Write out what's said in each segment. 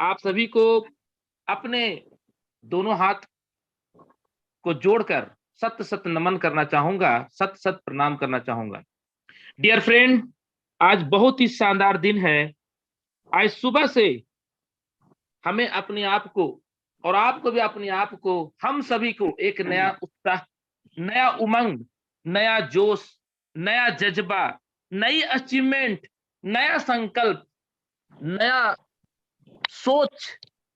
आप सभी को अपने दोनों हाथ को जोड़कर सत सत नमन करना चाहूंगा, सत सत प्रणाम करना चाहूंगा। डियर फ्रेंड, आज बहुत ही शानदार दिन है। आज सुबह से हमें अपने आप को और आपको भी अपने आप को, हम सभी को एक नया उत्साह, नया उमंग, नया जोश, नया जज्बा, नई अचीवमेंट, नया संकल्प, नया सोच,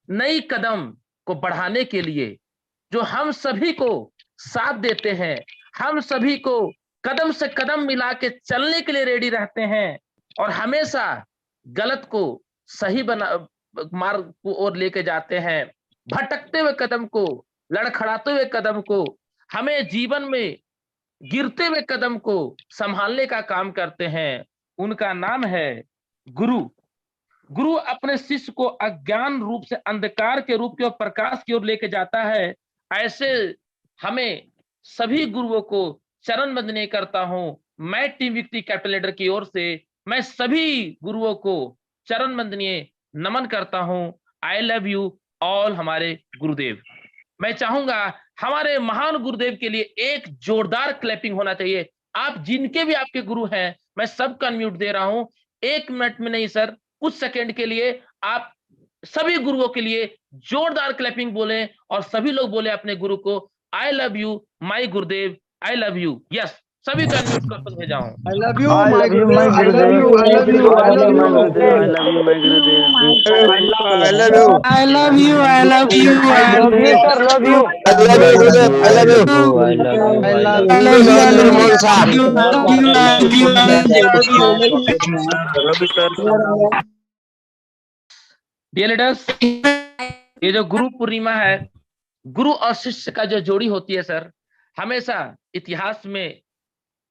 नई कदम को बढ़ाने के लिए जो हम सभी को साथ देते हैं, हम सभी को कदम से कदम मिला के चलने के लिए रेडी रहते हैं और हमेशा गलत को सही बना मार्ग को ओर लेके जाते हैं। भटकते हुए कदम को, लड़खड़ाते हुए कदम को, हमें जीवन में गिरते हुए कदम को संभालने का काम करते हैं। उनका नाम है गुरु। गुरु अपने शिष्य को अज्ञान रूप से अंधकार के रूप की ओर, प्रकाश की ओर लेके जाता है। ऐसे हमें सभी गुरुओं को चरण वंदनीय करता हूं। मैं टीम विक्ट्री कैपिटल लीडर की ओर से मैं सभी गुरुओं को चरण वंदनीय नमन करता हूं। आई लव यू ऑल हमारे गुरुदेव। मैं चाहूंगा हमारे महान गुरुदेव के लिए एक जोरदार क्लैपिंग होना चाहिए। आप जिनके भी आपके गुरु हैं, मैं सबका अनम्यूट दे रहा हूं। 1 मिनट में नहीं सर, कुछ सेकंड के लिए आप सभी गुरुओं के लिए जोरदार क्लैपिंग बोले और सभी लोग बोले अपने गुरु को I love you my Gurudev, I love you. Yes, सभी को अनम्यूट कर भेजा हूं। I love you, I my love you, my Gurudev. I love Gurudev. you. I love you. I I love love you, my you. Gurudev. I love you, my Gurudev. I love you. I love you, I love you, I Love you, love sir. Love you. I love you, Gurudev. I love you. I love you. I I love love I you. you, love you, I Dr. love you, Mohan I Saab. love you, I love you, I love you, I love you, I love you. Love you, sir. Dear leaders, ये जो गुरु पूर्णिमा है, गुरु और शिष्य का जो जोड़ी होती है सर, हमेशा इतिहास में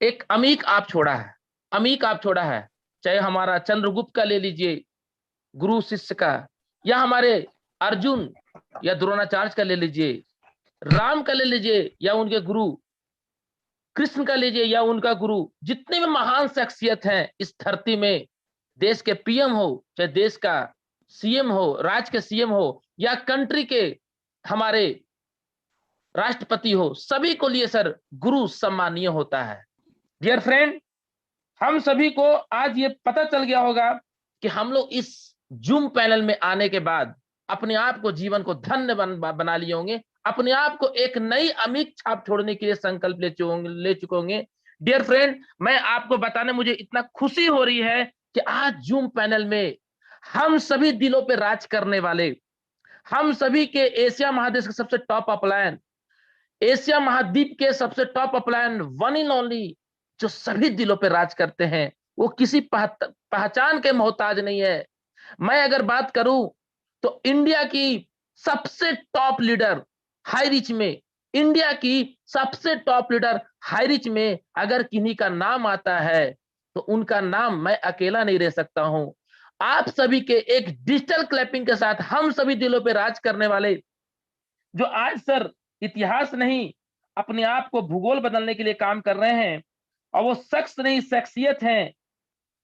एक अमीक आप छोड़ा है, अमीक आप छोड़ा है। चाहे हमारा चंद्रगुप्त का ले लीजिए गुरु शिष्य का, या हमारे अर्जुन या द्रोणाचार्य का ले लीजिए, राम का ले लीजिए या उनके गुरु कृष्ण का लीजिए या उनका गुरु। जितने भी महान शख्सियत हैं इस धरती में, देश के पीएम हो, चाहे देश का सीएम हो, राज्य के सीएम हो, या कंट्री के हमारे राष्ट्रपति हो, सभी को लिए सर गुरु सम्मानीय होता है। डियर फ्रेंड, हम सभी को आज ये पता चल गया होगा कि हम लोग इस जूम पैनल में आने के बाद अपने आप को, जीवन को धन्य बना लिए होंगे, अपने आप को एक नई अमिट छाप छोड़ने के लिए संकल्प ले चुके होंगे। डियर फ्रेंड, मैं आपको बताने मुझे इतना खुशी हो रही है कि आज जूम पैनल में हम सभी दिलों पे राज करने वाले, हम सभी के एशिया महादेश के सबसे टॉप अपलायन, एशिया महाद्वीप के सबसे टॉप अपलायन, वन इन ओनली, जो सभी दिलों पे राज करते हैं, वो किसी पहचान के मोहताज नहीं है। मैं अगर बात करूं तो इंडिया की सबसे टॉप लीडर हाई रिच में, इंडिया की सबसे टॉप लीडर हाई रिच में अगर किन्हीं का नाम आता है तो उनका नाम मैं अकेला नहीं रह सकता हूं। आप सभी के एक डिजिटल क्लैपिंग के साथ हम सभी दिलों पे राज करने वाले, जो आज सर इतिहास नहीं अपने आप को भूगोल बदलने के लिए काम कर रहे हैं, और वो शख्स नहीं शख्सियत हैं।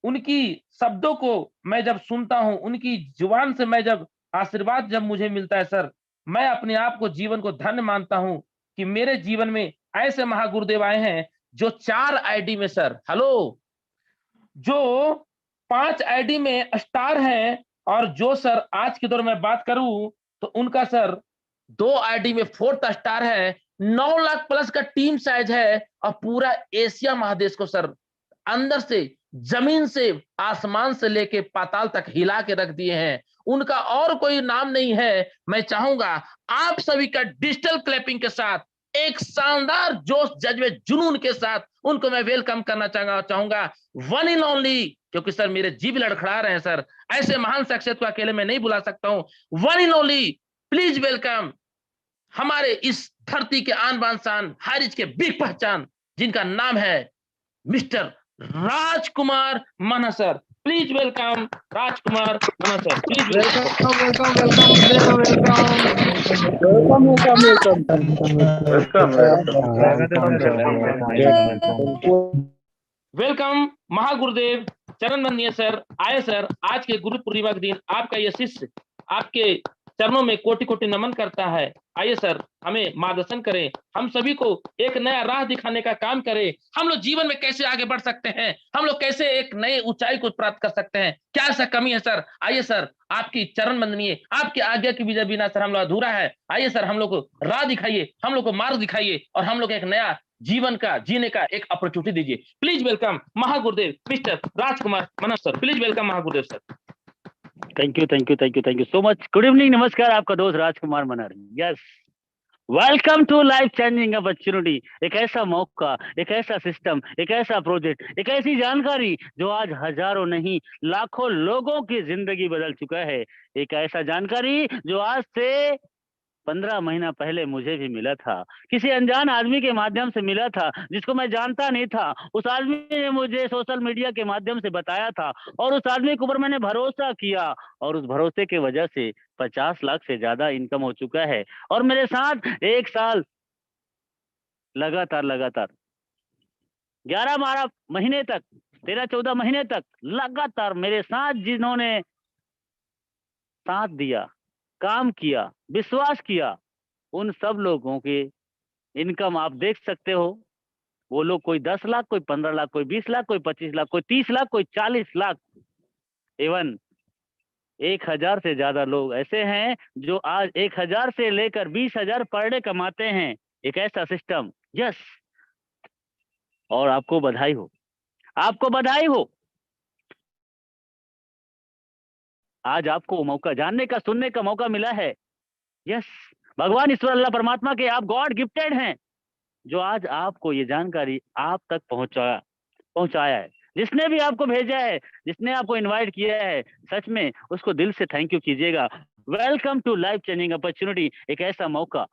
उनकी शब्दों को मैं जब सुनता हूं, उनकी जुबान से मैं जब आशीर्वाद जब मुझे मिलता है सर, मैं अपने आप को, जीवन को धन्य मानता हूं कि मेरे जीवन में ऐसे महागुरुदेव आए हैं जो 4 आईडी में सर, हेलो, जो 5 आईडी में स्टार है, और जो सर आज के दौर में बात करूं तो उनका सर 2 आईडी में 4th स्टार है, 9 लाख प्लस का टीम साइज है, और पूरा एशिया महादेश को सर अंदर से, जमीन से, आसमान से लेके पाताल तक हिला के रख दिए हैं। उनका और कोई नाम नहीं है। मैं चाहूंगा आप सभी का डिजिटल क्लैपिंग के साथ, एक शानदार जोश, जज्बे, जुनून के साथ उनको मैं वेलकम करना चाहूंगा। वन इन ओनली, क्योंकि सर मेरे जीव लड़खड़ा रहे हैं सर, ऐसे महान शख्सियत को अकेले मैं नहीं बुला सकता हूं। One in only, please welcome हमारे इस धरती के आन बान शान, हारिज के बिग पहचान, जिनका नाम है मिस्टर राजकुमार मन्हा सर। प्लीज वेलकम राजकुमार मन्हा सर, प्लीज वेलकम। महागुरुदेव चरण वंदनीय सर, आए सर, आज के गुरु पूर्णिमा के दिन आपका ये शिष्य आपके चरणों में कोटि कोटि नमन करता है। आइए सर, हमें मार्गदर्शन करें, हम सभी को एक नया राह दिखाने का काम करें। हम लोग जीवन में कैसे आगे बढ़ सकते हैं, हम लोग कैसे एक नए ऊंचाई को प्राप्त कर सकते हैं, क्या ऐसा कमी है सर? आइए सर, आपकी चरण बंदनी है, आपकी आज्ञा के बिना सर हम लोग अधूरा है। आइए सर, हम लोग को राह दिखाइए, हम लोग को मार्ग दिखाइए और हम लोग एक नया जीवन का जीने का एक अपॉर्चुनिटी दीजिए। प्लीज वेलकम महागुरुदेव mister Rajkumar Manas sir. Please welcome महागुरुदेव sir. Thank you so much. Good evening, नमस्कार, आपका दोस्त राजकुमार मनर। Yes, welcome to life changing opportunity. एक ऐसा मौका, एक ऐसा सिस्टम, एक ऐसा प्रोजेक्ट, एक ऐसी जानकारी जो आज हजारों नहीं लाखों लोगों की जिंदगी बदल चुका है। एक ऐसा जानकारी जो आज से 15 महीना पहले मुझे भी मिला था, किसी अनजान आदमी के माध्यम से मिला था जिसको मैं जानता नहीं था। उस आदमी ने मुझे सोशल मीडिया के माध्यम से बताया था और उस आदमी के ऊपर मैंने भरोसा किया और उस भरोसे के वजह से 50 लाख से ज्यादा इनकम हो चुका है। और मेरे साथ 1 साल लगातार 11-12 महीने तक, 13-14 महीने तक लगातार मेरे साथ जिन्होंने साथ दिया, काम किया, विश्वास किया, उन सब लोगों के इनकम आप देख सकते हो। वो लोग कोई 10 लाख, कोई 15 लाख, कोई 20 लाख, कोई 25 लाख, कोई 30 लाख, कोई 40 लाख, इवन 1000 से ज्यादा लोग ऐसे हैं जो आज 1000 से लेकर 20,000 पर डे कमाते हैं। एक ऐसा सिस्टम। यस, और आपको बधाई हो, आपको बधाई हो। आज आपको मौका जानने का, सुनने का मौका मिला है। यस, भगवान ईश्वर अल्लाह परमात्मा के आप गॉड गिफ्टेड हैं जो आज आपको ये जानकारी आप तक पहुंचाया है। जिसने भी आपको भेजा है, जिसने आपको इनवाइट किया है, सच में उसको दिल से थैंक यू कीजिएगा। Welcome to life changing opportunity. एक ऐसा मौका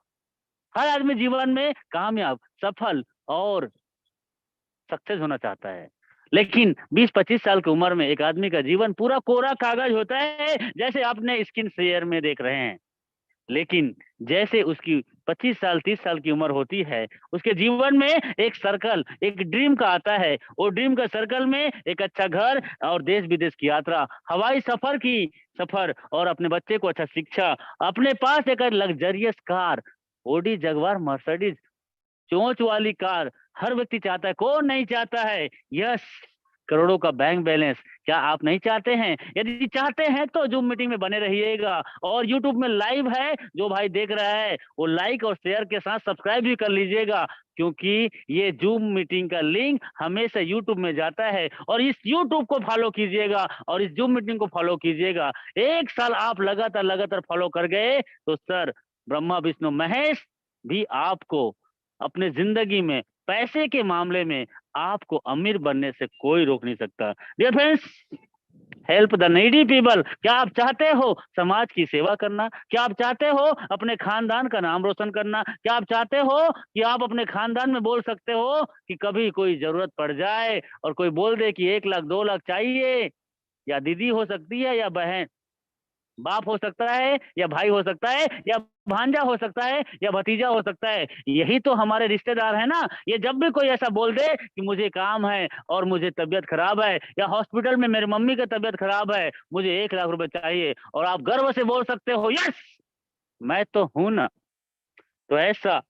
हर आदमी जीवन में कामयाब, सफल और सक्सेस होना चाहता है, लेकिन 20-25 साल की उम्र में एक आदमी का जीवन पूरा कोरा कागज होता है, जैसे आपने स्क्रीन शेयर में देख रहे हैं। लेकिन जैसे उसकी 25 साल 30 साल की उम्र होती है, उसके जीवन में एक सर्कल, एक ड्रीम का आता है। वो ड्रीम का सर्कल में एक अच्छा घर और देश विदेश की यात्रा, हवाई सफर और अपने बच्चे को अच्छा शिक्षा, अपने पास एक लग्जरियस कार, ओडी जगवार मर्सिडीज चोंच वाली कार हर व्यक्ति चाहता है। कौन नहीं चाहता है? यस, करोड़ों का बैंक बैलेंस। क्या आप नहीं चाहते हैं? यदि चाहते हैं तो जूम मीटिंग में बने रहिएगा। और यूट्यूब में लाइव है, जो भाई देख रहा है वो लाइक और शेयर के साथ सब्सक्राइब भी कर लीजिएगा, क्योंकि ये जूम मीटिंग का लिंक हमेशा यूट्यूब में जाता है। और इस यूट्यूब को फॉलो कीजिएगा और इस जूम मीटिंग को फॉलो कीजिएगा। 1 साल आप लगातार फॉलो कर गए तो सर ब्रह्मा विष्णु महेश भी आपको अपने जिंदगी में पैसे के मामले में आपको अमीर बनने से कोई रोक नहीं सकता। Dear friends, help the needy people. क्या आप चाहते हो समाज की सेवा करना? क्या आप चाहते हो अपने खानदान का नाम रोशन करना? क्या आप चाहते हो कि आप अपने खानदान में बोल सकते हो कि कभी कोई जरूरत पड़ जाए और कोई बोल दे कि 1 लाख 2 लाख चाहिए, या दीदी हो सकती है, या बहन, बाप हो सकता है, या भाई हो सकता है, या भांजा हो सकता है, या भतीजा हो सकता है। यही तो हमारे रिश्तेदार है ना। ये जब भी कोई ऐसा बोल दे कि मुझे काम है और मुझे तबीयत खराब है, या हॉस्पिटल में मेरी मम्मी की तबीयत खराब है, मुझे 1 लाख रुपए चाहिए, और आप गर्व से बोल सकते हो यस मैं तो हूं ना। तो ऐसा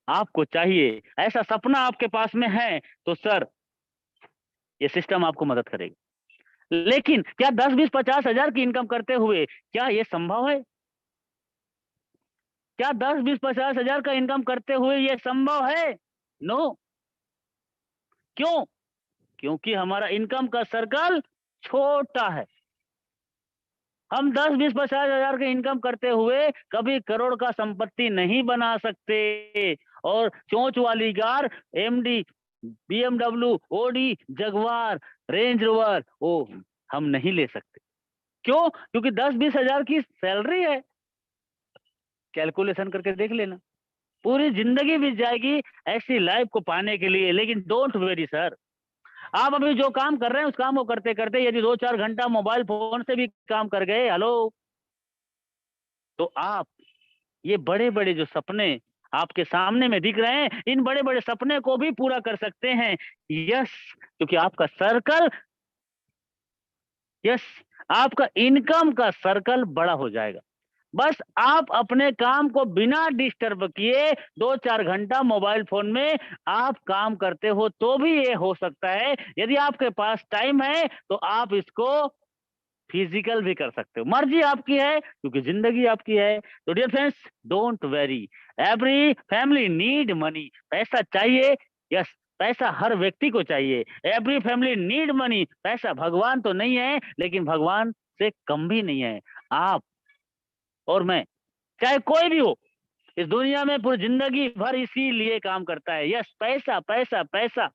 आपको चाहिए, ऐसा सपना आपके पास में है तो सर ये सिस्टम आपको मदद करेगा। लेकिन क्या 10, 20, 50 हजार की इनकम करते हुए क्या ये संभव है? क्या 10, 20, 50 हजार का इनकम करते हुए ये संभव है? नो। क्यों? क्योंकि हमारा इनकम का सर्कल छोटा है। हम 10, 20, 50 हजार का इनकम करते हुए कभी करोड़ का संपत्ति नहीं बना सकते। और चोंच वाली कार, एमडी, BMW, Audi, Jaguar, Range Rover वो हम नहीं ले सकते। क्यों? क्योंकि 10-20 हजार की सैलरी है। कैलकुलेशन करके देख लेना, पूरी जिंदगी बीत जाएगी ऐसी लाइफ को पाने के लिए। लेकिन डोंट वेरी सर, आप अभी जो काम कर रहे हैं उस काम को करते करते यदि 2-4 घंटा मोबाइल फोन से भी काम कर गए, हेलो, तो आप ये बड़े बड़े जो सपने आपके सामने में दिख रहे हैं, इन बड़े बड़े सपने को भी पूरा कर सकते हैं। यस, क्योंकि आपका सर्कल, यस, आपका इनकम का सर्कल बड़ा हो जाएगा। बस आप अपने काम को बिना डिस्टर्ब किए 2-4 घंटा मोबाइल फोन में आप काम करते हो तो भी ये हो सकता है। यदि आपके पास टाइम है तो आप इसको फिजिकल भी कर सकते हो, मर्जी आपकी है क्योंकि जिंदगी आपकी है। तो dear friends, don't worry, every family need money. पैसा चाहिए, यस, पैसा हर व्यक्ति को चाहिए। Every family need money. पैसा भगवान तो नहीं है लेकिन भगवान से कम भी नहीं है। आप और मैं, चाहे कोई भी हो इस दुनिया में, पूरी जिंदगी भर इसीलिए काम करता है। यस, पैसा पैसा पैसा।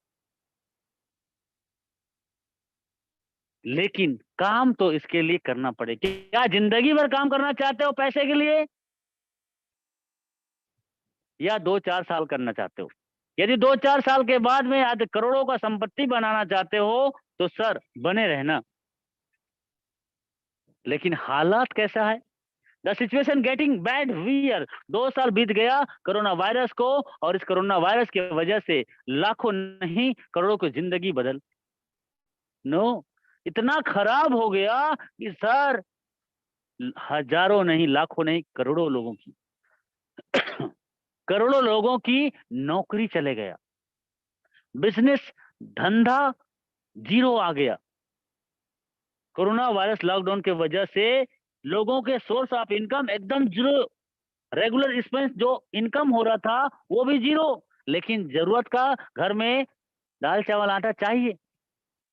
लेकिन काम तो इसके लिए करना पड़े। क्या जिंदगी भर काम करना चाहते हो पैसे के लिए, या 2-4 साल करना चाहते हो? यदि 2-4 साल के बाद में आज करोड़ों का संपत्ति बनाना चाहते हो तो सर बने रहना। लेकिन हालात कैसा है? The situation getting bad wear. 2 साल बीत गया कोरोना वायरस को, और इस कोरोना वायरस की वजह से लाखों नहीं करोड़ों की जिंदगी बदल नो इतना खराब हो गया कि सर हजारों नहीं, लाखों नहीं, करोड़ों लोगों की करोड़ों लोगों की नौकरी चले गया, बिजनेस धंधा जीरो आ गया। कोरोना वायरस लॉकडाउन के वजह से लोगों के सोर्स ऑफ इनकम एकदम जीरो। रेगुलर एक्सपेंस जो इनकम हो रहा था वो भी जीरो। लेकिन जरूरत का घर में दाल चावल आटा चाहिए,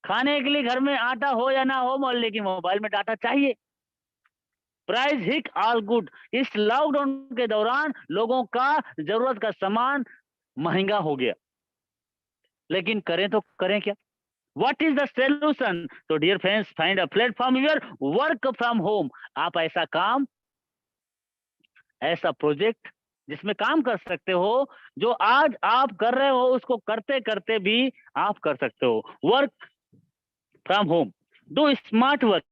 खाने के लिए घर में आटा हो या ना हो, लेकिन मोबाइल में डाटा चाहिए। प्राइस हिक ऑल गुड। इस लॉकडाउन के दौरान लोगों का जरूरत का सामान महंगा हो गया। लेकिन करें तो करें क्या? What is the solution? तो dear friends, find a platform your work from home. आप ऐसा काम, ऐसा प्रोजेक्ट जिसमें काम कर सकते हो, जो आज आप कर रहे हो उसको करते करते भी आप कर सकते हो। Work from home, do smart work,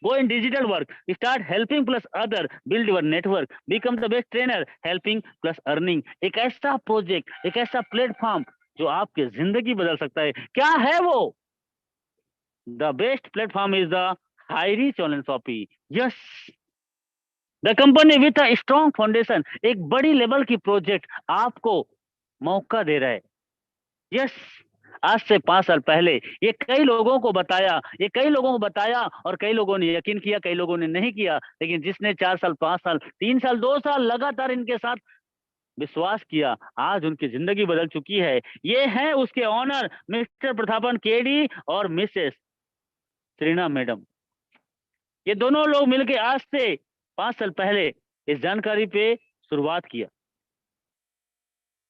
go in digital work, start helping plus other, build your network, become the best trainer, helping plus earning। एक ऐसा प्रोजेक्ट, एक ऐसा प्लेटफॉर्म जो आपकी जिंदगी बदल सकता है। क्या है वो? The best platform is the high reach online Shopee। Yes, the company with a strong foundation। एक बड़ी लेवल की प्रोजेक्ट आपको मौका दे रहा है। यस, आज से 5 साल पहले ये कई लोगों को बताया, और कई लोगों ने यकीन किया, कई लोगों ने नहीं किया। लेकिन जिसने 4 साल, 5 साल, 3 साल, 2 साल लगातार इनके साथ विश्वास किया, आज उनकी जिंदगी बदल चुकी है। ये है उसके ऑनर मिस्टर प्रतापन केडी और मिसेस त्रिना मैडम। ये दोनों लोग मिलकर आज से 5 साल पहले इस जानकारी पे शुरुआत किया।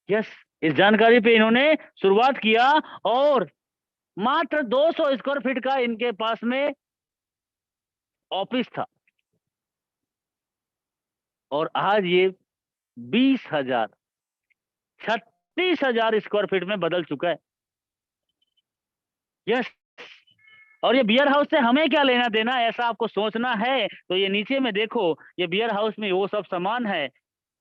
यस, इस जानकारी पे इन्होंने शुरुआत किया, और मात्र 200 स्क्वायर फीट का इनके पास में ऑफिस था, और आज ये 20,000, 36,000 स्क्वायर फीट में बदल चुका है। यस, और ये बियर हाउस से हमें क्या लेना देना, ऐसा आपको सोचना है तो ये नीचे में देखो, ये बियर हाउस में वो सब सामान है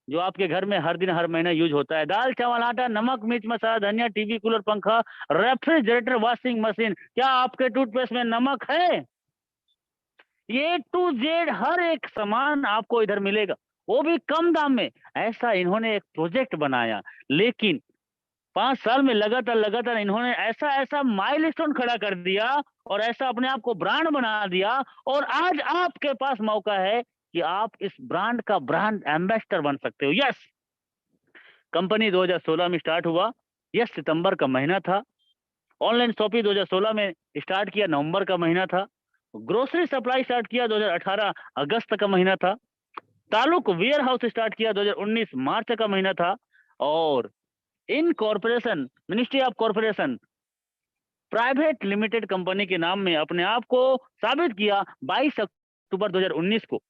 जो आपके घर में हर दिन हर महीने यूज होता है। दाल चावल आटा, नमक मिर्च मसाला, धनिया, टीवी, कूलर, पंखा, रेफ्रिजरेटर, वॉशिंग मशीन। क्या आपके टूथपेस्ट में नमक है? ए टू जेड हर एक सामान आपको इधर मिलेगा, वो भी कम दाम में। ऐसा इन्होंने एक प्रोजेक्ट बनाया। लेकिन 5 साल में लगातार इन्होंने ऐसा ऐसा माइलस्टोन खड़ा कर दिया, और ऐसा अपने आप को ब्रांड बना दिया, और आज आपके पास मौका है कि आप इस ब्रांड का ब्रांड एम्बेसडर बन सकते हो। यस, कंपनी 2016 में स्टार्ट हुआ। यस, सितंबर का महीना था। ऑनलाइन शॉपिंग 2016 में स्टार्ट किया, नवंबर का महीना था। ग्रोसरी सप्लाई स्टार्ट किया 2018 अगस्त का महीना था। तालुक वेयर हाउस स्टार्ट किया 2019 मार्च का महीना था। और इन corporation, ministry of corporation private limited company के नाम में अपने आप को साबित किया 22 अक्टूबर 2019 को।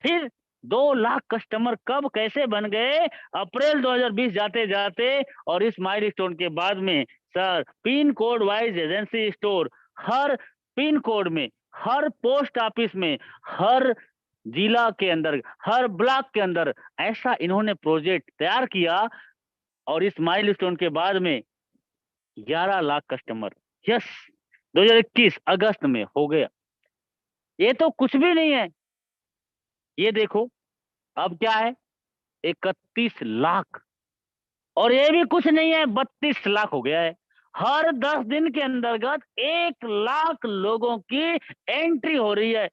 फिर 2 लाख कस्टमर कब कैसे बन गए? अप्रैल 2020 जाते जाते, और इस माइलस्टोन के बाद में sir pin code wise agency store, her pin code में, हर पोस्ट ऑफिस में, हर जिला के अंदर, हर ब्लॉक के अंदर ऐसा इन्होंने प्रोजेक्ट तैयार किया। और इस माइलस्टोन के बाद में 11 लाख कस्टमर, यस, 2021 अगस्त में हो गया। ये तो कुछ भी नहीं है। ये देखो अब क्या है, 31 लाख, और ये भी कुछ नहीं है, 32 लाख हो गया है। हर 10 दिन के अंतर्गत 1 लाख लोगों की एंट्री हो रही है।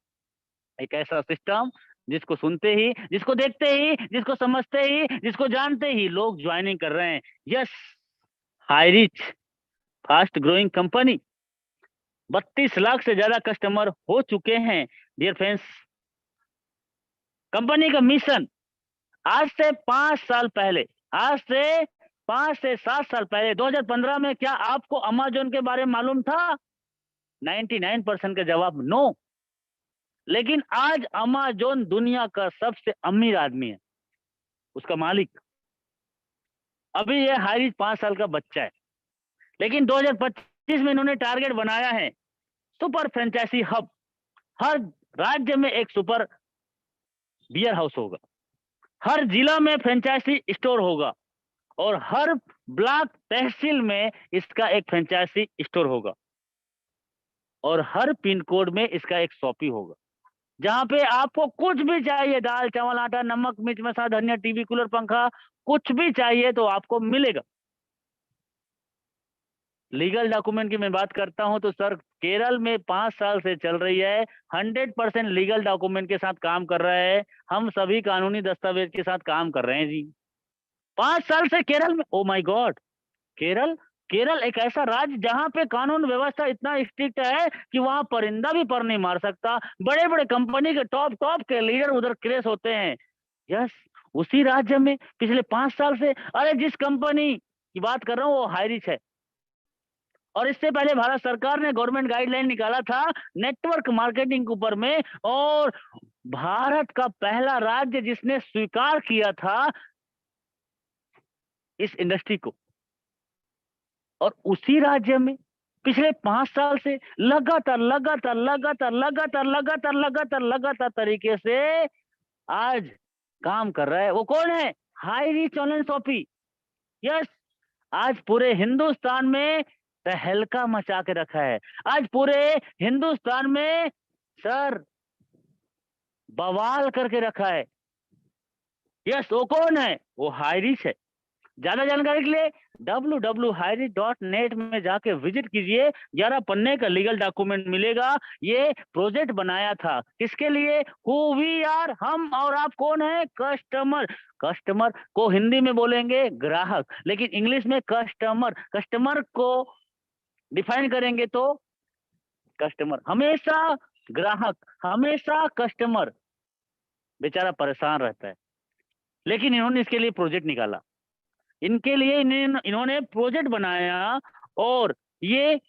एक ऐसा सिस्टम जिसको सुनते ही, जिसको देखते ही, जिसको समझते ही, जिसको जानते ही लोग ज्वाइनिंग कर रहे हैं। Yes, high rich fast growing company, 32 lakh से ज्यादा कस्टमर हो चुके हैं। डियर फ्रेंड्स, कंपनी का मिशन आज से 5 साल पहले, आज से 5 से 7 साल पहले 2015 में क्या आपको अमेज़न के बारे में मालूम था? 99% का जवाब नो। लेकिन आज अमेज़न दुनिया का सबसे अमीर आदमी है, उसका मालिक। अभी ये हाईरिच 5 साल का बच्चा है, लेकिन 2025 में इन्होंने टारगेट बनाया है सुपर फ्रेंचाइजी हब। हर राज्य में एक सुपर बियर हाउस होगा, हर जिला में फ्रेंचाइजी स्टोर होगा, और हर ब्लॉक तहसील में इसका एक फ्रेंचाइजी स्टोर होगा, और हर पिन कोड में इसका एक शॉपी होगा, जहां पे आपको कुछ भी चाहिए, दाल चावल आटा नमक मिर्च मसाला धनिया टीवी कूलर पंखा, कुछ भी चाहिए तो आपको मिलेगा। लीगल डॉक्यूमेंट की मैं बात करता हूं तो सर, केरल में 5 साल से चल रही है, 100% लीगल डॉक्यूमेंट के साथ काम कर रहा है। हम सभी कानूनी दस्तावेज के साथ काम कर रहे हैं जी। 5 साल से केरल में, oh my God, Kerala Kerala एक ऐसा राज्य जहां पे कानून व्यवस्था इतना स्ट्रिक्ट है कि वहां परिंदा भी पर नहीं मार सकता। बड़े बड़े कंपनी के टॉप टॉप के लीडर उधर क्रेस होते हैं। यस, उसी राज्य में पिछले 5 साल से, अरे जिस कंपनी की बात कर रहा हूँ वो हाईरिच है। और इससे पहले भारत सरकार ने गवर्नमेंट गाइडलाइन निकाला था नेटवर्क मार्केटिंग के ऊपर में, और भारत का पहला राज्य जिसने स्वीकार किया था इस इंडस्ट्री को। और उसी राज्य में पिछले 5 साल से लगातार लगातार लगातार लगातार लगातार लगातार लगातार तरीके से आज काम कर रहा है। वो कौन है? Highrich online shoppe. यस, आज पूरे हिंदुस्तान में तहलका मचा के रखा है। आज पूरे हिंदुस्तान में सर बवाल करके रखा है। यस, वो कौन है? वो हाईरिच है। ज्यादा जानकारी के लिए www.hirich.net में जाके विजिट कीजिए। 11 पन्ने का लीगल डॉक्यूमेंट मिलेगा। ये प्रोजेक्ट बनाया था किसके लिए? हु वी आर, हम और आप कौन है? कस्टमर। कस्टमर को हिंदी में बोलेंगे ग्राहक, लेकिन इंग्लिश में कस्टमर। कस्टमर को डिफाइन करेंगे तो कस्टमर, हमेशा ग्राहक, हमेशा कस्टमर बेचारा परेशान रहता है। लेकिन इन्होंने इसके लिए प्रोजेक्ट निकाला, इनके लिए इन्होंने प्रोजेक्ट बनाया, और ये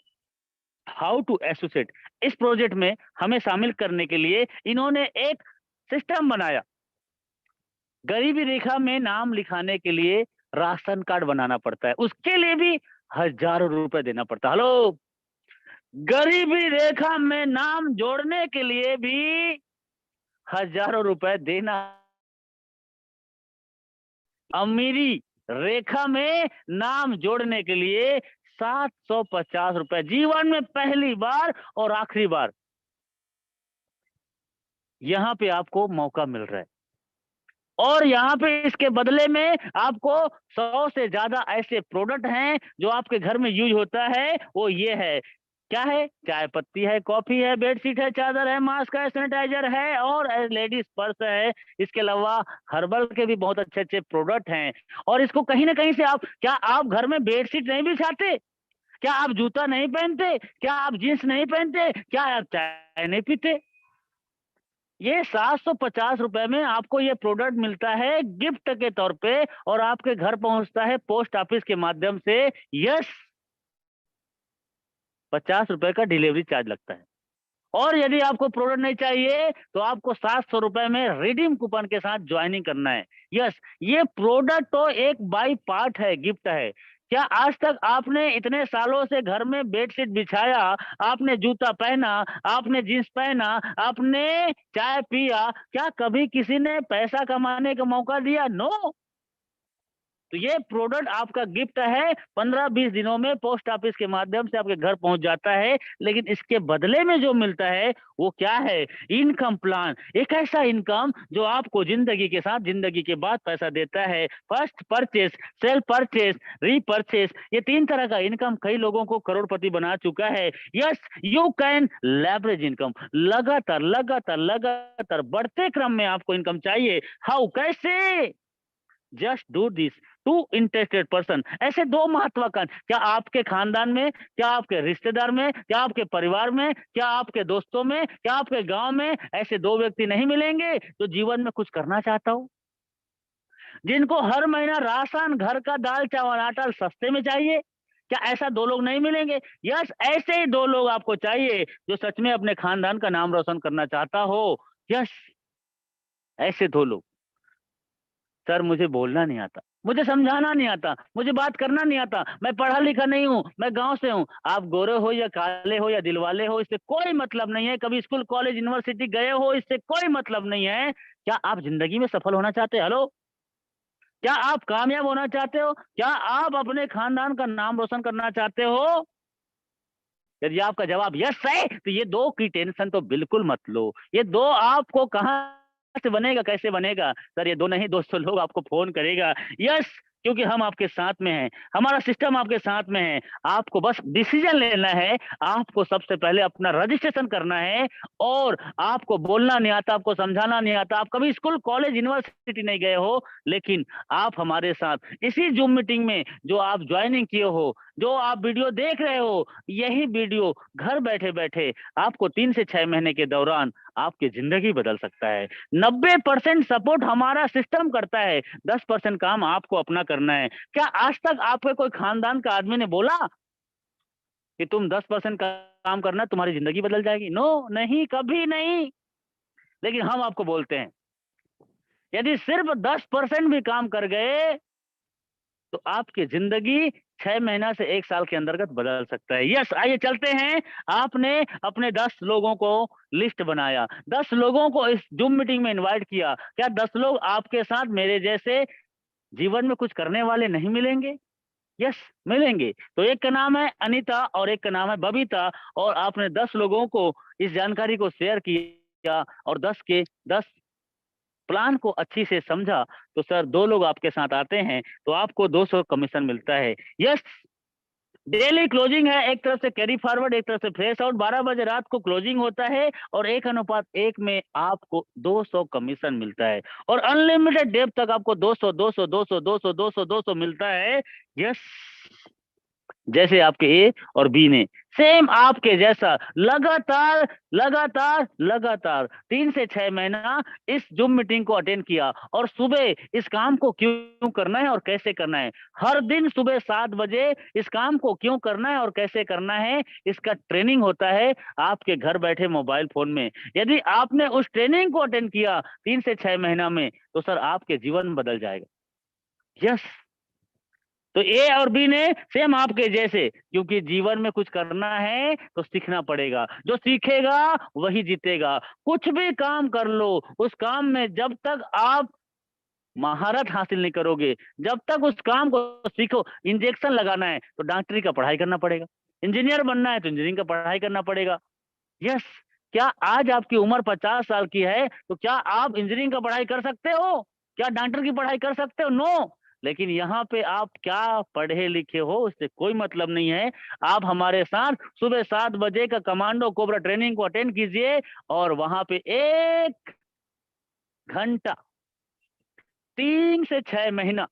हाउ टू एसोसिएट, इस प्रोजेक्ट में हमें शामिल करने के लिए इन्होंने एक सिस्टम बनाया। गरीबी रेखा में नाम लिखाने के लिए राशन कार्ड बनाना पड़ता है, उसके लिए भी हजारों रुपए देना पड़ता है। हेलो, गरीबी रेखा में नाम जोड़ने के लिए भी हजारों रुपए देना। अमीरी रेखा में नाम जोड़ने के लिए 750 रुपए, जीवन में पहली बार और आखिरी बार यहां पे आपको मौका मिल रहा है। और यहाँ पे इसके बदले में आपको 100 से ज्यादा ऐसे प्रोडक्ट हैं जो आपके घर में यूज होता है। वो ये है, क्या है? चाय पत्ती है, कॉफी है, बेडशीट है, चादर है, मास्क है, सैनिटाइजर है, और लेडीज पर्स है। इसके अलावा हर्बल के भी बहुत अच्छे अच्छे प्रोडक्ट हैं। और इसको कहीं ना कहीं से आप, क्या आप घर में बेडशीट नहीं बिछाते? क्या आप जूता नहीं पहनते? क्या आप जींस नहीं पहनते? क्या आप चाय नहीं पीते? ये 750 रुपए में आपको ये प्रोडक्ट मिलता है गिफ्ट के तौर पे, और आपके घर पहुंचता है पोस्ट ऑफिस के माध्यम से। यस, 50 रुपए का डिलीवरी चार्ज लगता है। और यदि आपको प्रोडक्ट नहीं चाहिए तो आपको 700 रुपए में रिडीम कूपन के साथ ज्वाइनिंग करना है। यस, ये प्रोडक्ट तो एक बाई पार्ट है, गिफ्ट है। क्या आज तक आपने इतने सालों से घर में बेडशीट बिछाया, आपने जूता पहना, आपने जींस पहना, आपने चाय पिया, क्या कभी किसी ने पैसा कमाने का मौका दिया? नो। तो ये प्रोडक्ट आपका गिफ्ट है, 15-20 दिनों में पोस्ट ऑफिस के माध्यम से आपके घर पहुंच जाता है। लेकिन इसके बदले में जो मिलता है वो क्या है? Income plan. एक ऐसा इनकम जो आपको जिंदगी के साथ, जिंदगी के बाद पैसा देता है। फर्स्ट परचेस, सेल्फ परचेस, रीपरचेस, ये 3 तरह का इनकम कई लोगों को करोड़पति बना चुका है। Yes, you can leverage income. लगातार लगातार लगातार बढ़ते क्रम में आपको इनकम चाहिए। हाउ, कैसे? Just do this, to interested person. ऐसे 2 महत्वाकांक्षी, क्या आपके खानदान में, क्या आपके रिश्तेदार में, क्या आपके परिवार में, क्या आपके दोस्तों में, क्या आपके गांव में ऐसे 2 व्यक्ति नहीं मिलेंगे जो जीवन में कुछ करना चाहता हो, जिनको हर महीना राशन, घर का दाल चावल आटा सस्ते में चाहिए? क्या ऐसा 2 लोग नहीं मिलेंगे? यस, ऐसे ही 2 लोग आपको चाहिए जो सच में अपने खानदान का नाम रोशन करना चाहता हो। यस, ऐसे 2 लोग। सर मुझे बोलना नहीं आता, मुझे समझाना नहीं आता, मुझे बात करना नहीं आता, मैं पढ़ा लिखा नहीं हूँ, मैं गांव से हूँ। आप गोरे हो या काले हो या दिलवाले हो, इससे कोई मतलब नहीं है। कभी स्कूल कॉलेज यूनिवर्सिटी गए हो, इससे कोई मतलब नहीं है। क्या आप जिंदगी में सफल होना चाहते हो? हेलो, क्या आप कामयाब होना चाहते हो? क्या आप अपने खानदान का नाम रोशन करना चाहते हो? यदि आपका जवाब यस है तो ये 2 की टेंशन तो बिल्कुल मत लो। ये 2 आपको कहाँ से बनेगा, कैसे बनेगा? सर ये 2 नहीं, 200 लोग आपको फोन करेगा। यस, क्योंकि हम आपके साथ में हैं, हमारा सिस्टम आपके साथ में है। आपको बस डिसीजन लेना है। आपको सबसे पहले अपना रजिस्ट्रेशन करना है। और आपको बोलना नहीं आता, आपको समझाना नहीं आता, आप कभी स्कूल कॉलेज यूनिवर्सिटी नहीं गए हो, लेकिन आप हमारे साथ इसी जूम मीटिंग में जो आप ज्वाइनिंग किए हो, जो आप वीडियो देख रहे हो, यही वीडियो घर बैठे बैठे आपको 3 से 6 महीने के दौरान आपकी जिंदगी बदल सकता है। 90% सपोर्ट हमारा सिस्टम करता है, 10% काम आपको अपना करना है। क्या आज तक आपके कोई खानदान का आदमी ने बोला कि तुम 10% काम करना, तुम्हारी जिंदगी बदल जाएगी? नो, नहीं, कभी नहीं। लेकिन हम आपको बोलते हैं, यदि सिर्फ 10% भी काम कर गए तो आपकी जिंदगी 6 महीना से 1 साल के अंतर्गत बदल सकता है। यस, आइए चलते हैं। आपने अपने 10 लोगों को लिस्ट बनाया, 10 लोगों को इस जूम मीटिंग में इनवाइट किया। क्या 10 लोग आपके साथ मेरे जैसे जीवन में कुछ करने वाले नहीं मिलेंगे? यस, मिलेंगे। तो एक का नाम है अनीता और एक का नाम है बबीता, और आपने 10 लोगों को इस जानकारी को शेयर किया और 10 के 10 प्लान को अच्छी से समझा। तो सर 2 लोग आपके साथ आते हैं तो आपको 200 कमीशन मिलता है। यस, डेली क्लोजिंग है, एक तरफ से कैरी फॉरवर्ड, एक तरफ से फ्रेश आउट। 12 बजे रात को क्लोजिंग होता है और 1:1 में आपको 200 कमीशन मिलता है। और अनलिमिटेड डेप तक आपको 200 200 200 200 200 200 मिलता है। यस, जैसे आपके ए और बी ने सेम आपके जैसा लगातार लगातार लगातार 3 से 6 महीना इस जूम मीटिंग को अटेंड किया। और सुबह इस काम को क्यों करना है और कैसे करना है, हर दिन सुबह 7 बजे इस काम को क्यों करना है और कैसे करना है, इसका ट्रेनिंग होता है आपके घर बैठे मोबाइल फोन में। यदि आपने उस ट्रेनिंग को अटेंड किया 3 से 6 महीना में, तो सर आपके जीवन बदल जाएगा। यस, तो ए और बी ने सेम आपके जैसे, क्योंकि जीवन में कुछ करना है तो सीखना पड़ेगा। जो सीखेगा वही जीतेगा। कुछ भी काम कर लो, उस काम में जब तक आप महारत हासिल नहीं करोगे, जब तक उस काम को सीखो। इंजेक्शन लगाना है तो डॉक्टरी का पढ़ाई करना पड़ेगा, इंजीनियर बनना है तो इंजीनियरिंग का पढ़ाई करना पड़ेगा। यस, क्या आज आपकी उम्र 50 साल की है तो क्या आप इंजीनियरिंग का पढ़ाई कर सकते हो? क्या डॉक्टर की पढ़ाई कर सकते हो? नो। लेकिन यहाँ पे आप क्या पढ़े लिखे हो उससे कोई मतलब नहीं है। आप हमारे साथ सुबह 7 बजे का कमांडो कोबरा ट्रेनिंग को अटेंड कीजिए और वहां पे 1 घंटा 3 से 6 महीना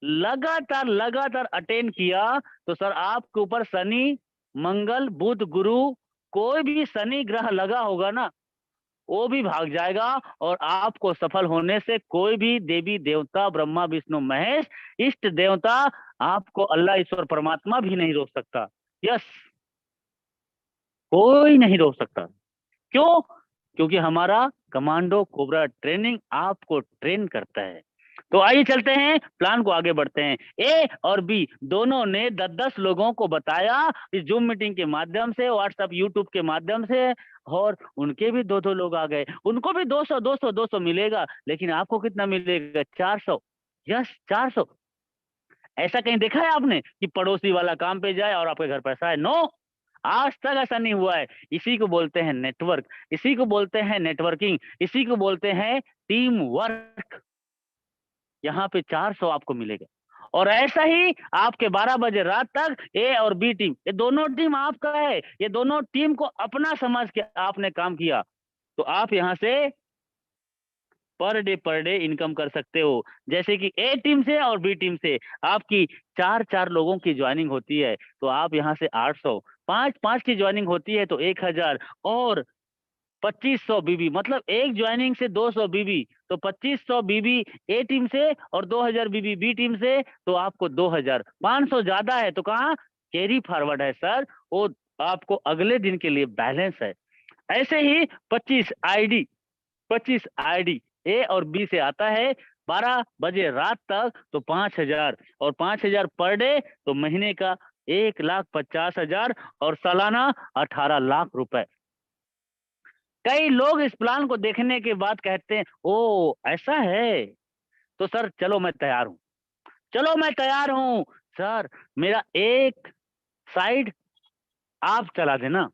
लगातार लगातार अटेंड किया तो सर आपके ऊपर शनि, मंगल, बुध, गुरु, कोई भी शनि ग्रह लगा होगा ना, वो भी भाग जाएगा। और आपको सफल होने से कोई भी देवी देवता, ब्रह्मा विष्णु महेश, इष्ट देवता, आपको अल्लाह ईश्वर परमात्मा भी नहीं रोक सकता। यस, कोई नहीं रोक सकता। क्यों? क्योंकि हमारा कमांडो कोबरा ट्रेनिंग आपको ट्रेन करता है। तो आइए चलते हैं, प्लान को आगे बढ़ते हैं। ए और बी दोनों ने 10-10 लोगों को बताया इस जूम मीटिंग के माध्यम से, व्हाट्सएप, यूट्यूब के माध्यम से, और उनके भी 2-2 लोग आ गए। उनको भी 200 मिलेगा, लेकिन आपको कितना मिलेगा? 400। यस, 400। ऐसा कहीं देखा है आपने कि पड़ोसी वाला काम पे जाए और आपके घर पैसा है? नो, आज तक ऐसा नहीं हुआ है। इसी को बोलते हैं नेटवर्क, इसी को बोलते हैं नेटवर्किंग, इसी को बोलते हैं टीम वर्क। यहाँ पे 400 आपको मिलेगा। और ऐसा ही आपके 12 बजे रात तक ए और बी टीम, ये दोनों टीम आपका है, ये दोनों टीम को अपना समझ के आपने काम किया, तो आप यहाँ से पर डे इनकम कर सकते हो। जैसे कि ए टीम से और बी टीम से आपकी 4 लोगों की ज्वाइनिंग होती है, तो आप यहाँ से 800, 5 की ज्वाइनिंग होती है तो 1000, और 2500 बीबी, मतलब एक ज्वाइनिंग से 200 बीबी, तो 2500 बीबी ए टीम से और 2000 बीबी बी टीम से, तो आपको 2000, 500 ज्यादा है तो कहाँ कैरी फॉरवर्ड है सर, वो आपको अगले दिन के लिए बैलेंस है। ऐसे ही 25 आईडी ए और बी से आता है 12 बजे रात तक, तो 5000, और 5000 पर डे, तो महीने का 1,50,000 और सालाना 18 लाख रुपए। कई लोग इस प्लान को देखने के बाद कहते हैं ओ ऐसा है, तो सर चलो मैं तैयार हूं, चलो मैं तैयार हूं सर, मेरा एक साइड आप चला देना।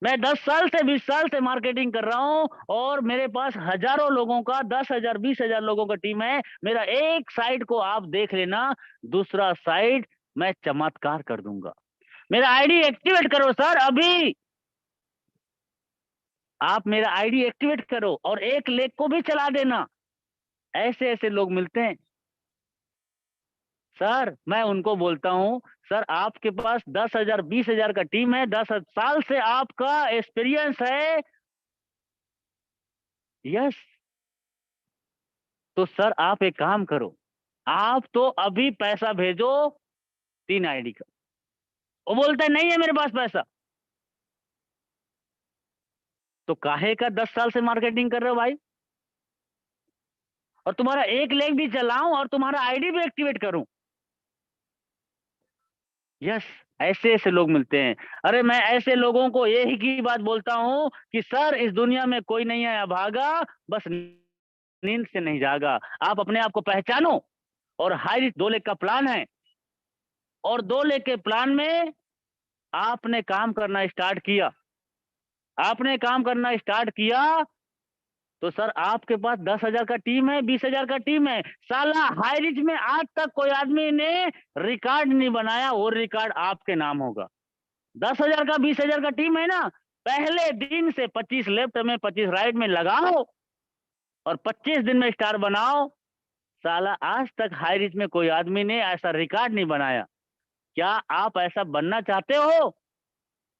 मैं 10 साल से 20 साल से मार्केटिंग कर रहा हूं और मेरे पास हजारों लोगों का 10,000 20,000 लोगों का टीम है, मेरा एक साइड को आप देख लेना, दूसरा साइड मैं चमत्कार कर दूंगा। मेरा आईडी एक्टिवेट करो सर, अभी आप मेरा आईडी एक्टिवेट करो और एक लेग को भी चला देना। ऐसे ऐसे लोग मिलते हैं सर, मैं उनको बोलता हूं सर आपके पास 10,000 20,000 का टीम है, 10 साल से आपका एक्सपीरियंस है, यस, तो सर आप एक काम करो, आप तो अभी पैसा भेजो 3 आईडी का। वो बोलता है नहीं है मेरे पास पैसा, तो काहे का 10 साल से मार्केटिंग कर रहे हो भाई, और तुम्हारा एक लेग भी चलाऊं और तुम्हारा आईडी भी एक्टिवेट करूं। यस, ऐसे ऐसे लोग मिलते हैं। अरे मैं ऐसे लोगों को यही की बात बोलता हूं कि सर इस दुनिया में कोई नहीं है अभागा, बस नींद से नहीं जागा। आप अपने आप को पहचानो, और हाई रिस्क 2 लेग का प्लान है, और 2 लेग के प्लान में आपने काम करना स्टार्ट किया, आपने काम करना स्टार्ट किया, तो सर आपके पास 10,000 का टीम है, 20,000 का टीम है, साला हाई रिच में आज तक कोई आदमी ने रिकॉर्ड नहीं बनाया, वो रिकॉर्ड आपके नाम होगा। 10,000 का 20,000 का टीम है ना, पहले दिन से 25 लेफ्ट में 25 राइट में लगाओ और 25 दिन में स्टार बनाओ। साला आज तक हाई रिच में कोई आदमी ने ऐसा रिकॉर्ड नहीं बनाया। क्या आप ऐसा बनना चाहते हो?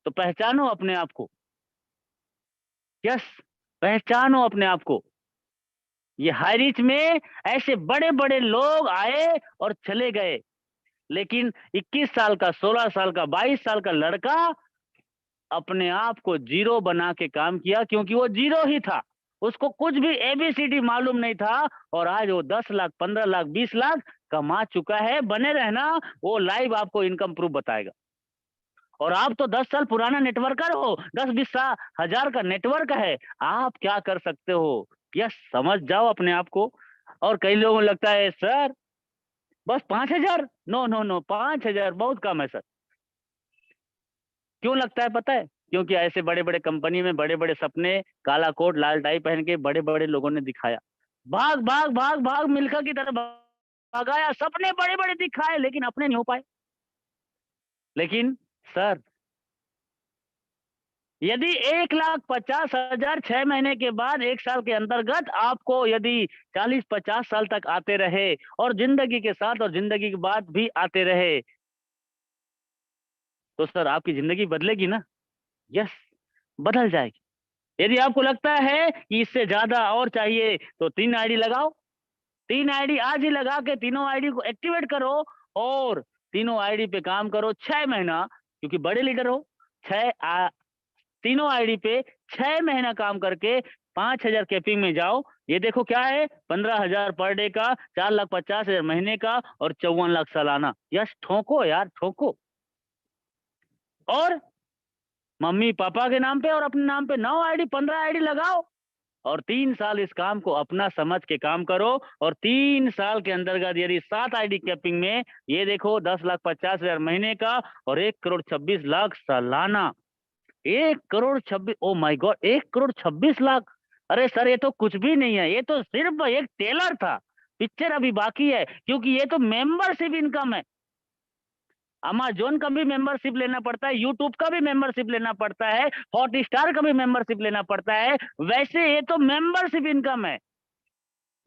तो पहचानो अपने आप को, यस, पहचानो अपने आप को। ये हाई रिच में ऐसे बड़े बड़े लोग आए और चले गए, लेकिन 21 साल का, 16 साल का, 22 साल का लड़का अपने आप को जीरो बना के काम किया, क्योंकि वो जीरो ही था, उसको कुछ भी एबीसीडी मालूम नहीं था, और आज वो 10 लाख 15 लाख 20 लाख कमा चुका है। बने रहना, वो लाइव आपको इनकम प्रूफ बताएगा। और आप तो 10 साल पुराना नेटवर्कर हो, 10-20 हजार का नेटवर्क है, आप क्या कर सकते हो, यस, समझ जाओ अपने आप को। और कई लोगों को लगता है सर बस 5,000, नो नो नो, 5,000 बहुत कम है सर। क्यों लगता है पता है? क्योंकि ऐसे बड़े बड़े कंपनी में बड़े बड़े सपने, काला कोट लाल टाई पहन के बड़े बड़े लोगों ने दिखाया, भाग भाग भाग भाग मिल्खा की तरह भगाया, सपने बड़े बड़े दिखाए, लेकिन अपने नहीं हो पाए। लेकिन सर यदि 1,50,000 6 महीने के बाद, 1 साल के अंतर्गत आपको यदि 40-50 साल तक आते रहे, और जिंदगी के साथ और जिंदगी के बाद भी आते रहे, तो सर आपकी जिंदगी बदलेगी ना, यस, बदल जाएगी। यदि आपको लगता है कि इससे ज्यादा और चाहिए, तो 3 आईडी लगाओ, 3 आईडी आज ही लगा के तीनों आईडी को एक्टिवेट करो, और तीनों आईडी पे काम करो 6 महीना, क्योंकि बड़े लीडर हो। तीनों आईडी पे 6 महीना काम करके 5,000 कैपिंग में जाओ। ये देखो क्या है, 15,000 पर डे का, 4,50,000 महीने का, और 54 लाख सालाना। यस, ठोको यार, ठोको। और मम्मी पापा के नाम पे और अपने नाम पे 9 आईडी 15 आईडी लगाओ, और 3 साल इस काम को अपना समझ के काम करो। और 3 साल के अंतर्गत यदि 7 आईडी कैपिंग में ये देखो 10,50,000 महीने का और 1,26,00,000 सालाना। 1,26,00,000, ओ माय गॉड, 1,26,00,000। अरे सर, ये तो कुछ भी नहीं है, ये तो सिर्फ एक टेलर था, पिक्चर अभी बाकी है, क्योंकि ये तो मेंबरशिप इनकम है। अमेजोन का भी मेंबरशिप लेना पड़ता है, यूट्यूब का भी मेंबरशिप लेना पड़ता है, हॉटस्टार का भी मेंबरशिप लेना पड़ता है। वैसे ये तो मेंबरशिप इनकम है।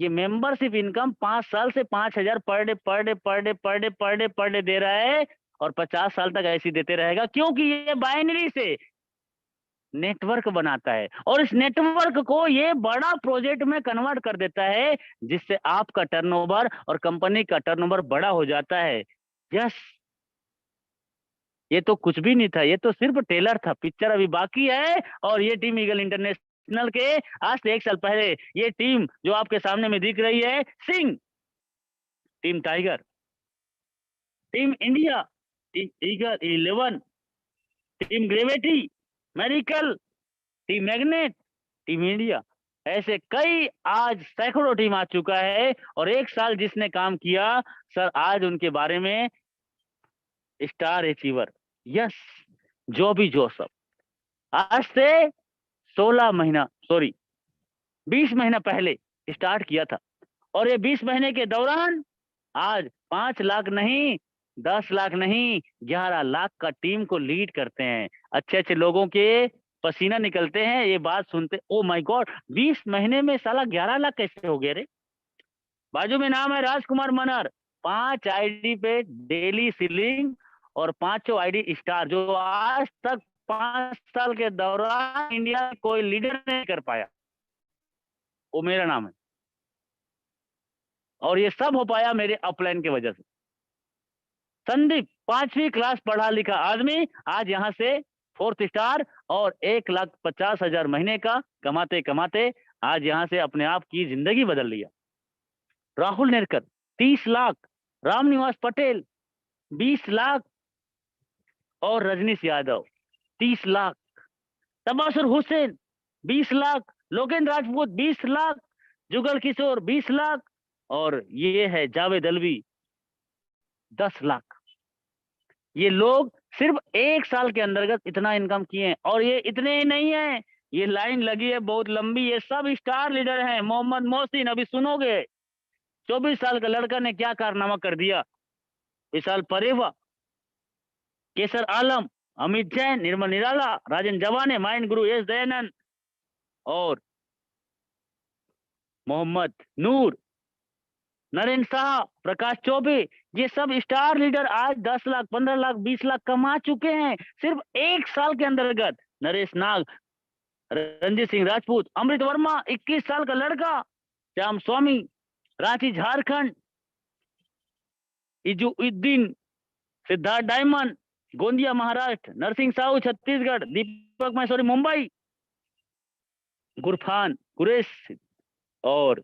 ये मेंबरशिप इनकम 5 साल से 5,000 per day per day per day per day per day per day they रहा है और 50 साल तक ऐसी देते रहेगा, क्योंकि ये बाइनरी से नेटवर्क बनाता है और इस नेटवर्क को ये बड़ा प्रोजेक्ट में कन्वर्ट कर देता है, जिससे आपका टर्नओवर और कंपनी का टर्नओवर बड़ा हो जाता है। यस, ये तो कुछ भी नहीं था, ये तो सिर्फ टेलर था, पिक्चर अभी बाकी है। और ये टीम ईगल इंटरनेशनल के आज से 1 साल पहले ये टीम जो आपके सामने में दिख रही है, सिंह, team tiger, team India, team eagle 11, team gravity, miracle, team magnet, team India, ऐसे कई आज सैकड़ों टीम आ चुका है। और 1 साल जिसने काम किया सर, आज उनके बारे में स्टार अचीवर, यस, जॉबी जोसफ, आज से 20 महीना पहले स्टार्ट किया था और ये 20 महीने के दौरान आज 5 लाख नहीं, 10 लाख नहीं, 11 लाख का टीम को लीड करते हैं। अच्छे अच्छे लोगों के पसीना निकलते हैं ये बात सुनते, ओ माय गॉड, 20 महीने में साला 11 लाख कैसे हो गए रे। बाजू में नाम है राजकुमार मनर, 5 आईडी पे डेली सीलिंग और 5 आईडी स्टार, जो आज तक 5 साल के दौरान इंडिया में कोई लीडर नहीं कर पाया, वो मेरा नाम है। और ये सब हो पाया मेरे अपलाइन की वजह से। संदीप 5वीं क्लास पढ़ा लिखा आदमी आज यहाँ से 4th स्टार और 1,50,000 महीने का कमाते कमाते आज यहाँ से अपने आप की जिंदगी बदल लिया। राहुल नेरकर 30 लाख, रामनिवास पटेल 20 लाख और रजनीश यादव 30 लाख, तबासुर हुसैन 20 लाख, लोकेंद्र राजपूत 20 लाख, जुगल किशोर 20 लाख और ये है जावेद अलवी 10 लाख। ये लोग सिर्फ 1 साल के अंतर्गत इतना इनकम किए हैं। और ये इतने ही नहीं है, ये लाइन लगी है बहुत लंबी, ये सब स्टार लीडर हैं। मोहम्मद मोहसिन, अभी सुनोगे, 24 साल का लड़का ने क्या कारनामा कर दिया। विशाल परेवा, केसर आलम, अमित जैन, निर्मल निराला, राजन जवाने, माइंड गुरु एस दयानंद और मोहम्मद नूर, नरेंद्र शाह, प्रकाश चौबे, ये सब स्टार लीडर आज 10 लाख, 15 लाख, 20 लाख कमा चुके हैं सिर्फ 1 साल के अंतर्गत। नरेश नाग, रंजीत सिंह राजपूत, अमृत वर्मा 21 साल का लड़का, श्याम स्वामी, रांची झारखंड, इजुद्दीन, सिद्धार्थ डायमंड, गोंदिया महाराष्ट्र, नरसिंह साहू छत्तीसगढ़, दीपक महेश्वरी मुंबई, गुरफान कुरेश और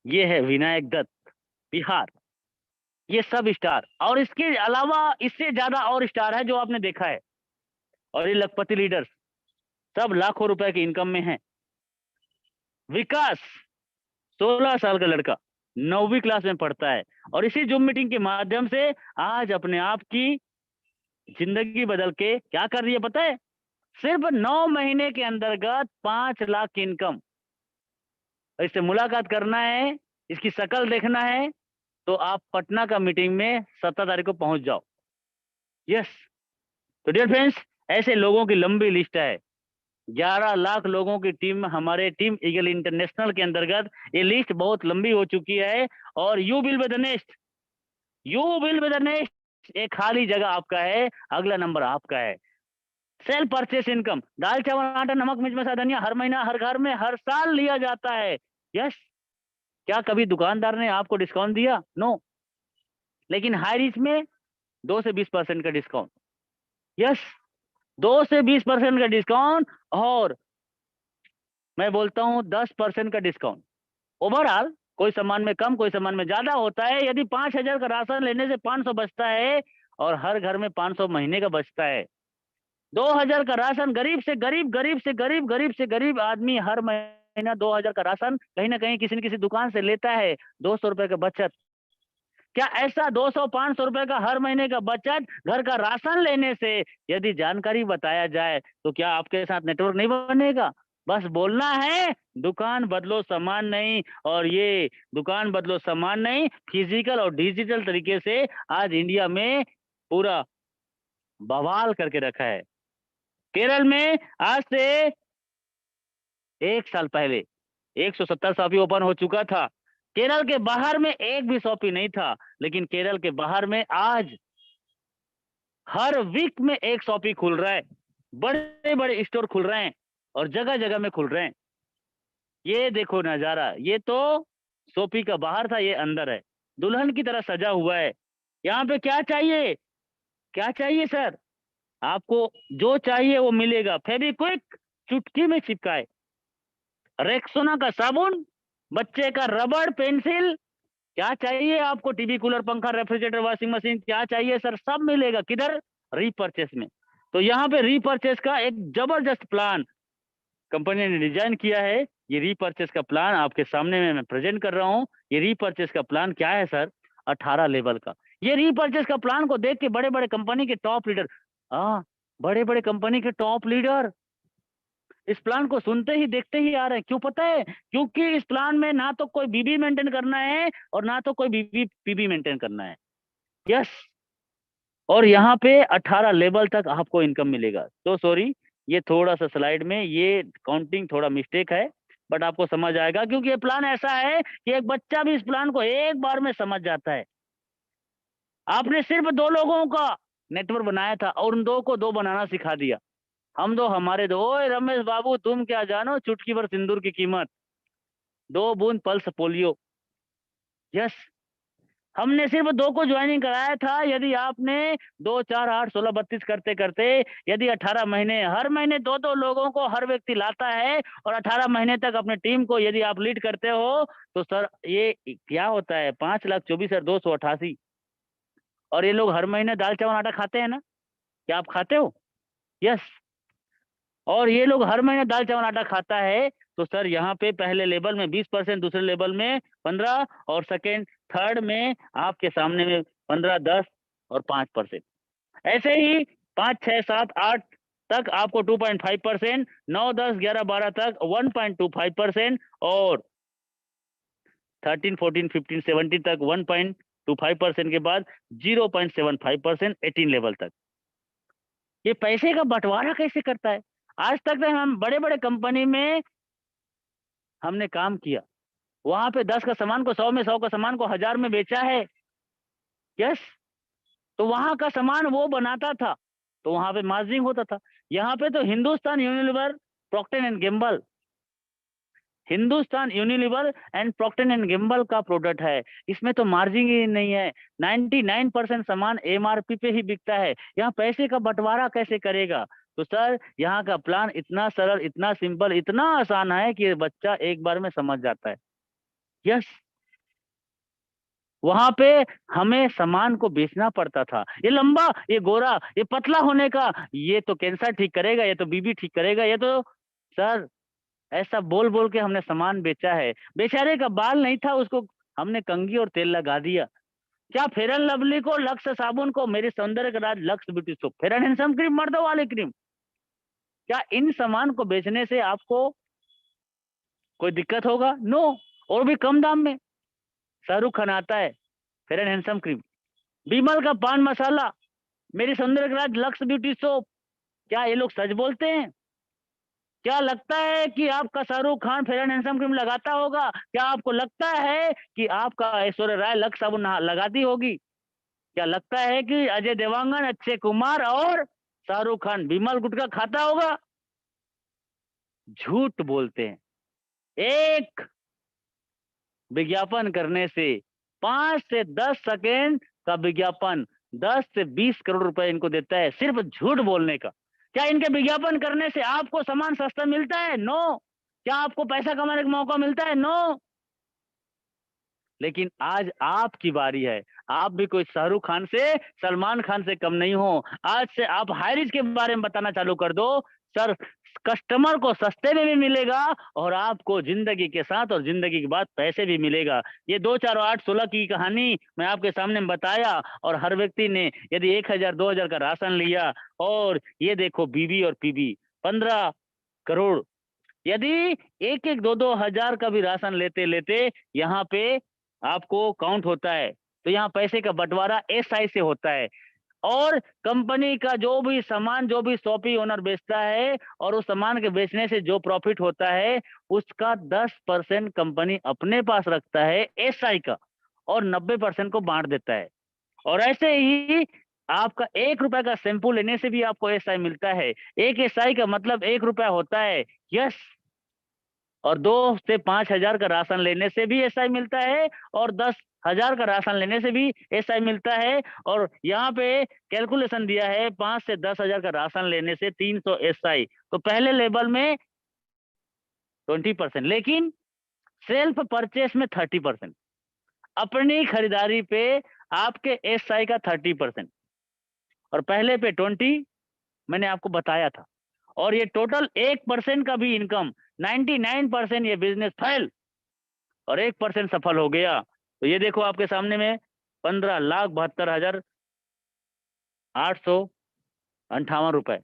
ये है विनायक दत्त बिहार। ये सब स्टार, और इसके अलावा इससे ज्यादा और स्टार है जो आपने देखा है। और ये लखपति लीडर्स सब लाखों रुपए की इनकम में हैं। विकास 16 साल का लड़का 9वीं क्लास में पढ़ता है और इसी जूम मीटिंग के माध्यम से आज अपने आप की जिंदगी बदल के क्या कर रही है पता है, सिर्फ 9 महीने के अंतर्गत 5 लाख की इनकम। इससे मुलाकात करना है, इसकी शक्ल देखना है तो आप पटना का मीटिंग में 17 तारीख को पहुंच जाओ। यस, तो डियर फ्रेंड्स, ऐसे लोगों की लंबी लिस्ट है। 11 लाख लोगों की टीम हमारे टीम ईगल इंटरनेशनल के अंतर्गत, ये लिस्ट बहुत लंबी हो चुकी है। और you will be the next, you will be the next. एक खाली जगह आपका है, अगला नंबर आपका है। सेल्फ परचेस इनकम, दाल चावल आटा नमक मिर्च मसाला धनिया हर महीना हर घर में हर साल लिया जाता है। यस, क्या कभी दुकानदार ने आपको डिस्काउंट दिया? नो। लेकिन हाई रिच में 2 से 20% का डिस्काउंट। यस, 2 से 20% का डिस्काउंट, और मैं बोलता हूं 10% का डिस्काउंट। ओवरऑल कोई सामान में कम कोई सामान में ज्यादा होता है। यदि 5,000 का राशन लेने से 500 बचता है और हर घर में 500 महीने का बचता है। 2,000 का राशन गरीब से गरीब, गरीब से गरीब, गरीब से गरीब आदमी हर महीने महीना 2000 का राशन कहीं ना कहीं किसी न किसी दुकान से लेता है, 200 रुपए का बचत। क्या ऐसा 200-500 रुपए का हर महीने का बचत घर का राशन लेने से यदि जानकारी बताया जाए तो क्या आपके साथ नेटवर्क नहीं बनेगा? बस बोलना है, दुकान बदलो सामान नहीं, और ये दुकान बदलो सामान नहीं, फिजिकल और डिजिटल तरीके से आज इंडिया में पूरा बवाल करके रखा है। केरल में आज से 1 साल पहले 170 शॉपी ओपन हो चुका था। केरल के बाहर में एक भी शॉपी नहीं था, लेकिन केरल के बाहर में आज हर वीक में एक शॉपी खुल रहा है, बड़े बड़े स्टोर खुल रहे हैं और जगह जगह में खुल रहे हैं। ये देखो नजारा, ये तो शॉपी का बाहर था, ये अंदर है, दुल्हन की तरह सजा हुआ है। यहाँ पे क्या चाहिए, क्या चाहिए सर? आपको जो चाहिए वो मिलेगा। फेविक्विक चुटकी में चिपकाए, रेक्सोना का साबुन, बच्चे का रबड़ पेंसिल, क्या चाहिए आपको? टीवी, कूलर, पंखा, रेफ्रिजरेटर, वॉशिंग मशीन, क्या चाहिए सर? सब मिलेगा। किधर? रीपर्चेस में। तो यहाँ पे रीपर्चेस का एक जबरदस्त प्लान कंपनी ने डिजाइन किया है। ये रीपर्चेस का प्लान आपके सामने में मैं प्रेजेंट कर रहा हूँ। ये रीपर्चेस का प्लान क्या है सर? 18 लेवल का। ये रीपर्चेस का प्लान को देख के बड़े बड़े कंपनी के टॉप लीडर, बड़े बड़े कंपनी के टॉप लीडर इस प्लान को सुनते ही देखते ही आ रहे हैं। क्यों पता है? क्योंकि इस प्लान में ना तो कोई बीबी मेंटेन करना है और ना तो कोई बीबी पीबी मेंटेन करना है। यस, और यहाँ पे 18 लेवल तक आपको इनकम मिलेगा। तो सॉरी, ये थोड़ा सा स्लाइड में ये काउंटिंग थोड़ा मिस्टेक है, बट आपको समझ आएगा क्योंकि ये प्लान ऐसा है कि एक बच्चा भी इस प्लान को एक बार में समझ जाता है। आपने सिर्फ 2 लोगों का नेटवर्क बनाया था और उन 2 को 2 बनाना सिखा दिया। हम 2 हमारे 2। ओए रमेश बाबू, तुम क्या जानो चुटकी भर सिंदूर की कीमत, 2 बूंद पल्स पोलियो। यस, हमने सिर्फ 2 को ज्वाइनिंग कराया था। यदि आपने 2, 4, 8, 16, 32 करते करते यदि 18 महीने हर महीने 2-2 लोगों को हर व्यक्ति लाता है और 18 महीने तक अपने टीम को यदि आप लीड करते हो तो सर ये क्या होता है? 5,24,288। और ये लोग हर महीने दाल चावल आटा खाते हैं ना? क्या आप खाते हो? यस, और ये लोग हर महीने दाल चावल आटा खाता है। तो सर यहाँ पे पहले लेवल में 20%, दूसरे लेवल में 15 और सेकेंड थर्ड में आपके सामने में 15, 10 और 5%। ऐसे ही 5, 6, 7, 8 तक आपको 2.5%, 9, 10, 11, 12 तक 1.25% और 13, 14, 15, 17 तक 1.25% के बाद 0.75% 18 लेवल तक। ये पैसे का बंटवारा कैसे करता है? आज तक हम बड़े बड़े कंपनी में हमने काम किया, वहां पे 10 का सामान को 100 में, 100 का सामान को 1000 में बेचा है। यस, तो वहां का सामान वो बनाता था तो वहां पे मार्जिन होता था। यहाँ पे तो Hindustan Unilever, Procter and Gamble, Hindustan Unilever and Procter and Gamble का प्रोडक्ट है। इसमें तो मार्जिन ही नहीं है। 99% सामान एमआरपी पे ही बिकता है। यहाँ पैसे का बंटवारा कैसे करेगा? तो सर यहाँ का प्लान इतना सरल, इतना सिंपल, इतना आसान है कि बच्चा एक बार में समझ जाता है। यस, वहां पे हमें सामान को बेचना पड़ता था। ये लंबा, ये गोरा, ये पतला होने का, ये तो कैंसर ठीक करेगा, ये तो बीबी ठीक करेगा, ये तो सर ऐसा बोल बोल के हमने सामान बेचा है। बेचारे का बाल नहीं था, उसको हमने कंघी और तेल लगा दिया। क्या फेयर एंड लवली को, लक्स साबुन को, मेरी सौंदर्य का राज Lux beauty soap, Fair and Handsome cream, मर्दों वाली क्रीम, क्या इन सामान को बेचने से आपको कोई दिक्कत होगा? नो, और भी कम दाम में। शाहरुख खान आता है, fair and Handsome cream, Bimal का पान मसाला, मेरी सौंदर्य का राज लक्स ब्यूटी सोप। क्या ये लोग सच बोलते हैं? क्या लगता है कि आपका Shahrukh Khan fair and Handsome cream लगाता होगा? क्या आपको लगता है कि आपका ऐश्वर्या राय लक्स साबुन लगाती होगी? क्या लगता है कि अजय देवगन, अक्षय कुमार और शाहरुख खान विमल गुटखा खाता होगा? झूठ बोलते हैं। एक विज्ञापन करने से 5 से 10 सेकेंड का विज्ञापन 10 से 20 करोड़ रुपए इनको देता है, सिर्फ झूठ बोलने का। क्या इनके विज्ञापन करने से आपको सामान सस्ता मिलता है? नो। क्या आपको पैसा कमाने का मौका मिलता है? नो। लेकिन आज आपकी बारी है। आप भी कोई शाहरुख खान से, सलमान खान से कम नहीं हो। आज से आप हाई रिस्क के बारे में बताना चालू कर दो। सर कस्टमर को सस्ते में भी मिलेगा और आपको जिंदगी के साथ और जिंदगी के बाद पैसे भी मिलेगा। ये 2 4 8 16 की कहानी मैं आपके सामने बताया और हर व्यक्ति ने यदि 1000 2000 का राशन लिया और ये देखो बीबी और पीबी 15 करोड़, यदि 1 2 2 हजार का भी राशन लेते लेते यहाँ पे आपको काउंट होता है, तो यहाँ पैसे का बंटवारा एसआई से होता है और कंपनी का जो भी सामान जो भी शॉपी ओनर बेचता है और उस सामान के बेचने से जो प्रॉफिट होता है उसका 10% कंपनी अपने पास रखता है एसआई का और 90% को बांट देता है। और ऐसे ही आपका 1 रुपए का शैम्पू लेने से भी आपको एसआई मिलता है। एक एसआई का मतलब 1 रुपया होता है। यस, और 2 से 5 हजार का राशन लेने से भी एसआई मिलता है और 10,000 का राशन लेने से भी एसआई मिलता है। और यहाँ पे कैलकुलेशन दिया है 5 से 10,000 का राशन लेने से 300 एसआई, तो पहले लेवल में 20%, लेकिन सेल्फ परचेस में 30%, अपनी खरीदारी पे आपके एसआई का 30% और पहले पे 20 मैंने आपको बताया था। और ये टोटल 1% का भी इनकम 99% ये बिजनेस फेल और 1% सफल हो गया। तो ये देखो आपके सामने में 15,72,858 रुपए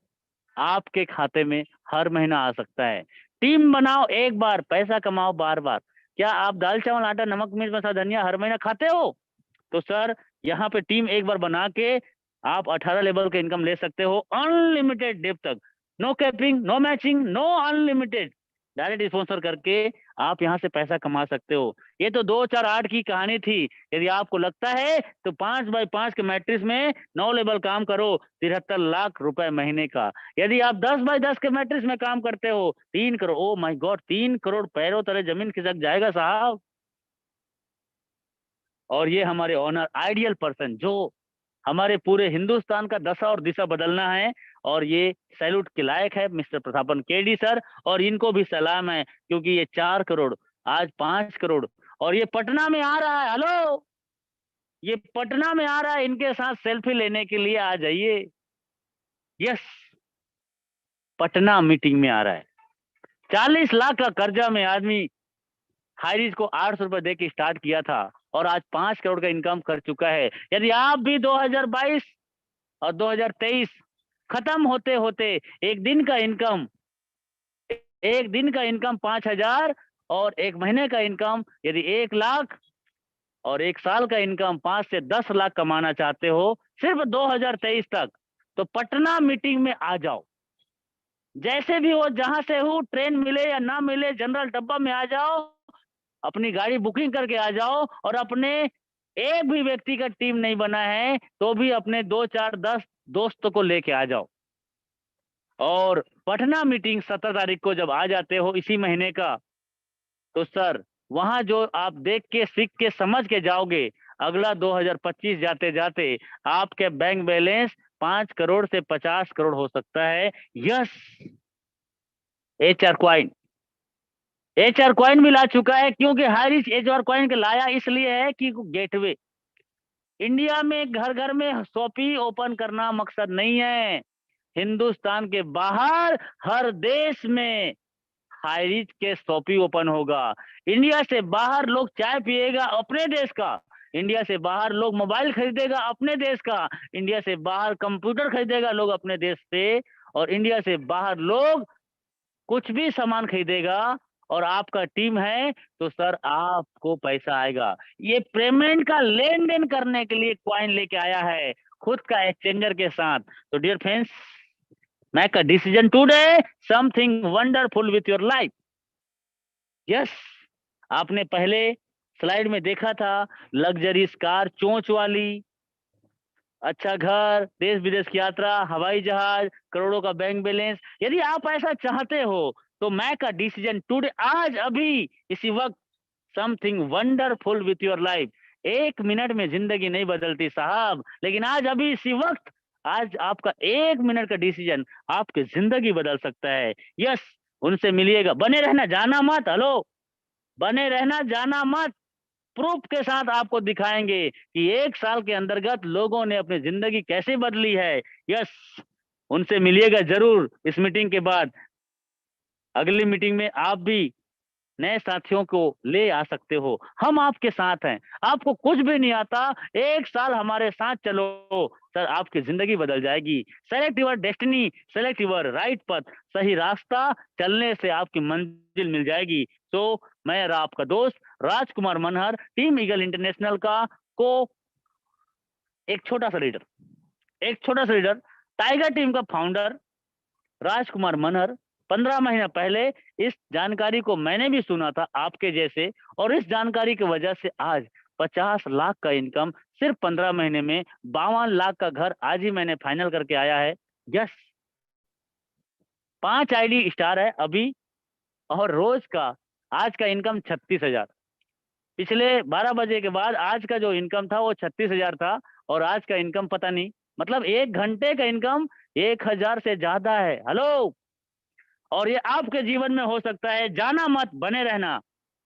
आपके खाते में हर महीना आ सकता है। टीम बनाओ एक बार, पैसा कमाओ बार बार। क्या आप दाल चावल आटा नमक मिर्च मसाला धनिया हर महीना खाते हो? तो सर यहाँ पे टीम एक बार बना के आप 18 लेवल के इनकम ले सकते हो, अनलिमिटेड डेप तक, no capping, no matching, no unlimited, direct sponsor करके आप यहाँ से पैसा कमा सकते हो। ये तो 2 4 8 की कहानी थी। यदि आपको लगता है तो 5 बाई 5 के मैट्रिक्स में 9 लेवल काम करो, 73 लाख रुपए महीने का। यदि आप 10 बाई 10 के मैट्रिक्स में काम करते हो 3 crore, oh my God, 3 crore पैरों तले जमीन खिसक जाएगा साहब। और ये हमारे ऑनर आइडियल पर्सन जो हमारे पूरे हिंदुस्तान का दशा और दिशा बदलना है, और ये सैल्यूट के लायक है मिस्टर प्रतापन केडी सर, और इनको भी सलाम है क्योंकि ये 4 करोड़ आज 5 करोड़ और ये पटना में आ रहा है। हेलो, ये पटना में आ रहा है, इनके साथ सेल्फी लेने के लिए आ जाइए। यस, पटना मीटिंग में आ रहा है। 40 लाख का कर्जा में आदमी हाईरिज को 800 रुपए दे के स्टार्ट किया था और आज 5 करोड़ का इनकम कर चुका है। यदि आप भी 2022 और 2023 खत्म होते होते एक दिन का इनकम 5,000 और एक महीने का इनकम यदि 1 लाख और 1 साल का इनकम 5 से 10 लाख कमाना चाहते हो सिर्फ 2023 तक, तो पटना मीटिंग में आ जाओ। जैसे भी हो, जहां से हो, ट्रेन मिले या ना मिले, जनरल डब्बा में आ जाओ, अपनी गाड़ी बुकिंग करके आ जाओ और अपने एक भी व्यक्ति का टीम नहीं बना है तो भी अपने 2 4 10 दोस्तों को लेके आ जाओ। और पटना मीटिंग 17 तारीख को जब आ जाते हो इसी महीने का, तो सर वहां जो आप देख के सीख के समझ के जाओगे, अगला 2025 जाते जाते आपके बैंक बैलेंस 5 करोड़ से 50 करोड़ हो सकता है। यस, HR कॉइन भी ला चुका है, क्योंकि हाईरिच HR कॉइन के लाया इसलिए है कि गेटवे इंडिया में घर घर में शॉपी ओपन करना मकसद नहीं है। हिंदुस्तान के बाहर हर देश में हाईरिच के शॉपी ओपन होगा। इंडिया से बाहर लोग चाय पिएगा अपने देश का, इंडिया से बाहर लोग मोबाइल खरीदेगा अपने देश का, इंडिया से बाहर कंप्यूटर खरीदेगा लोग अपने देश से, और इंडिया से बाहर लोग कुछ भी सामान खरीदेगा और आपका टीम है तो सर आपको पैसा आएगा। ये पेमेंट का लेन देन करने के लिए कॉइन लेके आया है खुद का एक्सचेंजर के साथ। तो dear friends, make a decision today, something wonderful with your life. Yes, आपने पहले स्लाइड में देखा था लग्जरीज कार, चोंच वाली, अच्छा घर, देश विदेश की यात्रा, हवाई जहाज, करोड़ों का बैंक बैलेंस। यदि आप ऐसा चाहते हो तो मेक अ डिसीजन टुडे, आज अभी इसी वक्त, something wonderful with your life. 1 minute में जिंदगी नहीं बदलती साहब, लेकिन आज अभी इसी वक्त, आज आपका 1 मिनट का डिसीजन आपकी जिंदगी बदल सकता है। यस, उनसे मिलिएगा, बने रहना, जाना मत। हेलो, बने रहना, जाना मत। प्रूफ के साथ आपको दिखाएंगे कि 1 साल के अंतर्गत लोगों ने अपनी जिंदगी कैसे बदली है। यस, उनसे मिलिएगा जरूर इस मीटिंग के बाद। अगली मीटिंग में आप भी नए साथियों को ले आ सकते हो। हम आपके साथ हैं। आपको कुछ भी नहीं आता, 1 साल हमारे साथ चलो सर, आपकी जिंदगी बदल जाएगी। Select your destiny, select your right पथ। सही रास्ता चलने से आपकी मंजिल मिल जाएगी। तो मैं आपका दोस्त राजकुमार मनहर, टीम ईगल इंटरनेशनल का एक छोटा सा लीडर, टाइगर टीम का फाउंडर राजकुमार मनहर। 15 महीना पहले इस जानकारी को मैंने भी सुना था आपके जैसे, और इस जानकारी की वजह से आज 50 लाख का इनकम सिर्फ 15 महीने में, 52 लाख का घर आज ही मैंने फाइनल करके आया है। यस, 5 आईडी स्टार है अभी, और रोज का आज का इनकम 36,000। पिछले 12 बजे के बाद आज का जो इनकम था वो 36,000 था, और आज का इनकम पता नहीं, मतलब 1 घंटे का इनकम 1,000 से ज्यादा है। हेलो, और ये आपके जीवन में हो सकता है। जाना मत, बने रहना।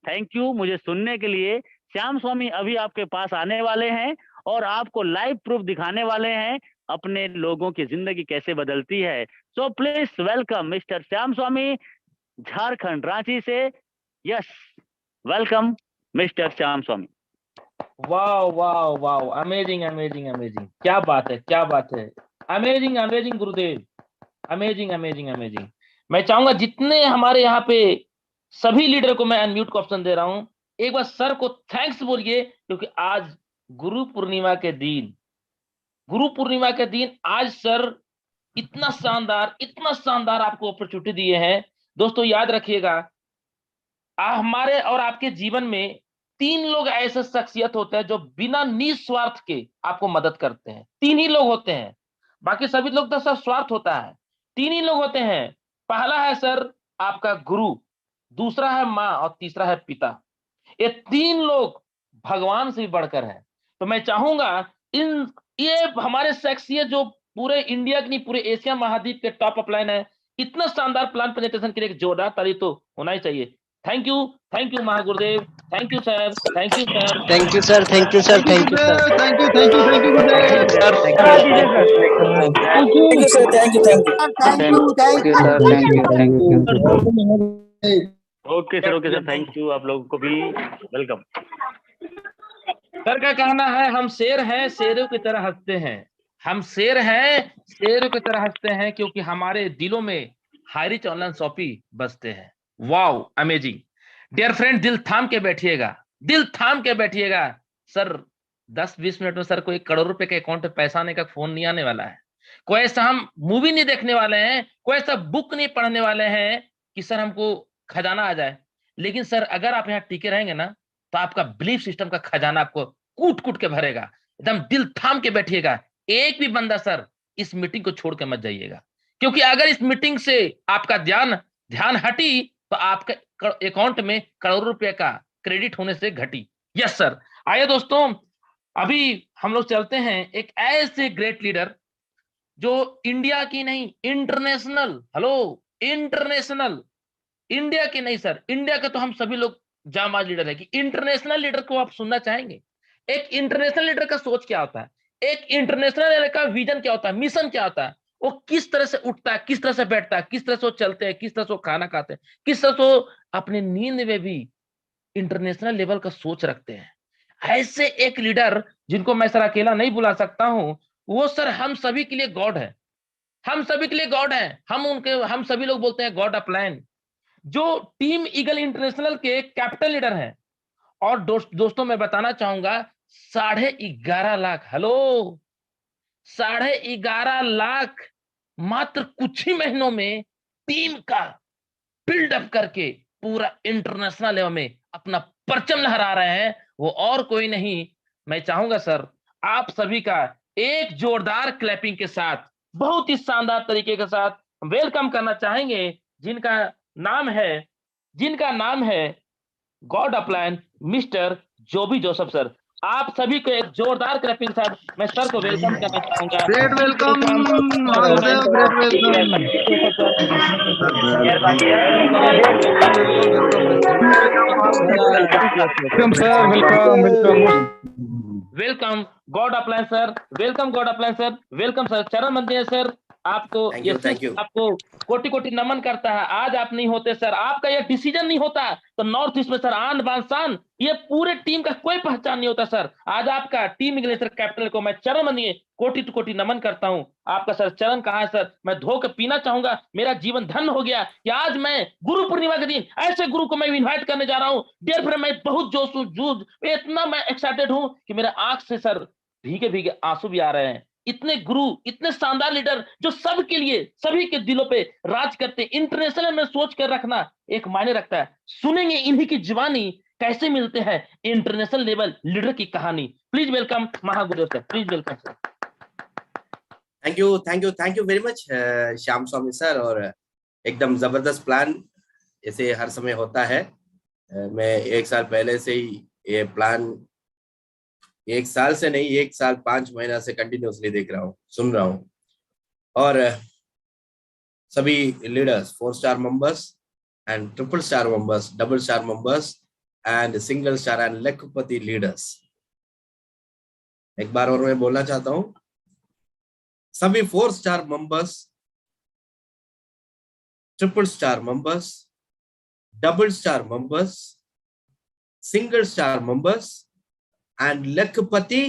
थैंक यू मुझे सुनने के लिए। श्याम स्वामी अभी आपके पास आने वाले हैं और आपको लाइव प्रूफ दिखाने वाले हैं अपने लोगों की जिंदगी कैसे बदलती है। So please welcome mister Shyam Swami, Jharkhand Ranchi से। Yes, welcome mister Shyam Swami. Wow wow wow, amazing amazing amazing, क्या बात है, क्या बात है, amazing amazing Gurudev, amazing amazing amazing. मैं चाहूंगा जितने हमारे यहाँ पे सभी लीडर को मैं अनम्यूट का ऑप्शन दे रहा हूं, एक बार सर को थैंक्स बोलिए, क्योंकि आज गुरु पूर्णिमा के दिन आज सर इतना शानदार आपको अपॉर्चुनिटी दिए हैं। दोस्तों याद रखिएगा, हमारे और आपके जीवन में 3 लोग ऐसे शख्सियत होते हैं जो बिना निस्वार्थ के आपको मदद करते हैं। 3 ही लोग होते हैं, बाकी सभी लोग तो सब स्वार्थ होता है। 3 ही लोग होते हैं। पहला है सर आपका गुरु, दूसरा है माँ, और तीसरा है पिता। ये 3 लोग भगवान से भी बढ़कर हैं। तो मैं चाहूंगा ये हमारे शख्सियत जो पूरे इंडिया की नहीं, पूरे एशिया महाद्वीप के टॉप अपलाइन है, इतना शानदार प्लान प्रेजेंटेशन के लिए एक जोरदार ताली तो होना ही चाहिए। Thank you Mahagurudev, thank you sir, thank you sir, thank you sir, thank you sir, thank you sir, thank you Gurudev. Thank you sir, thank you. Okay sir, thank you. आप लोगों को भी वेलकम। सर का कहना है हम शेर हैं, शेरों की तरह हंसते हैं। हम शेर हैं, शेरों की तरह हंसते हैं, क्योंकि हमारे दिलों में हाईरिच ऑनलाइन शॉपी बसते हैं। Wow, amazing. डियर फ्रेंड, दिल थाम के बैठिएगा। सर 10-20 मिनट में सर को 1 करोड़ रुपए के अकाउंट में पैसा आने का फोन नहीं आने वाला है। कोई ऐसा हम मूवी नहीं देखने वाले हैं, कोई ऐसा बुक नहीं पढ़ने वाले हैं कि सर हमको खजाना आ जाए। लेकिन सर अगर आप यहाँ टिके रहेंगे ना, तो आपका बिलीफ सिस्टम का खजाना आपको कूट कूट के भरेगा। एकदम दिल थाम के बैठिएगा। एक भी बंदा सर इस मीटिंग को छोड़ के मत जाइएगा, क्योंकि अगर इस मीटिंग से आपका ध्यान हटी तो आपके अकाउंट में करोड़ रुपए का क्रेडिट होने से घटी। Yes sir. आइए दोस्तों, अभी हम लोग चलते हैं एक ऐसे ग्रेट लीडर जो इंडिया की नहीं, इंटरनेशनल, इंटरनेशनल, इंडिया की नहीं सर, इंडिया का तो हम सभी लोग जांबाज लीडर है, कि इंटरनेशनल लीडर को आप सुनना चाहेंगे। एक इंटरनेशनल लीडर का सोच क्या होता है, एक इंटरनेशनल लीडर का विजन क्या होता है, मिशन क्या होता है, वो किस तरह से उठता है, किस तरह से बैठता है, किस तरह से वो चलते हैं, किस तरह से वो खाना खाते हैं, किस तरह से वो अपनी नींद में भी इंटरनेशनल लेवल का सोच रखते हैं। ऐसे एक लीडर जिनको मैं सर अकेला नहीं बुला सकता हूं, वो सर हम सभी के लिए गॉड है, हम सभी के लिए गॉड है। हम सभी लोग बोलते हैं गॉड अपलाइन, जो टीम ईगल इंटरनेशनल के कैपिटल लीडर हैं। और दोस्तों मैं बताना चाहूंगा 11.5 लाख, 11.5 लाख मात्र कुछ ही महीनों में टीम का बिल्डअप करके पूरा इंटरनेशनल लेवल में अपना परचम लहरा रहे हैं। वो और कोई नहीं, मैं चाहूंगा सर आप सभी का एक जोरदार क्लैपिंग के साथ, बहुत ही शानदार तरीके के साथ वेलकम करना चाहेंगे, जिनका नाम है god upline mister Joby Joseph sir. आप सभी को एक जोरदार क्लैपिंग के साथ मैं सर को वेलकम करना चाहूंगा। Great welcome Mahadev, great welcome sir, welcome God upline sir, welcome God upline sir, welcome sir. चरण बंदे सर, आपको Thank you, ये thank you. आपको कोटि कोटि नमन करता है। आज आप नहीं होते सर, आपका ये डिसीजन नहीं होता तो नॉर्थ ईस्ट में सर आन बान शान ये पूरे टीम का कोई पहचान नहीं होता सर। आज आपका टीम इंग्लेसर कैप्टन को मैं चरण बनिए कोटि टू कोटि नमन करता हूं। आपका सर चरण कहाँ है सर, मैं धो के पीना चाहूंगा। मेरा जीवन धन्य हो गया कि आज मैं गुरु पूर्णिमा के दिन ऐसे गुरु को मैं इन्वाइट करने जा रहा हूँ। डियर फ्रेंड, मैं बहुत जोश हूँ, जूझ इतना मैं एक्साइटेड हूँ कि मेरे आंख से सर भीगे भीगे आंसू भी आ रहे हैं। इतने गुरु, इतने शानदार लीडर जो सबके लिए, सभी के दिलों पे राज करते हैं। इंटरनेशनल में सोच कर रखना एक मायने रखता है। सुनेंगे इन्हीं की जुबानी कैसे मिलते हैं इंटरनेशनल लेवल लीडर की कहानी। Please welcome महागुरुदेव sir, please welcome sir. Thank you very much Shyam Swami sir. और एकदम जबरदस्त प्लान जैसे हर समय होता है। मैं 1 साल पहले से ही ये प्लान, 1 साल से नहीं, 1 साल 5 महीना से कंटिन्यूसली देख रहा हूँ, सुन रहा हूँ। और सभी leaders, 4 star members and triple star members, double star members and single star and Lakhpati leaders, एक बार और मैं बोलना चाहता हूँ, सभी 4 star members, triple star members, double star members, single star members and Lakhpati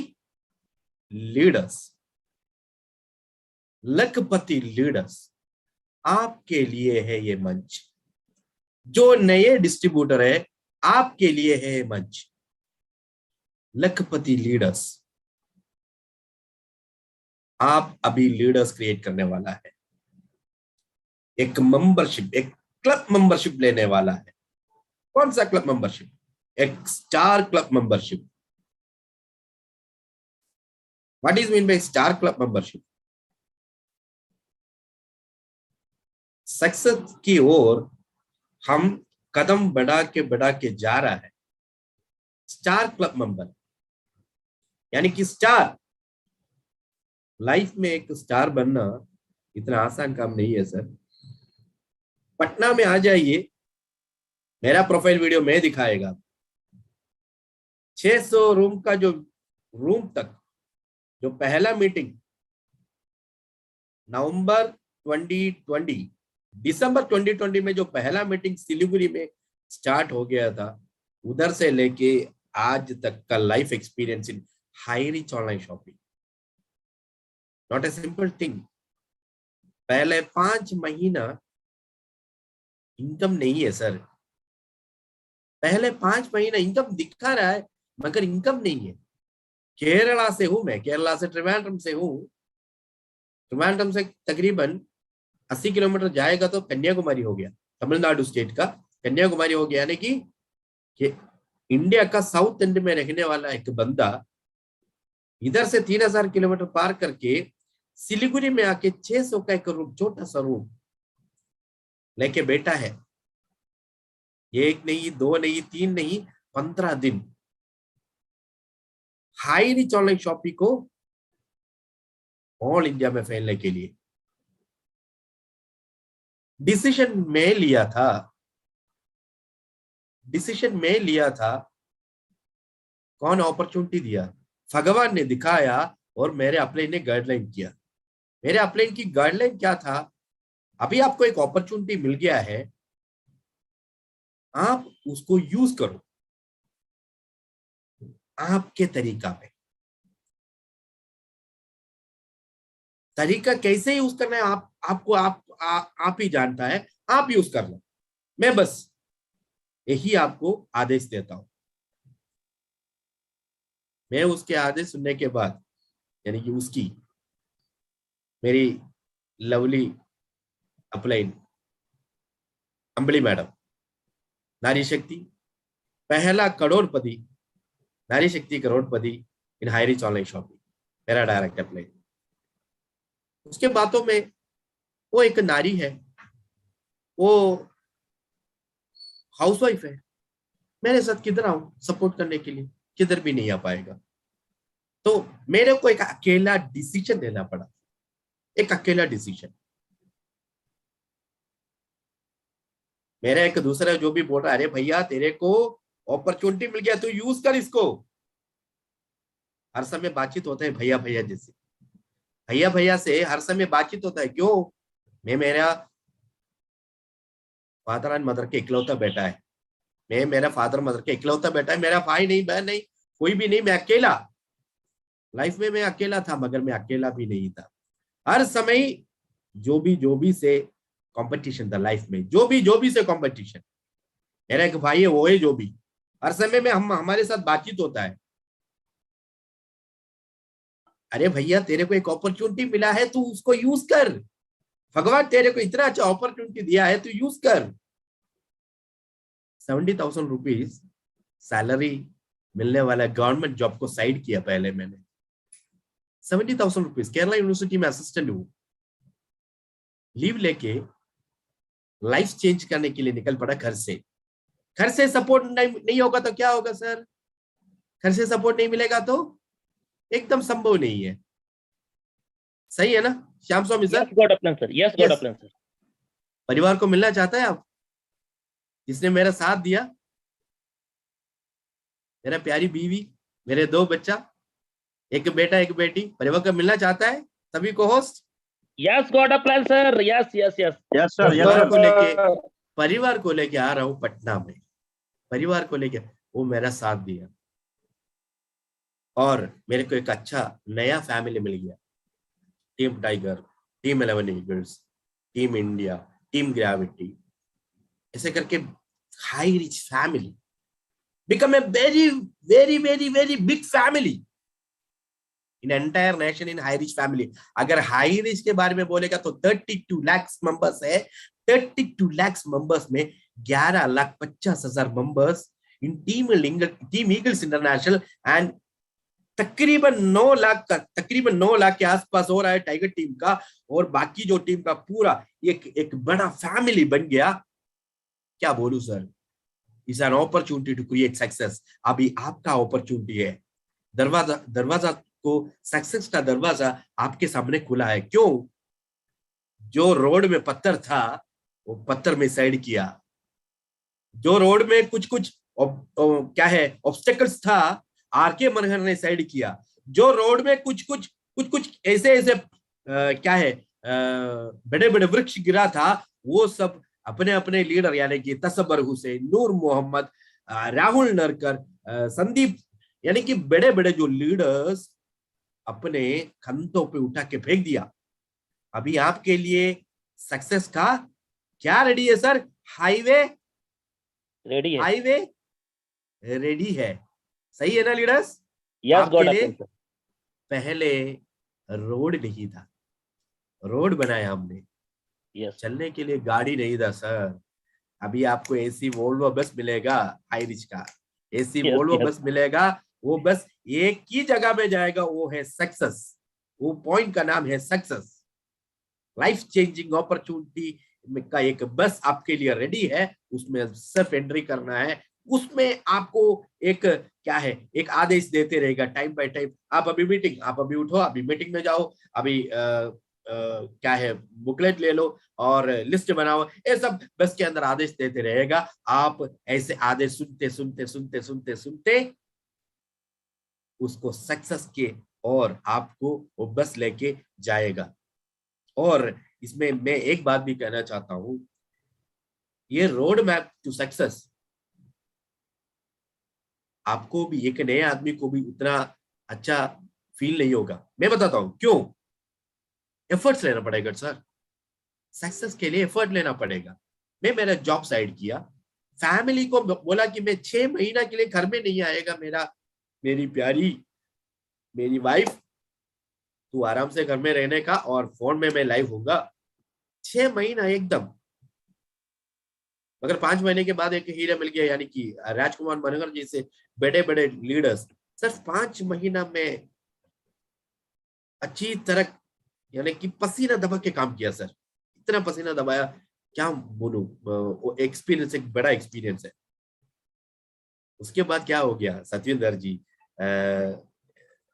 leaders. Lakhpati leaders, आपके लिए है ये मंच। जो नए डिस्ट्रीब्यूटर है आपके लिए है ये मंच। लखपति लीडर्स, आप अभी लीडर्स क्रिएट करने वाला है। एक मेंबरशिप, एक क्लब मेंबरशिप लेने वाला है। कौन सा क्लब मेंबरशिप? एक star club membership. What is mean by star club membership? Success की ओर हम कदम बढ़ा के जा रहा है। स्टार क्लब मेंबर यानी कि स्टार, लाइफ में एक स्टार बनना इतना आसान काम नहीं है सर। पटना में आ जाइए, मेरा प्रोफाइल वीडियो में दिखाएगा। 600 रूम का जो रूम तक जो पहला मीटिंग नवंबर 2020, दिसंबर 2020 में जो पहला मीटिंग सिलीगुड़ी में स्टार्ट हो गया था, उधर से लेके आज तक का life experience in high rich online shopping, not a simple thing. पहले 5 महीना इनकम नहीं है सर। पहले 5 महीना इनकम दिखा रहा है मगर इनकम नहीं है। केरला से हूं मैं, केरला से त्रिवेंद्रम से हूं। त्रिवेंद्रम से तकरीबन 80 किलोमीटर जाएगा तो कन्याकुमारी हो गया, तमिलनाडु स्टेट का कन्याकुमारी हो गया। यानी कि इंडिया का साउथ एंड में रहने वाला एक बंदा इधर से 3000 किलोमीटर पार करके सिलीगुड़ी में आके 600 का एक रूम, छोटा सा रूम लेके बैठा है। 1 नहीं, 2 नहीं, 3 नहीं, 15 दिन हाई रिच ऑनलाइन शॉपिंग को ऑल इंडिया में फैलने के लिए डिसीजन में लिया था। कौन अपॉर्चुनिटी दिया? भगवान ने दिखाया और मेरे अपलाइन ने गाइडलाइन किया। मेरे अपलाइन की गाइडलाइन क्या था? अभी आपको एक अपॉर्चुनिटी मिल गया है, आप उसको यूज करो आपके तरीका में। तरीका कैसे यूज करना है आप ही जानता है, आप यूज करना। मैं बस यही आपको आदेश देता हूं। मैं उसके आदेश सुनने के बाद, यानी कि उसकी, मेरी लवली अपलाइन अंबली मैडम, नारी शक्ति पहला करोड़पति, नारी शक्ति करोड़पति in high rich online shopping, मेरा डायरेक्ट अपलाइन। उसके बातों में वो एक नारी है, वो हाउसवाइफ है। मेरे साथ किधर आऊं सपोर्ट करने के लिए? किधर भी नहीं आ पाएगा। तो मेरे को एक अकेला डिसीजन लेना पड़ा, एक अकेला डिसीजन। मेरा एक दूसरा जो भी बोल रहा है, अरे भैया तेरे को अपॉर्चुनिटी मिल गया, तू यूज कर इसको। हर समय बातचीत होता है भैया भैया जैसे। भैया भैया से हर समय बातचीत होता है। क्यों? मैं मेरा फादर एंड मदर के इकलौता बेटा है, मैं मेरा फादर मदर के इकलौता बेटा है, मेरा भाई नहीं, बहन नहीं, कोई भी नहीं, मैं अकेला। लाइफ में मैं अकेला था, मगर मैं अकेला भी नहीं था। हर समय जो भी से कंपटीशन था लाइफ में, जो भी से कंपटीशन। मेरा एक भाई है, वो है जो भी, हर समय में हमारे साथ बातचीत होता है। अरे भैया तेरे को एक अपॉर्चुनिटी मिला है, तू उसको यूज कर। भगवान तेरे को इतना अच्छा अपॉर्चुनिटी दिया है, तू यूज कर। 70,000 रुपीज सैलरी मिलने वाला गवर्नमेंट जॉब को साइड किया पहले मैंने। 70,000 रुपीज, केरला यूनिवर्सिटी में असिस्टेंट हूं, लीव लेके लाइफ चेंज करने के लिए निकल पड़ा घर से। घर से सपोर्ट नहीं होगा तो क्या होगा सर? घर से सपोर्ट नहीं मिलेगा तो एकदम संभव नहीं है। सही है ना Shyam Swami sir? Yes, God aplan sir. Yes, God Yes. aplan sir. परिवार को मिलना चाहता है आप, जिसने मेरा साथ दिया, मेरा प्यारी बीवी, मेरे 2 बच्चा, एक बेटा एक बेटी, परिवार को मिलना चाहता है सभी को host. Yes, God aplan sir. Yes, yes, yes. Yes sir, yes परिवार को लेके आ रहा हूँ पटना में, परिवार को लेके, वो मेरा साथ दिया और मेरे को एक अच्छा नया फैमिली मिल गया। Team tiger, team 11 eagles, team India, team gravity, ऐसे करके high rich family, become a very very very very big family in entire nation, in high rich family. अगर हाई रिच के बारे में बोलेगा तो 32 लाख मेंबर्स है। 32 लाख मेंबर्स में 11,50,000 members in team eagles international, and तकरीबन 9 लाख के आसपास हो रहा है टाइगर टीम का, और बाकी जो टीम का पूरा एक बड़ा फैमिली बन गया। क्या बोलूं sir, is an opportunity to create success. अभी आपका अपॉर्चुनिटी है, दरवाजा को, सक्सेस का दरवाजा आपके सामने खुला है। क्यों? जो रोड में पत्थर था वो पत्थर में साइड किया, जो रोड में कुछ क्या है ऑब्स्टेकल्स था, आरके मनहर ने साइड किया। जो रोड में कुछ ऐसे क्या है बड़े बड़े वृक्ष गिरा था, वो सब अपने अपने लीडर यानी कि तसबर हुसैन, नूर मोहम्मद, राहुल नरकर, संदीप, यानी कि बड़े बड़े जो लीडर्स अपने कंधों पे उठा के फेंक दिया। अभी आपके लिए सक्सेस का क्या रेडी है सर? हाईवे Ready है. हाईवे रेडी है। सही है ना लीडर्स? Yes, आपके God लिए aplan sir. पहले रोड नहीं था, रोड बनाया हमने। Yes. चलने के लिए गाड़ी नहीं था सर। अभी आपको एसी वोल्वो बस मिलेगा, हाई रिच का एसी Yes, वोल्वो yes. बस मिलेगा। वो बस एक ही जगह में जाएगा, वो है सक्सेस। वो पॉइंट का नाम है सक्सेस। लाइफ चेंजिंग अपॉर्चुनिटी का एक बस आपके लिए रेडी है, उसमें सिर्फ एंट्री करना है। उसमें आपको एक क्या है, एक आदेश देते रहेगा टाइम बाय टाइम। आप अभी उठो, अभी मीटिंग में जाओ, अभी क्या है बुकलेट ले लो और लिस्ट बनाओ, ये सब बस के अंदर आदेश देते रहेगा। आप ऐसे आदेश सुनते सुनते सुनते सुनते सुनते उसको सक्सेस के और आपको वो बस लेके जाएगा। और इसमें मैं एक बात भी कहना चाहता हूं, ये रोड मैप टू सक्सेस आपको भी, एक नए आदमी को भी उतना अच्छा फील नहीं होगा। मैं बताता हूं क्यों। एफर्ट्स लेना पड़ेगा सर, सक्सेस के लिए एफर्ट लेना पड़ेगा। मैं मेरा जॉब साइड किया, फैमिली को बोला कि मैं 6 महीना के लिए घर में नहीं आएगा मेरी प्यारी मेरी वाइफ, तू आराम से घर में रहने का और फोन में मैं लाइव होगा। 6 महीना एकदम, मगर 5 महीने के बाद एक हीरा मिल गया, यानी कि राजकुमार मनोहर जी से बड़े बड़े लीडर्स सिर्फ 5 महीना में अच्छी तरह यानी कि पसीना दबा के काम किया सर। इतना पसीना दबाया, क्या बोलूं, वो एक्सपीरियंस एक बड़ा एक्सपीरियंस है। उसके बाद क्या हो गया, सतविंदर जी,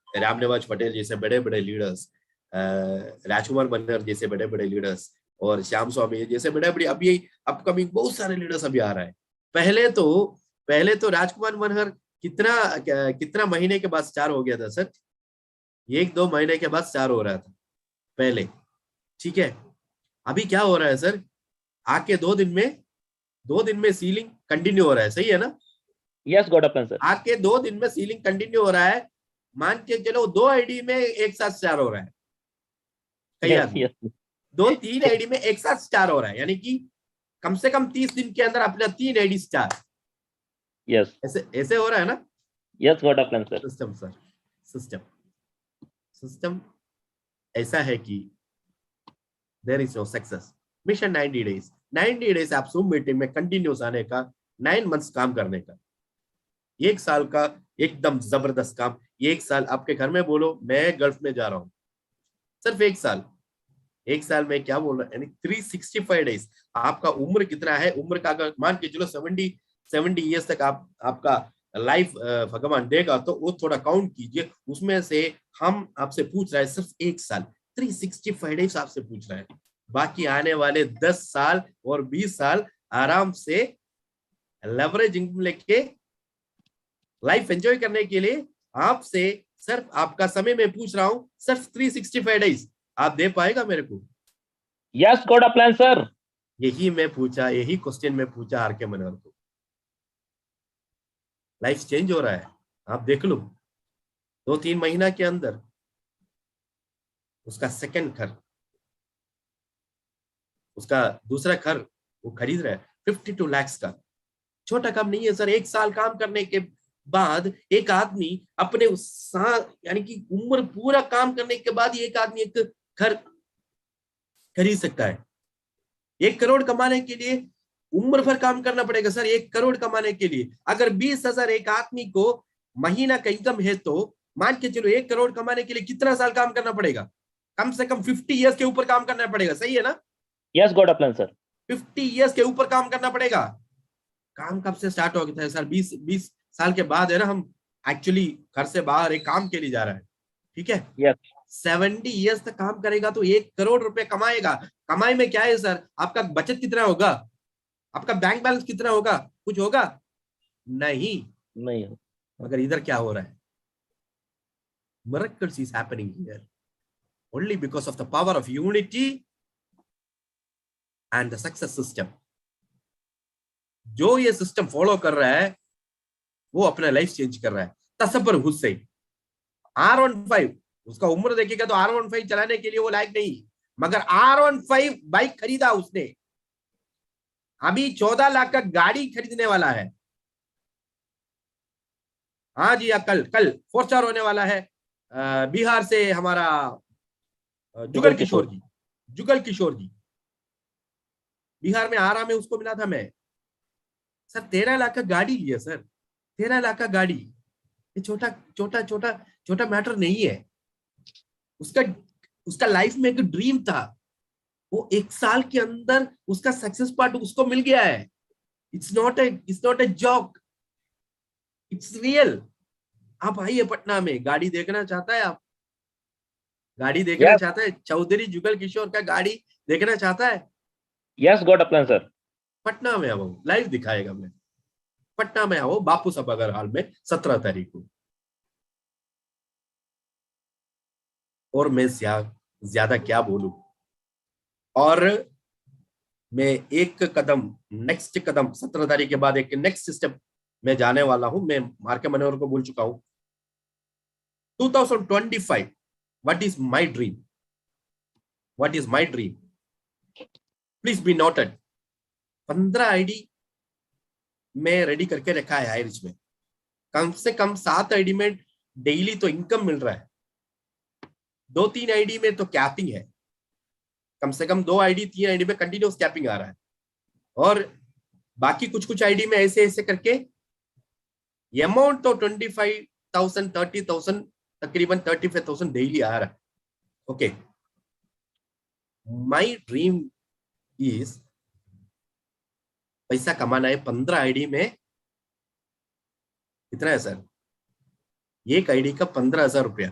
रामनिवास पटेल जैसे बड़े बड़े लीडर्स, राजकुमार मनोहर जैसे बड़े बड़े लीडर्स, और श्याम स्वामी जैसे बड़े बड़े अभी अपकमिंग बहुत सारे लीडर्स अभी आ रहा है। पहले तो राजकुमार मनोहर कितना महीने के बाद स्टार हो गया था सर? 1-2 महीने के बाद स्टार हो रहा था। पहले, ठीक है। अभी क्या हो रहा है सर, आके 2 दिन में सीलिंग कंटिन्यू हो रहा है, सही है ना? Yes god of sir. आके 2 दिन में सीलिंग कंटिन्यू हो रहा है, मान के चलो 2 आईडी में एक साथ स्टार हो रहा है, कई आदमी 2-3 आईडी में एक साथ स्टार हो रहा है, यानी कि कम से कम 30 दिन के अंदर अपना 3 आईडी स्टार। यस ऐसे हो रहा है ना? Yes god of sir. System sir, system ऐसा है कि there is no success mission 90 days आप Zoom मीटिंग में कंटिन्यूस आने का, 9 मंथ्स काम करने का, 1 साल का एकदम जबरदस्त काम। 1 साल आपके घर में बोलो मैं गल्फ में जा रहा हूं, सिर्फ 1 साल में क्या बोल रहा है, यानी 365 डेज। आपका उम्र कितना है, उम्र का अगर मान के चलो 70 ईयर्स तक आपका लाइफ भगवान देगा, तो वो थोड़ा काउंट कीजिए, उसमें से हम आपसे पूछ रहे हैं सिर्फ 1 साल, 365 डेज आपसे पूछ रहे हैं। बाकी आने वाले 10 साल और 20 साल आराम से लेवरेजिंग लेके लाइफ एंजॉय करने के लिए आपसे सिर्फ आपका समय में पूछ रहा हूं, सिर्फ 365 डेज आप दे पाएगा मेरे को? Yes god of sir. यही क्वेश्चन में पूछा आर के मनोहर को। लाइफ चेंज हो रहा है, आप देख लो 2-3 महीना के अंदर उसका सेकंड घर, उसका दूसरा घर वो खरीद रहा है 52 लाख का। छोटा काम नहीं है सर। 1 साल काम करने के बाद एक आदमी अपने यानी कि उम्र पूरा काम करने के बाद एक आदमी एक घर खरीद सकता है। 1 करोड़ कमाने के लिए उम्र भर काम करना पड़ेगा सर। 1 करोड़ कमाने के लिए अगर 20,000 एक आदमी को महीना का इनकम है, तो मान के चलो 1 करोड़ कमाने के लिए कितना साल काम करना पड़ेगा? कम से कम 50 ईयर्स के ऊपर काम करना पड़ेगा, सही है ना? Yes god of sir. 50 years के ऊपर काम करना पड़ेगा। काम कब से स्टार्ट हो गया था सर? 20 साल के बाद है ना हम एक्चुअली घर से बाहर एक काम के लिए जा रहा है, ठीक है? यस 70 ईयर्स तक काम करेगा तो 1 करोड़ रुपए कमाएगा। कमाई में क्या है सर? आपका बचत कितना होगा? आपका बैंक बैलेंस कितना होगा? कुछ होगा नहीं। मगर इधर क्या हो रहा है? miracles is happening here only because of the power of unity and the success system. जो ये सिस्टम फॉलो कर रहा है वो अपना लाइफ चेंज कर रहा है। तसब्बर हुसैन R15, उसका उम्र देखिएगा तो R15 चलाने के लिए वो लायक नहीं, मगर R15 बाइक खरीदा उसने। अभी 14 लाख का गाड़ी खरीदने वाला है। आज या कल फोर्चर होने वाला है। बिहार से हमारा जुगल किशोर जी बिहार में आरा में उसको मिला था मैं सर। 13 लाख का गाड़ी लिया सर, 13 लाख का गाड़ी। ये छोटा मैटर नहीं है। उसका लाइफ में एक ड्रीम था, वो 1 साल के अंदर उसका सक्सेस पार्ट उसको मिल गया है। It's not a joke, it's real. आप आइए पटना में, गाड़ी देखना चाहता है आप? गाड़ी देखना चाहता है? चौधरी जुगल किशोर का गाड़ी देखना चाहता है? Yes god of sir. Patna में आओ, लाइव दिखाएगा मैं। पटना में आओ, बापू सभागार हॉल में 17 तारीख को। और मैं ज्यादा क्या बोलूं। और मैं एक कदम नेक्स्ट कदम 17 तारीख के बाद एक नेक्स्ट स्टेप मैं जाने वाला हूं। मैं आर.के. मनोहर को बोल चुका हूं 2025 what is my dream, please be noted. 15 ID में रेडी करके रखा है आयरिश में। कम से कम 7 आईडी में डेली तो इनकम मिल रहा है। 2-3 आईडी में तो कैपिंग है। कम से कम 2 आईडी 3 आईडी में कंटिन्यूस कैपिंग आ रहा है। और बाकी कुछ आईडी में ऐसे करके अमाउंट तो 25,000 30,000 तकरीबन 35,000 डेली आ रहा है। ओके, माय ड्रीम इज पैसा कमाना है। 15 आईडी में कितना है सर? एक आईडी का 15,000 रुपया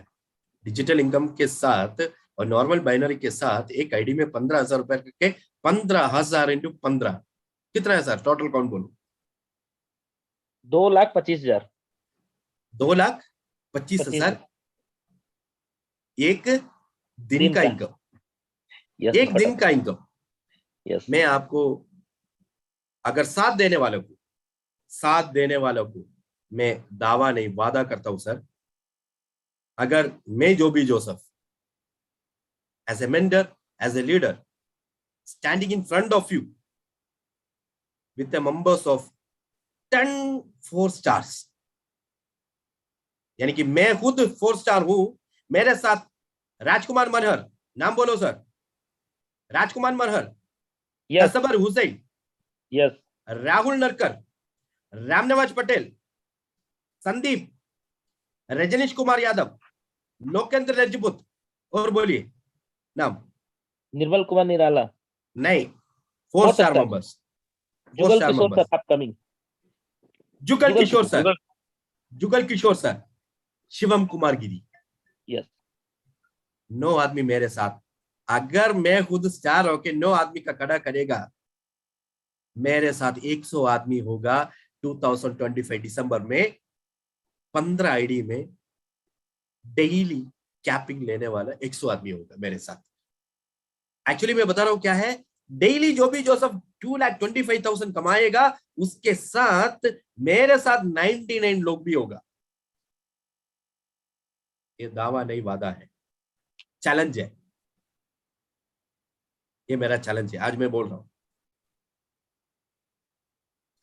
डिजिटल इनकम के साथ और नॉर्मल बाइनरी के साथ एक आईडी में 15,000 रुपया करके 15,000 इंटू 15 कितना है सर? टोटल काउंट बोलो। 2,25,000। 2,25,000 एक दिन का इनकम। Yes, एक God दिन of- का इनकम। yes. मैं आपको अगर साथ देने वालों को मैं दावा नहीं वादा करता हूं सर, अगर मैं जोबी Joseph as a mentor, as a leader, standing in front of you with the members of 10 4 stars, यानी कि मैं खुद 4 स्टार हूं, मेरे साथ राजकुमार मनहर, नाम बोलो सर, राजकुमार मनहर, Yes, तसबर हुसैन, yes. राहुल नरकर, रामनिवाज पटेल, संदीप, रजनीश कुमार यादव, लोकेंद्र रजपूत, और बोलिए नाम। निर्मल कुमार निराला, नहीं, 4 Four स्टार star. मेंबर्स, जुगल star किशोर members. Sir upcoming, Jugal Kishore sir, जुगल- जुगल किशोर सर, शिवम कुमार गिरी, Yes. 9 आदमी मेरे साथ। अगर मैं खुद स्टार होके 9 आदमी का खड़ा करेगा, मेरे साथ 100 आदमी होगा 2025 दिसंबर में 15 आईडी में डेली कैपिंग लेने वाला 100 आदमी होगा मेरे साथ। एक्चुअली मैं बता रहा हूं क्या है, डेली जो भी जोसेफ 2,25,000 कमाएगा, उसके साथ मेरे साथ 99 लोग भी होगा। ये दावा नहीं वादा है, चैलेंज है, ये मेरा चैलेंज है, आज मैं बोल रहा हूं।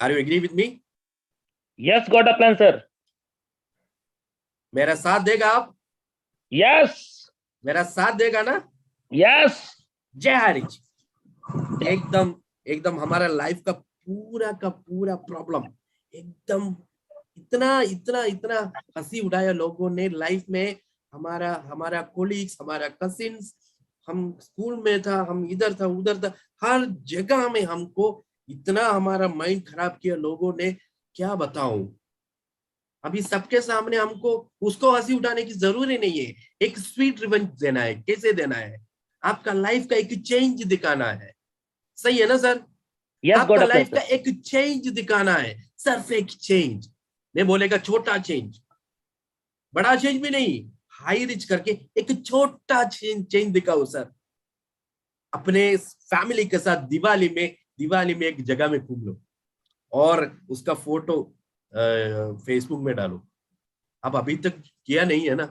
Are you agree with me? Yes, got a plan, sir. मेरा साथ देगा आप? Yes, मेरा साथ देगा ना? yes. जय हरीश। एकदम हमारा लाइफ का पूरा प्रॉब्लम एकदम इतना हंसी उड़ाया लोगों ने लाइफ में। हमारा कोलीग्स, हमारा कजिन्स, हम स्कूल में था, हम इधर था उधर था, हर जगह में हमको इतना हमारा माइंड खराब किया लोगों ने, क्या बताऊं। अभी सबके सामने हमको उसको हंसी उठाने की जरूरी नहीं है, एक स्वीट रिवेंज देना है। कैसे देना है? आपका लाइफ का एक चेंज दिखाना है, सही है ना सर? Yes, got आपका a plan, लाइफ sir. का एक चेंज दिखाना है, सिर्फ एक चेंज। मैं बोलेगा छोटा चेंज, बड़ा चेंज भी नहीं, हाई रिच करके एक छोटा चेंज दिखाओ सर। अपने फैमिली के साथ दिवाली में एक जगह में घूम लो और उसका फोटो फेसबुक में डालो। अब अभी तक किया नहीं है ना?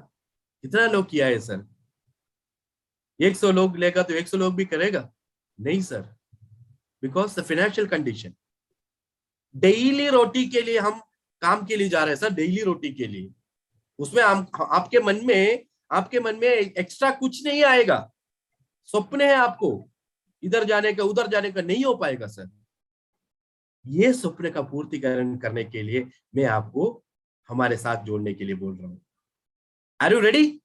कितना लोग किया है सर? 100 लोग लेगा तो 100 लोग भी करेगा? नहीं sir, because the financial condition. Daily रोटी के लिए हम काम के लिए जा रहे हैं सर, डेली रोटी के लिए। उसमें आपके मन में एक्स्ट्रा कुछ नहीं आएगा। सपने हैं आपको इधर जाने का उधर जाने का, नहीं हो पाएगा सर। ये सपने का पूर्तिकरण करने के लिए मैं आपको हमारे साथ जोड़ने के लिए बोल रहा हूँ। Are you ready?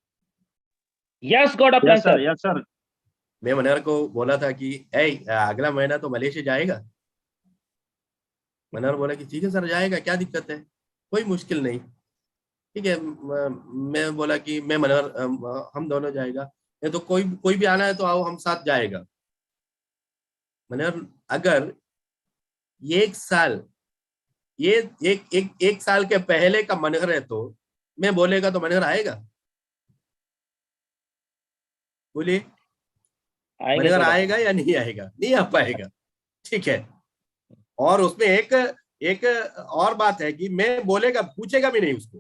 Yes, got a plan, Yes, sir. sir. Yes, sir. मैं मनहर को बोला था कि अगला महीना तो मलेशिया जाएगा। मनहर बोला कि ठीक है सर, जाएगा, क्या दिक्कत है, कोई मुश्किल नहीं, ठीक है। मैं बोला कि मैं मनहर हम दोनों जाएगा, नहीं तो कोई भी आना है तो आओ, हम साथ जाएगा। मनहर अगर एक साल एक साल के पहले का मनहर है तो मैं बोलेगा तो मनहर आएगा? बोलिए, आएंगे, मनहर got a- आएगा या नहीं आएगा? नहीं आ पाएगा, ठीक है। और उसमें एक और बात है कि मैं बोलेगा, पूछेगा भी नहीं उसको।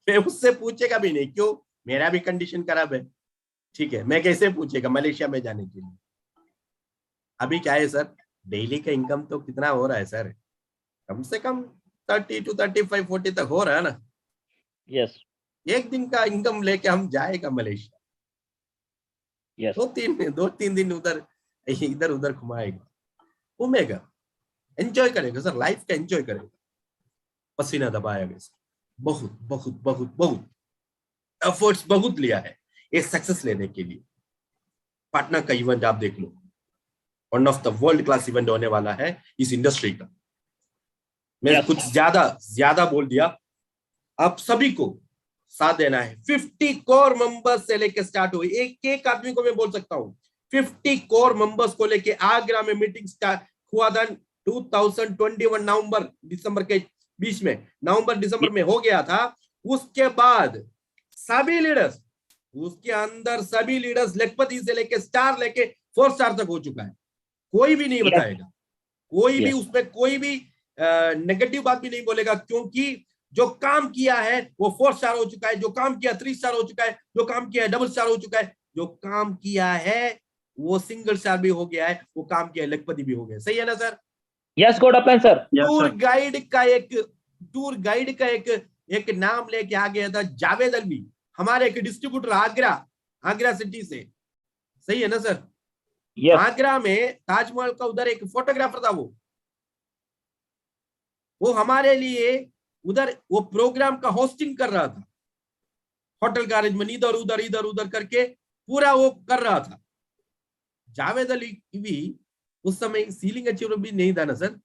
मैं उससे पूछेगा भी नहीं, क्यों? मेरा भी कंडीशन खराब है, ठीक है। मैं कैसे पूछेगा मलेशिया में जाने के लिए? अभी क्या है सर, डेली का इनकम तो कितना हो रहा है सर? कम से कम 30 to 35 40 तक हो रहा है ना। Yes, एक दिन का इनकम लेके हम जाएगा मलेशिया, yes. 2-3 दिन इधर उधर घूमेगा, एंजॉय करेगा सर, लाइफ का एंजॉय करेगा, पसीना दबाएगा सर। बहुत एफर्ट्स बहुत लिया है ये सक्सेस लेने के लिए। पाटना का इवेंट आप देख लो, one of the world class event होने वाला है इस इंडस्ट्री का। मैं Yes. कुछ ज्यादा बोल दिया। आप सभी को साथ देना है। 50 कोर मेंबर्स से लेके स्टार्ट हुई, एक आदमी को मैं बोल सकता हूँ 50 कोर मेंबर्स को लेके आगरा में मीटिंग स्टार्ट हुआ था 2021 नवंबर दिसंबर के बीच में, नवंबर दिसंबर में हो गया था। उसके बाद सभी लीडर्स उसके अंदर सभी लीडर्स लखपति से लेके स्टार लेके 4 स्टार तक हो चुका है। कोई भी नहीं Yes. बताएगा, कोई भी Yes. उसमें कोई भी नेगेटिव बात भी नहीं बोलेगा, क्योंकि जो काम किया है वो 4 स्टार हो चुका है, जो काम किया 3 स्टार हो चुका है, जो काम किया है डबल स्टार हो चुका है, जो काम किया है वो सिंगल स्टार भी हो गया है, वो काम किया है लखपति भी हो गया। सही है ना sir? Yes god upline sir. Tour guide का एक नाम लेके आ गया था जावेद अलवी, हमारे एक डिस्ट्रीब्यूटर आगरा सिटी से। सही है ना सर? यस आगरा में ताजमहल का उधर एक फोटोग्राफर था, वो हमारे लिए उधर वो प्रोग्राम का होस्टिंग कर रहा था, होटल का अरेंजमेंट इधर उधर करके पूरा वो कर रहा था। जावेद अली भी उस समय सीलिंग अचीवर भी नहीं था ना सर?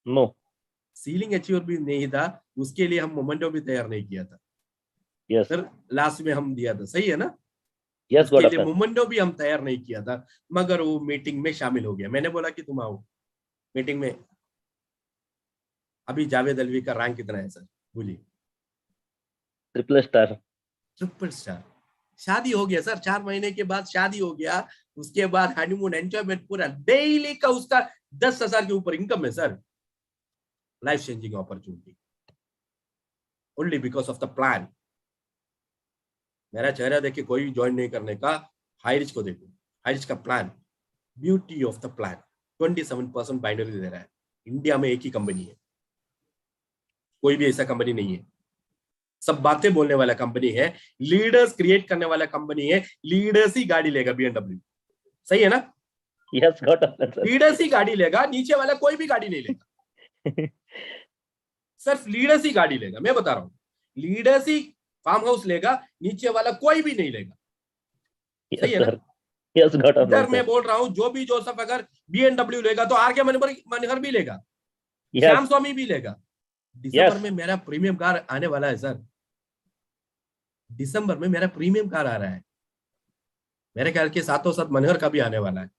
नो सीलिंग अचीवर भी नहीं था, उसके लिए हम मोमेंटो भी तैयार नहीं किया था यस सर, लास्ट में हम दिया था। सही है ना? यस गॉड उसके लिए अपलाइन। मोमेंटो भी हम तैयार नहीं किया था, मगर वो मीटिंग में शामिल हो गया। मैंने बोला कि तुम आओ मीटिंग में। अभी जावेद अलवी का रैंक कितना है सर? बोलिए। Triple star. Triple star. शादी हो गया सर, 4 महीने के बाद शादी हो गया। उसके बाद हनीमून एंजॉयमेंट पूरा, डेली का उसका 10,000 के ऊपर इनकम है sir. Life changing opportunity only because of the plan. मेरा चेहरा देख के कोई ज्वाइन नहीं करने का, हाईरिच को देखो, हाईरिच का प्लान, beauty of the plan. 27% binary दे रहा है। इंडिया में एक ही कंपनी है, कोई भी ऐसा कंपनी नहीं है। सब बातें बोलने वाला कंपनी है, लीडर्स क्रिएट करने वाला कंपनी है। लीडर्स ही गाड़ी लेगा BMW। सही है ना? Yes god upline sir. Leaders ही गाड़ी लेगा, नीचे वाला कोई भी गाड़ी नहीं लेगा। सिर्फ लीडर्स ही गाड़ी लेगा, मैं बता रहा हूं। लीडर्स ही फार्म हाउस लेगा, नीचे वाला कोई भी नहीं लेगा। सही है ना? यस गॉड इधर अपलाइन मैं सर। बोल रहा हूं, जो भी जोसेफ अगर BMW लेगा तो आर के मनहर भी लेगा, यस श्याम स्वामी भी लेगा। दिसंबर Yes. में मेरा प्रीमियम कार आने वाला है सर। दिसंबर में मेरा प्रीमियम कार आ रहा है। मेरे ख्याल के साथों साथ मनहर का भी आने वाला है।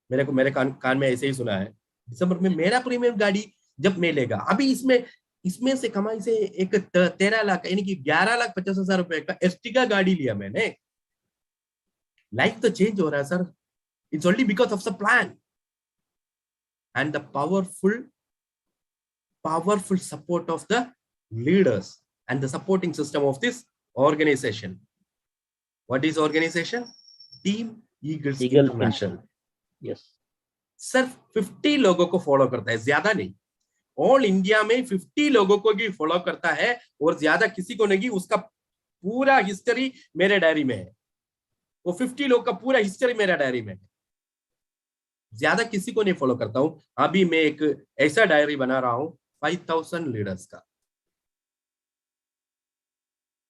मेरे कान में ऐसे ही सुना है। दिसंबर में मेरा प्रीमियम गाड़ी जब मैं लेगा, अभी इसमें से कमाई से एक 13 लाख यानी कि 11,50,000 रुपए का एस्टिगा गाड़ी लिया मैंने। लाइफ तो चेंज हो रहा है sir. It's only because of the plan and the powerful support of the leaders and the supporting system of this organization. What is organization? Team Eagles International. Yes सिर्फ 50 लोगों को फॉलो करता है, ज्यादा नहीं। ऑल इंडिया में 50 लोगों को भी फॉलो करता है और ज्यादा किसी को नहीं। उसका पूरा हिस्ट्री मेरे डायरी में है। वो 50 लोग का पूरा हिस्ट्री मेरा डायरी में है। ज्यादा किसी को नहीं फॉलो करता हूं। अभी मैं एक ऐसा डायरी बना रहा हूं 5,000 लीडर्स का।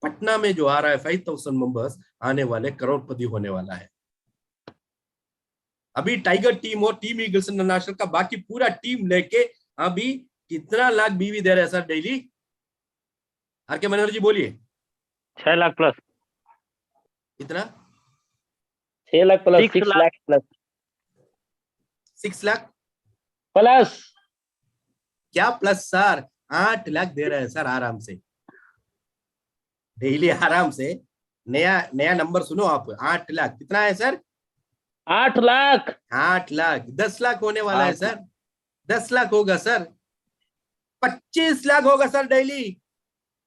पटना में जो आ रहा है 5,000 मेंबर्स, आने वाले करोड़पति होने वाला है। अभी टाइगर टीम और टीम ईगल्स इंटरनेशनल का बाकी पूरा टीम लेके अभी कितना लाख बीवी दे रहे हैं सर डेली? आर के मनोहर जी बोलिए। 6 लाख प्लस। कितना? 6 lakh plus 6 6 lakh plus 6 lakh plus. क्या प्लस सर? 8 लाख दे रहे हैं सर आराम से, डेली आराम से। नया नंबर सुनो आप, 8 लाख। कितना है सर? 8 लाख। 8 लाख 10 लाख होने वाला है सर। 10 लाख होगा सर। 25 लाख होगा सर डेली।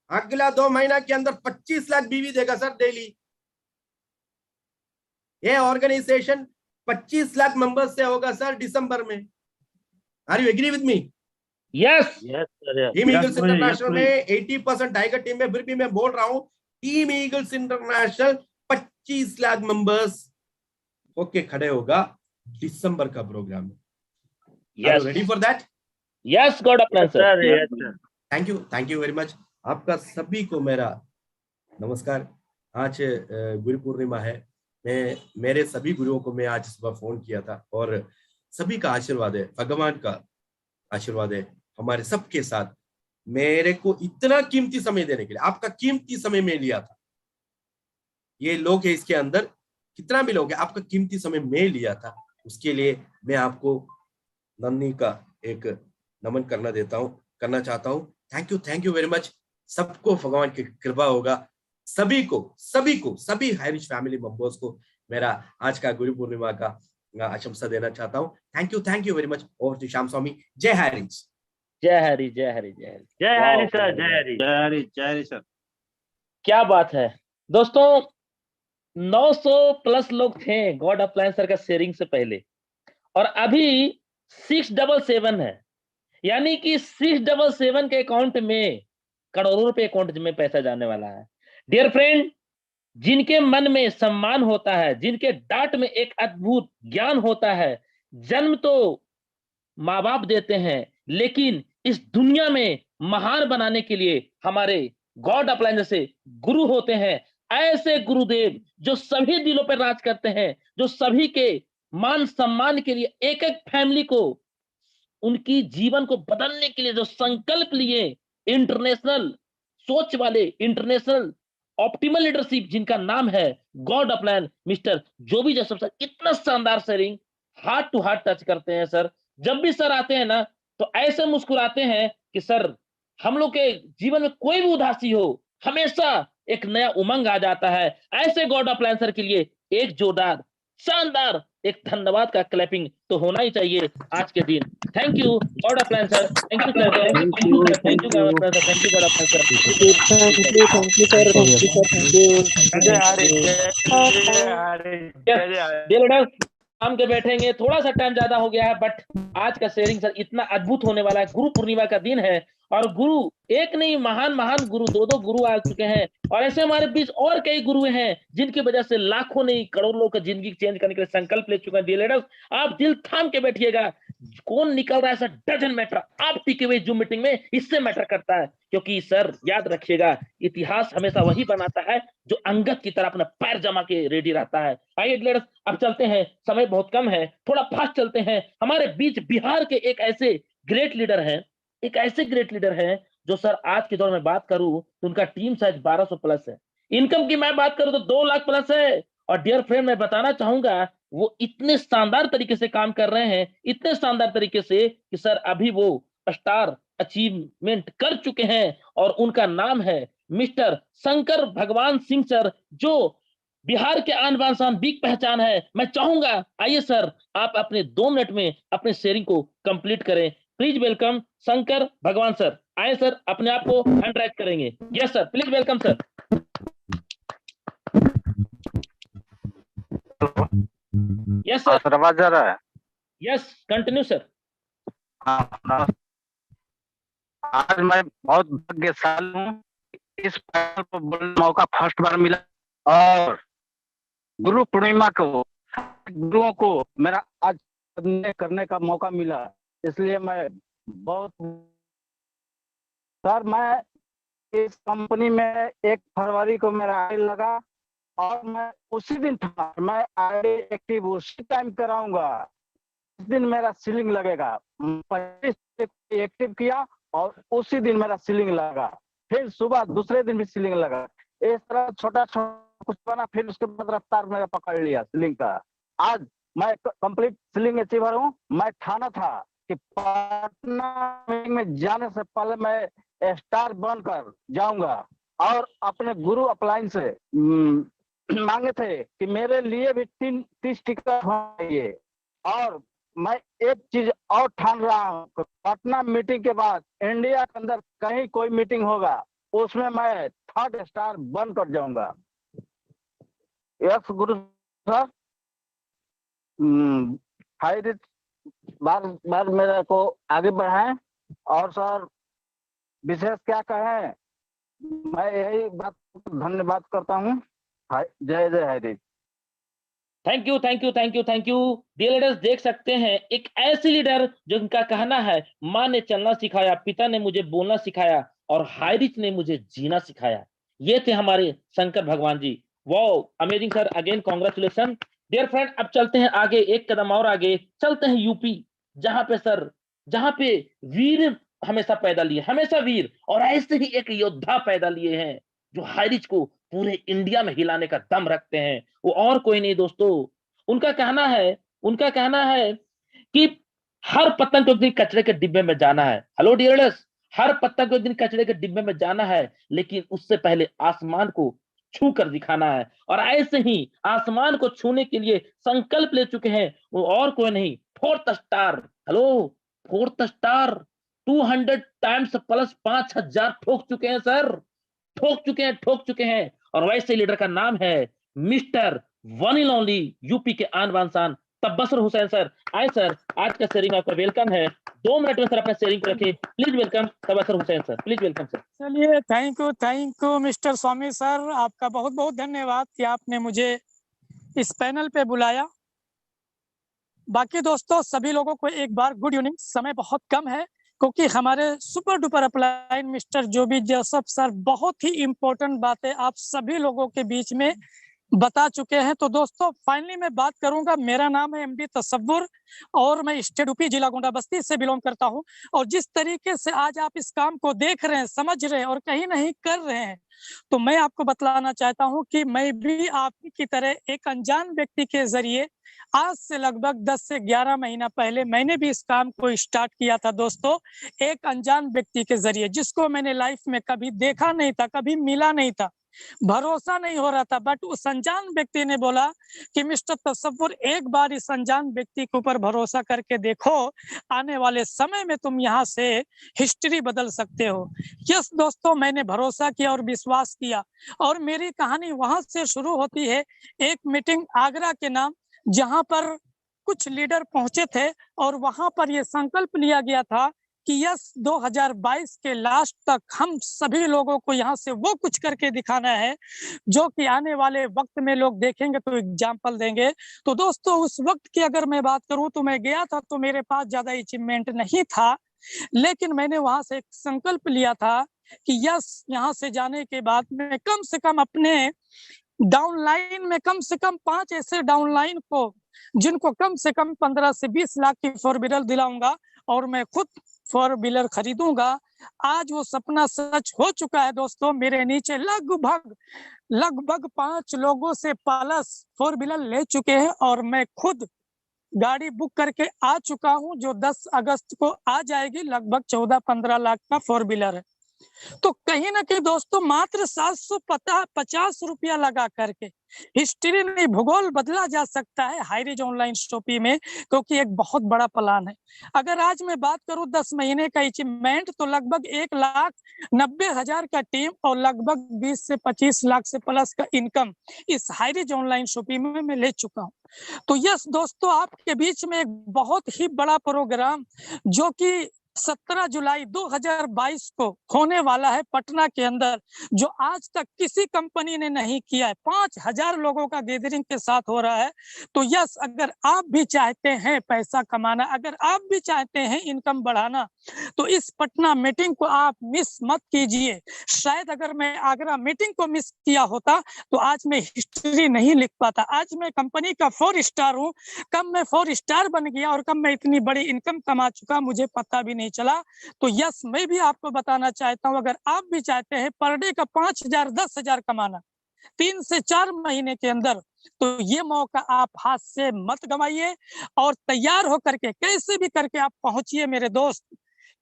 अगला 2 महीना के अंदर 25 लाख बीवी देगा सर डेली। ये ऑर्गेनाइजेशन 25 लाख मेंबर्स से होगा सर दिसंबर में। Are you agree with me? Yes yes sir. Team eagles international में 80% टाइगर टीम में, फिर भी मैं बोल रहा हूं team eagles international 25 lakh members होके खड़े होगा दिसंबर का प्रोग्राम में। Yes ready for that? Yes god upline sir. Sir yes sir. Thank you very much. आपका सभी को मेरा नमस्कार। आज गुरु पूर्णिमा है। मेरे सभी गुरुओं को मैं आज सुबह फोन किया था और सभी का आशीर्वाद है, भगवान का आशीर्वाद है हमारे सबके साथ। मेरे को इतना कीमती समय देने के लिए, आपका कीमती समय मैं लिया था। ये लोग है इसके अंदर, कितना भी लोग है, आपका कीमती समय मैं लिया था। उसके लिए मैं आपको नन्ही का एक नमन करना चाहता हूँ। Thank you very much. सबको भगवान की कृपा होगा। सभी हाइरिच फैमिली मेंबर्स को मेरा आज का गुरु पूर्णिमा का आशंसा देना चाहता हूँ। Thank you very much. Over to Shyam Swami. जय हाइरिच। जय हरि, जय हरि, जय हरि। जय हरि सर, जय हरि। जय हरि सर। क्या बात है दोस्तों, 900 प्लस लोग थे गॉड अप्लायंसर का शेयरिंग से पहले, और अभी 677 है, यानी कि 677 के अकाउंट में करोड़ों रुपए अकाउंट में पैसा जाने वाला है। डियर फ्रेंड, जिनके मन में सम्मान होता है, जिनके डांट में एक अद्भुत ज्ञान होता है, जन्म तो माँ बाप देते हैं, लेकिन इस दुनिया में महान बनाने के लिए हमारे गॉड अप्लायंस जैसे गुरु होते हैं। ऐसे गुरुदेव जो सभी दिलों पर राज करते हैं, जो सभी के मान सम्मान के लिए एक एक फैमिली को उनकी जीवन को बदलने के लिए जो संकल्प लिए, इंटरनेशनल सोच वाले, इंटरनेशनल ऑप्टिमल लीडरशिप जिनका नाम है गॉड अपलायन, मिस्टर जोबी जोसेफ सर, इतना शानदार sharing, heart to heart touch करते हैं सर। जब भी सर आते हैं ना तो ऐसे मुस्कुराते हैं कि सर हम लोग के जीवन में कोई भी उदासी हो, हमेशा एक नया उमंग आ जाता है। ऐसे गॉड अपलायन सर के लिए एक जोरदार शानदार एक धन्यवाद का क्लैपिंग तो होना ही चाहिए आज के दिन। Thank you god upline sir, thank you sir, thank you sir, thank you god upline sir, thank you god upline sir. जय हरि, जय हरि, जय हरि। डियर लीडर्स, हम के बैठेंगे, थोड़ा सा टाइम ज्यादा हो गया है, बट आज का शेयरिंग सर इतना अद्भुत होने वाला है। गुरु पूर्णिमा का दिन है और गुरु एक नहीं, महान महान गुरु, दो गुरु आ चुके हैं, और ऐसे हमारे बीच और कई गुरु हैं जिनकी वजह से लाखों नहीं करोड़ों लोगों का जिंदगी चेंज करने के लिए संकल्प ले चुके हैं। डियर लीडर्स, आप दिल थाम के बैठिएगा, कौन निकल रहा है सर डजंट मैटर, आप टिके हुए जूम मीटिंग में इससे मैटर करता है, क्योंकि सर याद रखिएगा, इतिहास हमेशा वही बनाता है जो अंगद की तरह अपना पैर जमा के रेडी रहता है। आइए लीडर्स, अब चलते हैं, समय बहुत कम है, थोड़ा फास्ट चलते हैं। हमारे बीच बिहार के एक ऐसे ग्रेट लीडर हैं, एक ऐसे ग्रेट लीडर हैं जो सर आज के दौर में बात करूं तो उनका टीम साइज 1200 प्लस है, इनकम की मैं बात करूं तो 2 लाख प्लस है। और डियर फ्रेंड, मैं बताना चाहूंगा वो इतने शानदार तरीके से काम कर रहे हैं, इतने शानदार तरीके से कि सर अभी वो स्टार अचीवमेंट कर चुके हैं, और उनका नाम है मिस्टर शंकर भगवान सिंह सर, जो बिहार के आन बान शान बिग पहचान है। मैं चाहूंगा आइए सर आप अपने 2 मिनट में अपने शेयरिंग को कंप्लीट करें। प्लीज वेलकम शंकर भगवान सर, आए सर, अपने आप को हैंड राइज करेंगे। Yes sir, please welcome sir. Yes sir, आवाज आ रहा है? Yes continue sir. हाँ। आज मैं बहुत भाग्यशाली हूँ, इस पैनल पर बोलने का मौका फर्स्ट बार मिला, और गुरु पूर्णिमा को गुरुओं को मेरा आज करने का मौका मिला, इसलिए मैं बहुत सर, मैं इस कंपनी में 1 फरवरी को मेरा आईडी लगा, और मैं उसी दिन था, मैं आईडी एक्टिव उसी टाइम कराऊंगा, इस दिन मेरा सीलिंग लगेगा। 25 एक्टिव किया और उसी दिन मेरा सीलिंग लगा, फिर सुबह दूसरे दिन भी सीलिंग लगा, इस तरह छोटा छोटा कुछ बना, फिर उसके बाद रफ्तार मेरा पकड़ लिया सीलिंग का। आज मैं कंप्लीट सीलिंग अचीवर हूँ। मैं ठाना था कि पटना में जाने से पहले मैं स्टार बनकर जाऊंगा, और अपने गुरु अपलाइन से मांगे थे कि मेरे लिए भी 30 टिकट होना चाहिए। और मैं एक चीज और ठान रहा हूँ, पटना मीटिंग के बाद इंडिया के अंदर कहीं कोई मीटिंग होगा उसमें मैं 3rd स्टार बनकर जाऊंगा। यस गुरु सर, हाइरिच बार मेरे को आगे बढ़ाएं, और सर विशेष क्या कहें, मैं यही बात धन्यवाद करता हूँ। जय जय highrich. Thank you, thank you, thank you, thank you. Dear leaders, देख सकते हैं एक ऐसी लीडर जिनका कहना है, माँ ने चलना सिखाया, पिता ने मुझे बोलना सिखाया, और हाइरिच ने मुझे जीना सिखाया। ये थे हमारे शंकर भगवान जी। Wow, amazing sir, again congratulation. Dear friend, अब चलते हैं आगे, एक कदम और आगे चलते हैं यूपी, जहां पे सर, जहां पे वीर हमेशा पैदा लिए, हमेशा वीर, और ऐसे ही एक योद्धा पैदा लिए हैं जो हाइरिच को पूरे इंडिया में हिलाने का दम रखते हैं। वो और कोई नहीं दोस्तों, उनका कहना है कि हर पतंग को एक दिन कचरे के डिब्बे में जाना है। हेलो डियर, हर पतंग को एक दिन कचरे के डिब्बे में जाना है, लेकिन उससे पहले आसमान को छू कर दिखाना है। और ऐसे ही आसमान को छूने के लिए संकल्प ले चुके हैं, वो और कोई नहीं, fourth star. Hello, fourth star 200 times plus 5000 ठोक चुके हैं सर, ठोक चुके हैं। और वैसे लीडर का नाम है mister one and only UP के आन बान शान तब्बसुर हुसैन सर। आए सर, आज का शेयरिंग में आपका वेलकम है। 2 मिनट में सर अपना शेयरिंग को रखिए, प्लीज वेलकम तब्बसुर Hussain sir, please welcome sir. चलिए, thank you mister Swami sir, आपका बहुत बहुत धन्यवाद कि आपने मुझे इस पैनल पे बुलाया। बाकी दोस्तों सभी लोगों को एक बार गुड इवनिंग। समय बहुत कम है क्योंकि हमारे super duper upline mister Joby Joseph sir बहुत ही इम्पोर्टेंट बातें आप सभी लोगों के बीच में बता चुके हैं। तो दोस्तों फाइनली मैं बात करूंगा। मेरा नाम है एमडी तसव्वुर और मैं स्टेट यूपी जिला गोंडा बस्ती से बिलोंग करता हूं। और जिस तरीके से आज आप इस काम को देख रहे हैं, समझ रहे हैं और कहीं नहीं कर रहे हैं, तो मैं आपको बतलाना चाहता हूं कि मैं भी आपकी तरह एक अनजान व्यक्ति के जरिए आज से लगभग 10 से 11 महीना पहले मैंने भी इस काम को स्टार्ट किया था दोस्तों, एक अनजान व्यक्ति के जरिए, जिसको मैंने लाइफ में कभी देखा नहीं था, कभी मिला नहीं था, भरोसा नहीं हो रहा था। बट उस अनजान व्यक्ति ने बोला कि मिस्टर तसव्वुर एक बार इस अनजान व्यक्ति के ऊपर भरोसा करके देखो, आने वाले समय में तुम यहाँ से हिस्ट्री बदल सकते हो। यस दोस्तों, मैंने भरोसा किया और विश्वास किया और मेरी कहानी वहां से शुरू होती है। एक मीटिंग आगरा के नाम, जहां पर कुछ लीडर पहुंचे थे और वहां पर यह संकल्प लिया गया था कि यस 2022 के लास्ट तक हम सभी लोगों को यहाँ से वो कुछ करके दिखाना है जो कि आने वाले वक्त में लोग देखेंगे तो एग्जाम्पल देंगे। तो दोस्तों उस वक्त की अगर मैं बात करूं तो मैं गया था तो मेरे पास ज्यादा अचीवमेंट नहीं था, लेकिन मैंने वहां से एक संकल्प लिया था कि यस यहाँ से जाने के बाद मैं कम से कम अपने डाउनलाइन में कम से कम 5 ऐसे डाउनलाइन को जिनको कम से कम 15 से 20 लाख की 4 व्हीलर दिलाऊंगा और मैं खुद 4 व्हीलर खरीदूंगा। आज वो सपना सच हो चुका है दोस्तों। मेरे नीचे लगभग 5 लोगों से प्लस 4 व्हीलर ले चुके हैं और मैं खुद गाड़ी बुक करके आ चुका हूं जो 10 अगस्त को आ जाएगी। लगभग 14-15 लाख का 4 व्हीलर है। तो कहीं ना कहीं दोस्तों मात्र 750 रुपया लगा करके हिस्ट्री नहीं, भूगोल बदला जा सकता है हाईरीज ऑनलाइन शॉपिंग में, क्योंकि एक बहुत बड़ा प्लान है। अगर आज मैं बात करूं 10 महीने का अचीवमेंट तो लगभग 1,90,000 का टीम और लगभग 20 से 25 लाख से प्लस का इनकम इस हाईरीज ऑनलाइन शॉपिंग में मैं ले चुका हूं। तो यस दोस्तों, आपके बीच में एक बहुत ही बड़ा प्रोग्राम जो कि 17 जुलाई 2022 को होने वाला है पटना के अंदर, जो आज तक किसी कंपनी ने नहीं किया है। 5000 लोगों का गैदरिंग के साथ हो रहा है। तो यस, अगर आप भी चाहते हैं पैसा कमाना, अगर आप भी चाहते हैं इनकम बढ़ाना, तो इस पटना मीटिंग को आप मिस मत कीजिए। शायद अगर मैं आगरा मीटिंग को मिस किया होता तो आज मैं हिस्ट्री नहीं लिख पाता। आज मैं कंपनी का 4 स्टार हूँ। कब मैं 4 स्टार बन गया और कब मैं इतनी बड़ी इनकम कमा चुका मुझे पता भी नहीं चला। तो यस, मैं भी आपको बताना चाहता हूं, अगर आप भी चाहते हैं पर डे का 5,000 10,000 कमाना 3 से 4 महीने के अंदर, तो ये मौका आप हाथ से मत गंवाइए और तैयार होकर के कैसे भी करके आप पहुंचिए मेरे दोस्त,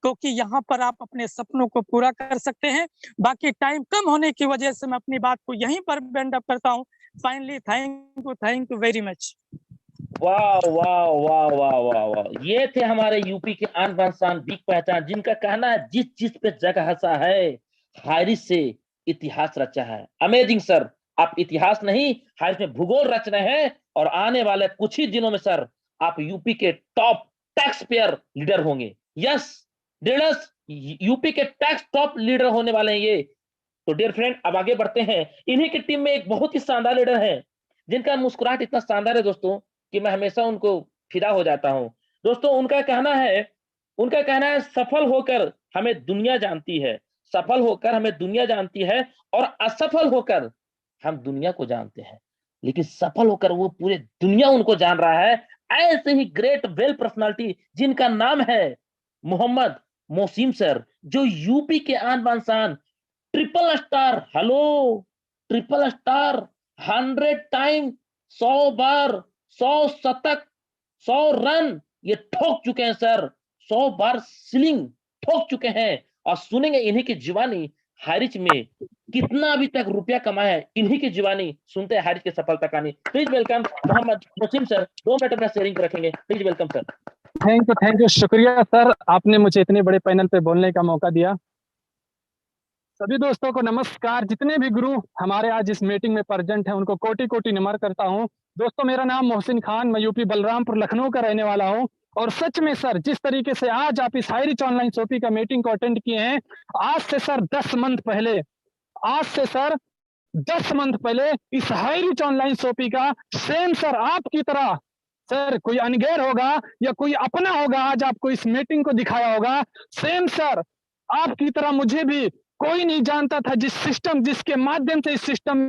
क्योंकि यहाँ पर आप अपने सपनों को पूरा कर सकते हैं। बाकी टाइम कम होने की वजह से मैं अपनी बात को यहीं पर बेंड अप करता हूँ। Finally thank you very much. वाह वाह वाह वाह वाह वाह, ये थे हमारे यूपी के आन बान शान बिग पहचान, जिनका कहना है जिस चीज पे जगह हंसा है हारिस से इतिहास रचा है। अमेजिंग सर, आप इतिहास नहीं हारिस में भूगोल रच रहे हैं और आने वाले कुछ ही दिनों में सर आप यूपी के टॉप टैक्स पेयर लीडर होंगे। यस लीडर्स, यूपी के टैक्स टॉप लीडर होने वाले हैं ये। तो डियर फ्रेंड, अब आगे बढ़ते हैं। इन्हीं की टीम में एक बहुत ही शानदार लीडर है जिनका मुस्कुराहट इतना शानदार है दोस्तों कि मैं हमेशा उनको फिदा हो जाता हूं। दोस्तों उनका कहना है सफल होकर हमें दुनिया जानती है, सफल होकर हमें दुनिया जानती है और असफल होकर हम दुनिया को जानते हैं, लेकिन सफल होकर वो पूरे दुनिया उनको जान रहा है। ऐसे ही ग्रेट वेल पर्सनालिटी जिनका नाम है मोहम्मद मोहसिन सर, जो यूपी के आन बान शान triple star, hello triple star 100 time 100 बार 100 शतक 100 रन ये ठोक चुके हैं सर, 100 बार सीलिंग ठोक चुके हैं। और सुनेंगे इन्हीं की जुबानी हारिज में कितना अभी तक रुपया कमाया है, इन्हीं की जुबानी सुनते हैं हारिज की सफलता कहानी। Please welcome Mohammad Mohsin sir, 2 minute अपना शेयरिंग रखेंगे। Please welcome sir. Thank you, शुक्रिया सर, आपने मुझे इतने बड़े पैनल पे बोलने का मौका दिया। सभी दोस्तों को नमस्कार। जितने भी गुरु हमारे आज इस मीटिंग में प्रेजेंट हैं उनको कोटि कोटि नमन करता हूं। दोस्तों, मेरा नाम मोहसिन खान, मैं यूपी बलरामपुर लखनऊ का रहने वाला हूं। और सच में सर, जिस तरीके से आज आप इस हाई रिच ऑनलाइन शॉपिंग का मीटिंग को अटेंड किए हैं, आज से सर 10 मंथ पहले, आज से सर 10 मंथ पहले इस हाई रिच ऑनलाइन शॉपिंग का सेम सर आपकी तरह सर कोई अनगैर होगा या कोई अपना होगा, आज आपको इस मीटिंग को दिखाया होगा। सेम सर आपकी तरह मुझे भी कोई नहीं जानता था, जिसके माध्यम से इस सिस्टम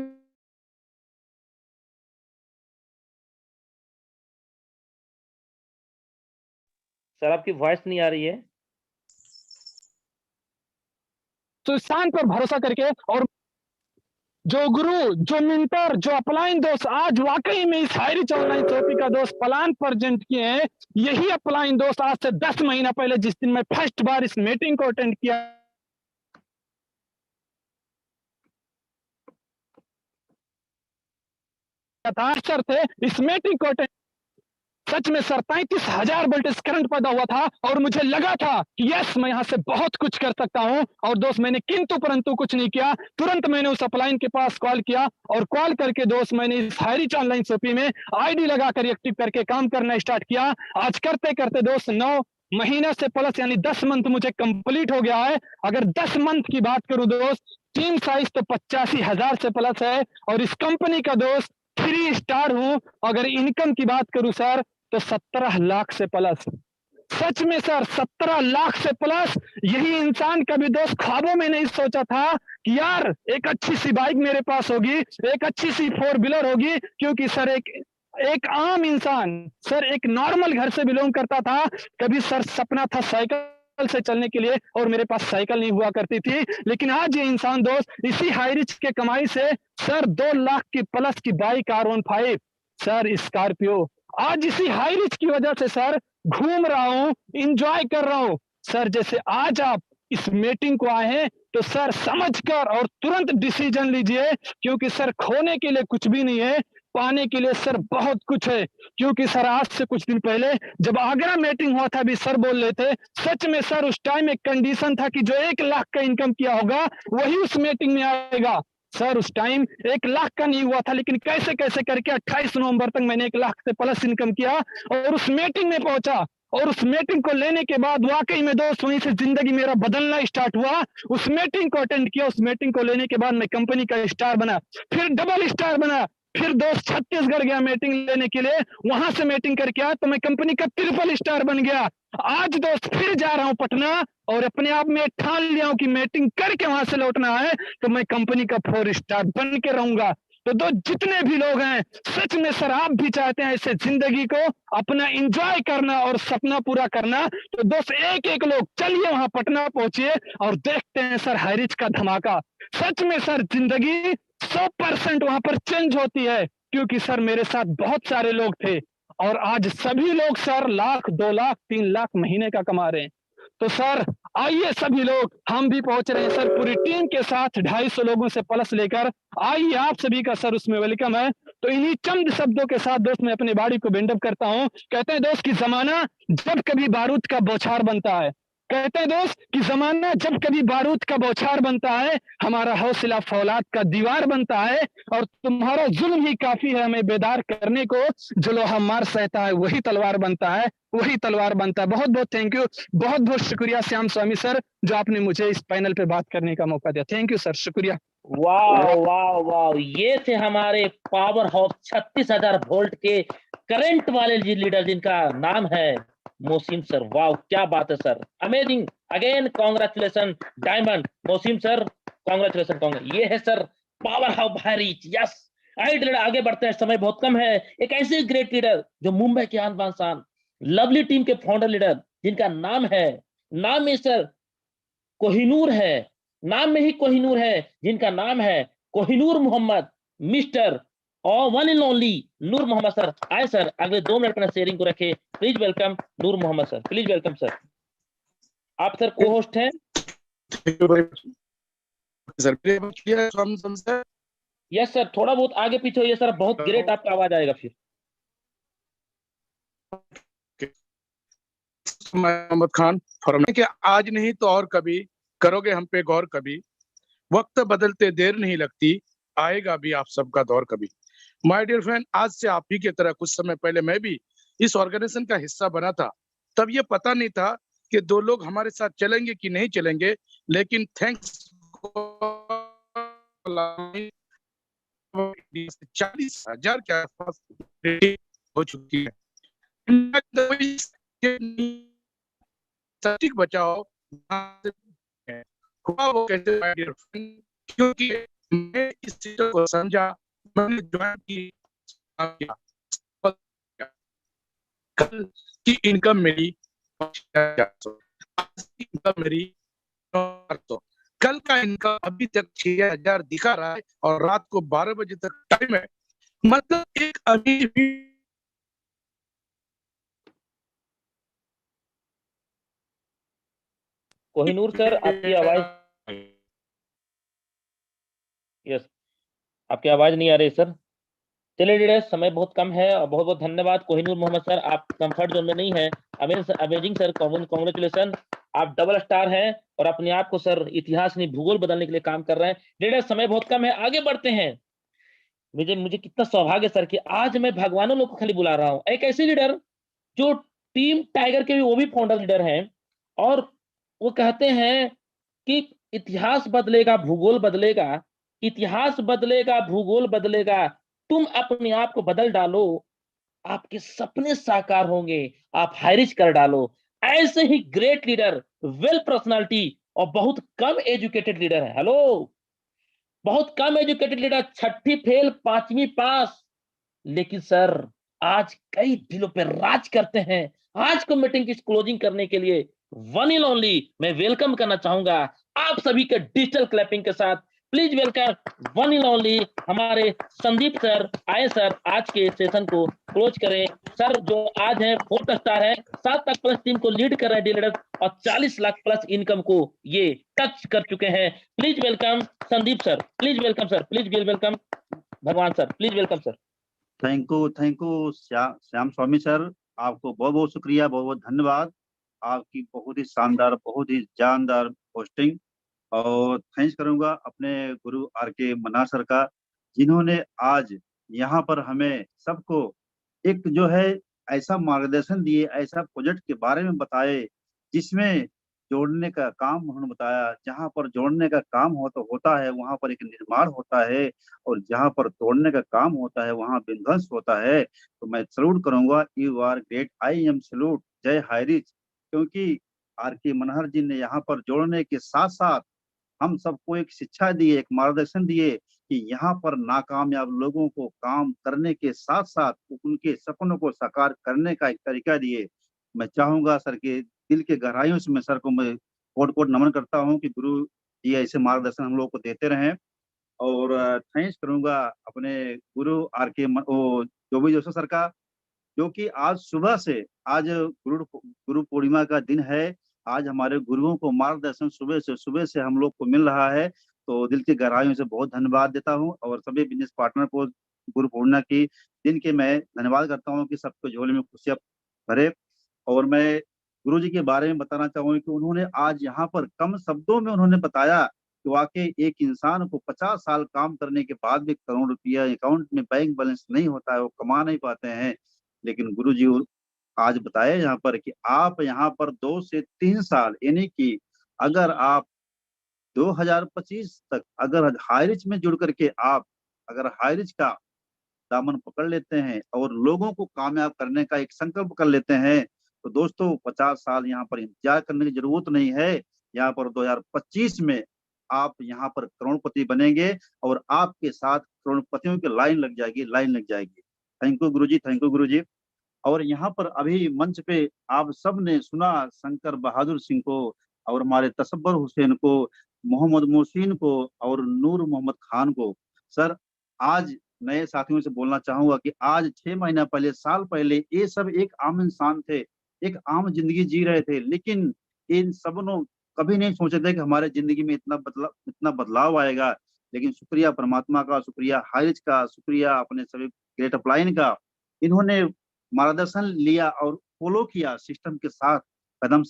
सर आपकी वॉइस नहीं आ रही है। तो स्थान पर भरोसा करके, और जो गुरु, जो मिंटर, जो अपलाइन दोस्त आज वाकई में इस हाई रिच ऑनलाइन शॉपिंग का दोस्त प्लान प्रेजेंट किए हैं, यही अपलाइन दोस्त आज से 10 महीना पहले, जिस दिन मैं फर्स्ट बार इस मीटिंग को अटेंड किया था, सर थे इस मीटिंग को अटेंड। सच में सर 35,000 वोल्टेज करंट पैदा हुआ था और मुझे लगा था कि यस, मैं यहां से बहुत कुछ कर सकता हूं। और दोस्त, मैंने किंतु परंतु कुछ नहीं किया। तुरंत मैंने उस अपलाइन के पास कॉल किया और कॉल करके दोस्त मैंने इस हाई रिच ऑनलाइन शॉपिंग में आईडी लगाकर एक्टिव करके काम करना स्टार्ट किया। आज करते करते दोस्त 9 महीना से प्लस यानी 10 मंथ मुझे कंप्लीट हो गया है। अगर 10 मंथ की बात करूं दोस्त, टीम साइज तो 85,000 से प्लस है और इस कंपनी का दोस्त 3 स्टार हूं। अगर इनकम की बात करूं सर तो 17 लाख से प्लस। सच में सर 17 लाख से प्लस। यही इंसान कभी दोस्त ख्वाबों में नहीं सोचा था कि यार एक अच्छी सी बाइक मेरे पास होगी, एक अच्छी सी 4 व्हीलर होगी। क्योंकि सर एक आम इंसान सर एक नॉर्मल घर से बिलोंग करता था। कभी सर सपना था साइकिल से चलने के लिए और मेरे पास साइकिल नहीं हुआ करती थी। लेकिन आज ये इंसान दोस्त इसी हाई रिच के कमाई से सर 2 लाख की प्लस की बाइक R15 सर स्कॉर्पियो, आज इसी हाई रिच की वजह से सर घूम रहा हूं, इंजॉय कर रहा हूं। सर जैसे आज आप इस मीटिंग को आए हैं तो सर समझकर और तुरंत डिसीजन लीजिए, क्योंकि सर खोने के लिए कुछ भी नहीं है, पाने के लिए सर बहुत कुछ है। क्योंकि सर आज से कुछ दिन पहले जब आगरा मीटिंग हुआ था भी सर बोल रहे थे, सच में सर उस टाइम एक कंडीशन था कि जो 1 लाख का इनकम किया होगा वही उस मीटिंग में आएगा। सर उस टाइम 1 लाख का नहीं हुआ था, लेकिन कैसे कैसे करके 28 नवंबर तक मैंने 1 लाख से प्लस इनकम किया और उस मीटिंग में पहुंचा। और उस मीटिंग को लेने के बाद वाकई में दोस्त वहीं से जिंदगी मेरा बदलना स्टार्ट हुआ। उस मीटिंग को अटेंड किया, उस मीटिंग को लेने के बाद मैं कंपनी का स्टार बना, फिर डबल स्टार बना, फिर दोस्त छत्तीसगढ़ गया मीटिंग लेने के लिए, वहां से मीटिंग करके आया तो मैं कंपनी का ट्रिपल स्टार बन गया। आज दोस्त फिर जा रहा हूं पटना और अपने आप में ठान लिया हूं कि मीटिंग करके वहां से लौटना है तो मैं कंपनी का 4 स्टार बन के रहूंगा। तो दोस्त जितने भी लोग हैं, सच में सर आप भी चाहते हैं ऐसे जिंदगी को अपना एंजॉय करना और सपना पूरा करना, तो दोस्त एक एक लोग चलिए वहां पटना पहुंचिए और देखते हैं सर हाई रिच का धमाका। सच में सर जिंदगी 100% वहां पर चेंज होती है। क्योंकि सर मेरे साथ बहुत सारे लोग थे और आज सभी लोग सर लाख, 2 लाख, 3 लाख महीने का कमा रहे हैं। तो सर आइए सभी लोग, हम भी पहुंच रहे हैं सर पूरी टीम के साथ 250 लोगों से प्लस लेकर। आइए आप सभी का सर उसमें वेलकम है। तो इन्हीं चंद शब्दों के साथ दोस्त मैं अपने बाड़ी को बेंडअप करता हूं। कहते हैं दोस्त कि जमाना जब कभी बारूद का बौछार बनता है, कहते हैं दोस्त कि जमाना जब कभी बारूद का बौछार बनता है, हमारा हौसला फौलाद का दीवार बनता है और तुम्हारा जुल्म ही काफी है हमें बेदार करने को, जो लोहा मार सहता है वही तलवार बनता है, वही तलवार बनता है। बहुत बहुत थैंक यू, बहुत बहुत शुक्रिया श्याम स्वामी सर, जो आपने मुझे इस पैनल पे बात करने का मौका दिया। थैंक यू सर, शुक्रिया। वाह वाह वाह, ये थे हमारे पावर हाउस 36,000 वोल्ट के करंट वाले लीडर जिनका नाम है मोहसिन सर। वाह क्या बात है sir, amazing. Again congratulation diamond Mohsin sir, congratulation. ये है sir power house high rich. Yes leader, आगे बढ़ते हैं, समय बहुत कम है। एक ऐसे ग्रेट लीडर जो मुंबई के आन बान शान, लवली टीम के फाउंडर लीडर जिनका नाम में सर कोहिनूर है, नाम में ही कोहिनूर है, जिनका नाम है कोहिनूर मोहम्मद, मिस्टर और one and only Noor Mohammad sir. आए सर, अगले 2 मिनट अपना शेयरिंग को रखे। Please welcome Noor Mohammad sir, please welcome sir. आप सर को होस्ट हैं। सर मेरी आवाज क्लियर है स्वामी सर? यस सर, थोड़ा बहुत आगे पीछे होइए सर, बहुत ग्रेट आपका आवाज आएगा फिर। मोहम्मद खान फॉरम कि आज नहीं तो और कभी करोगे हम पे गौर कभी, वक्त बदलते देर नहीं लगती, आएगा भी आप सबका दौर कभी। माय डियर फ्रेंड, आज से आप ही की तरह कुछ समय पहले मैं भी इस ऑर्गेनाइजेशन का हिस्सा बना था। तब ये पता नहीं था कि दो लोग हमारे साथ चलेंगे कि नहीं चलेंगे, लेकिन थैंक्स 40,000 के आसपास हो चुकी है। सटीक बचाओ हुआ वो कैसे माय डियर फ्रेंड, क्योंकि मैं इस चीजों को समझा, मैंने ज्वाइन की, कल की इनकम मेरी 400, आज की इनकम मेरी 900, कल का इनकम अभी तक 6,000 दिखा रहा है और रात को 12 बजे तक टाइम है। मतलब एक अभी भी कोहिनूर सर आपकी आवाज, यस आपकी आवाज नहीं आ रही सर। चलिए लीडर, समय बहुत कम है और बहुत बहुत धन्यवाद कोहिनूर मोहम्मद सर, आप कंफर्ट जोन में नहीं है। अमेजिंग सर, कॉन्ग्रेचुलेसन, आप डबल स्टार हैं और अपने आप को सर इतिहास नहीं भूगोल बदलने के लिए काम कर रहे हैं। लीडर समय बहुत कम है, आगे बढ़ते हैं। मुझे कितना सौभाग्य सर कि आज मैं भगवानों लोग को खाली बुला रहा हूँ, एक ऐसे लीडर जो टीम टाइगर के भी वो भी फाउंडर लीडर हैं, और वो कहते हैं कि इतिहास बदलेगा भूगोल बदलेगा, इतिहास बदलेगा भूगोल बदलेगा, तुम अपने आप को बदल डालो, आपके सपने साकार होंगे, आप हाइरिच कर डालो। ऐसे ही ग्रेट लीडर, वेल पर्सनालिटी और बहुत कम एजुकेटेड लीडर है। हेलो, बहुत कम एजुकेटेड लीडर, 6ठी फेल 5वीं पास, लेकिन सर आज कई दिलों पे राज करते हैं। आज को मीटिंग की क्लोजिंग करने के लिए वन एंड ओनली मैं वेलकम करना चाहूंगा आप सभी के डिजिटल क्लैपिंग के साथ। Please welcome one and only हमारे संदीप सर। आए सर, आज के सेशन को क्लोज करें। सर जो आज है 4th स्टार है, 7 तक प्लस टीम को लीड कर रहे हैं डीलर और 40 लाख प्लस इनकम को ये टच कर चुके हैं। Please welcome Sandeep sir, please welcome sir, please welcome Bhagwan sir, please welcome sir. Thank you Shyam Swami sir, आपको बहुत बहुत शुक्रिया, बहुत बहुत धन्यवाद। आपकी बहुत ही शानदार, बहुत ही जानदार पोस्टिंग। और थैंक्स करूंगा अपने गुरु आर.के. मन्हार सर का, जिन्होंने आज यहाँ पर हमें सबको एक जो है ऐसा मार्गदर्शन दिए, ऐसा प्रोजेक्ट के बारे में बताए जिसमें जोड़ने का काम उन्होंने बताया। जहाँ पर जोड़ने का काम होता है वहाँ पर एक निर्माण होता है, और जहाँ पर तोड़ने का काम होता है वहाँ विध्वंस होता है। तो मैं सल्यूट करूंगा, you are great, I am salute, जय हाइरिच। क्योंकि आर.के. मनहर जी ने यहाँ पर जोड़ने के साथ साथ हम सबको एक शिक्षा दिए, एक मार्गदर्शन दिए कि यहाँ पर नाकामयाब लोगों को काम करने के साथ साथ उनके सपनों को साकार करने का एक तरीका दिए। मैं चाहूंगा सर के दिल के गहराइयों से मैं सर को मैं कोट कोट नमन करता हूँ कि गुरु जी ऐसे मार्गदर्शन हम लोग को देते रहें। और थैंक्स करूंगा अपने गुरु आर.के. जोबी जोशी सर का, जो कि आज सुबह से, आज गुरु पूर्णिमा का दिन है, आज हमारे गुरुओं को मार्गदर्शन सुबह से हम लोग को मिल रहा है। तो दिल की गहराइयों से बहुत धन्यवाद देता हूँ, और सभी बिजनेस पार्टनर को गुरु पूर्णिमा की दिन के मैं धन्यवाद करता हूँ कि सबको झोले में खुशियां भरे। और मैं गुरु जी के बारे में बताना चाहूंगा कि उन्होंने आज यहाँ पर कम शब्दों में उन्होंने बताया कि वाकई एक इंसान को 50 साल काम करने के बाद भी करोड़ रुपया अकाउंट में बैंक बैलेंस नहीं होता है, वो कमा नहीं पाते हैं। लेकिन गुरु जी आज बताया यहाँ पर कि आप यहाँ पर 2 से 3 साल, यानी कि अगर आप 2025 तक अगर हाईरिच में जुड़ करके आप अगर हाईरिच का दामन पकड़ लेते हैं और लोगों को कामयाब करने का एक संकल्प कर लेते हैं, तो दोस्तों 50 साल यहाँ पर इंतजार करने की जरूरत नहीं है। यहाँ पर 2025 में आप यहाँ पर करोड़पति बनेंगे और आपके साथ करोड़पतियों की लाइन लग जाएगी। Thank you Guru ji, thank you गुरु जी। और यहाँ पर अभी मंच पे आप सब ने सुना शंकर बहादुर सिंह को, और हमारे तसब्बर हुसैन को, मोहम्मद मोहसिन को, और नूर मोहम्मद खान को। सर आज नए साथियों से बोलना चाहूंगा कि आज 6 महीना पहले, साल पहले ये सब एक आम इंसान थे, एक आम जिंदगी जी रहे थे, लेकिन इन सबनों कभी नहीं सोचे थे कि हमारे जिंदगी में इतना बदलाव आएगा। लेकिन शुक्रिया परमात्मा का, शुक्रिया हारिज का, शुक्रिया अपने सभी ग्रेट अपलाइन का। इन्होंने मार्गदर्शन लिया और फॉलो किया सिस्टम के साथ, कदम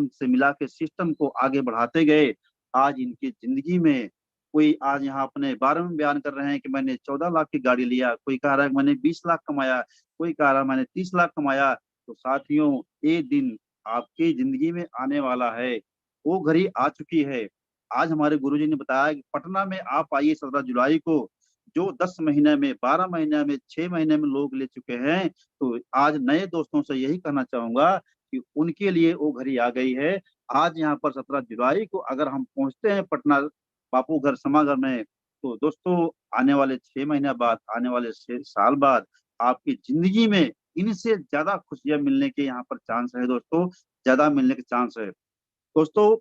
से मिला के सिस्टम को आगे बढ़ाते गए। आज इनकी जिंदगी में कोई आज यहाँ अपने बारे में बयान कर रहे हैं कि मैंने 14 लाख की गाड़ी लिया, कोई कह रहा है मैंने 20 लाख कमाया, कोई कह रहा है मैंने 30 लाख कमाया। तो साथियों, ये दिन आपकी जिंदगी में आने वाला है, वो घड़ी आ चुकी है। आज हमारे गुरुजी ने बताया कि पटना में आप आइए 17 जुलाई को, जो 10 महीने में, 12 महीने में, 6 महीने में लोग ले चुके हैं। तो आज नए दोस्तों से यही कहना चाहूंगा कि उनके लिए वो घड़ी आ गई है। आज यहाँ पर 17 जुलाई को अगर हम पहुंचते हैं पटना बापू घर समागर में, तो दोस्तों आने वाले 6 महीने बाद, आने वाले 6 साल बाद आपकी जिंदगी में इनसे ज्यादा खुशियां मिलने के यहाँ पर चांस है दोस्तों, ज्यादा मिलने के चांस है। दोस्तों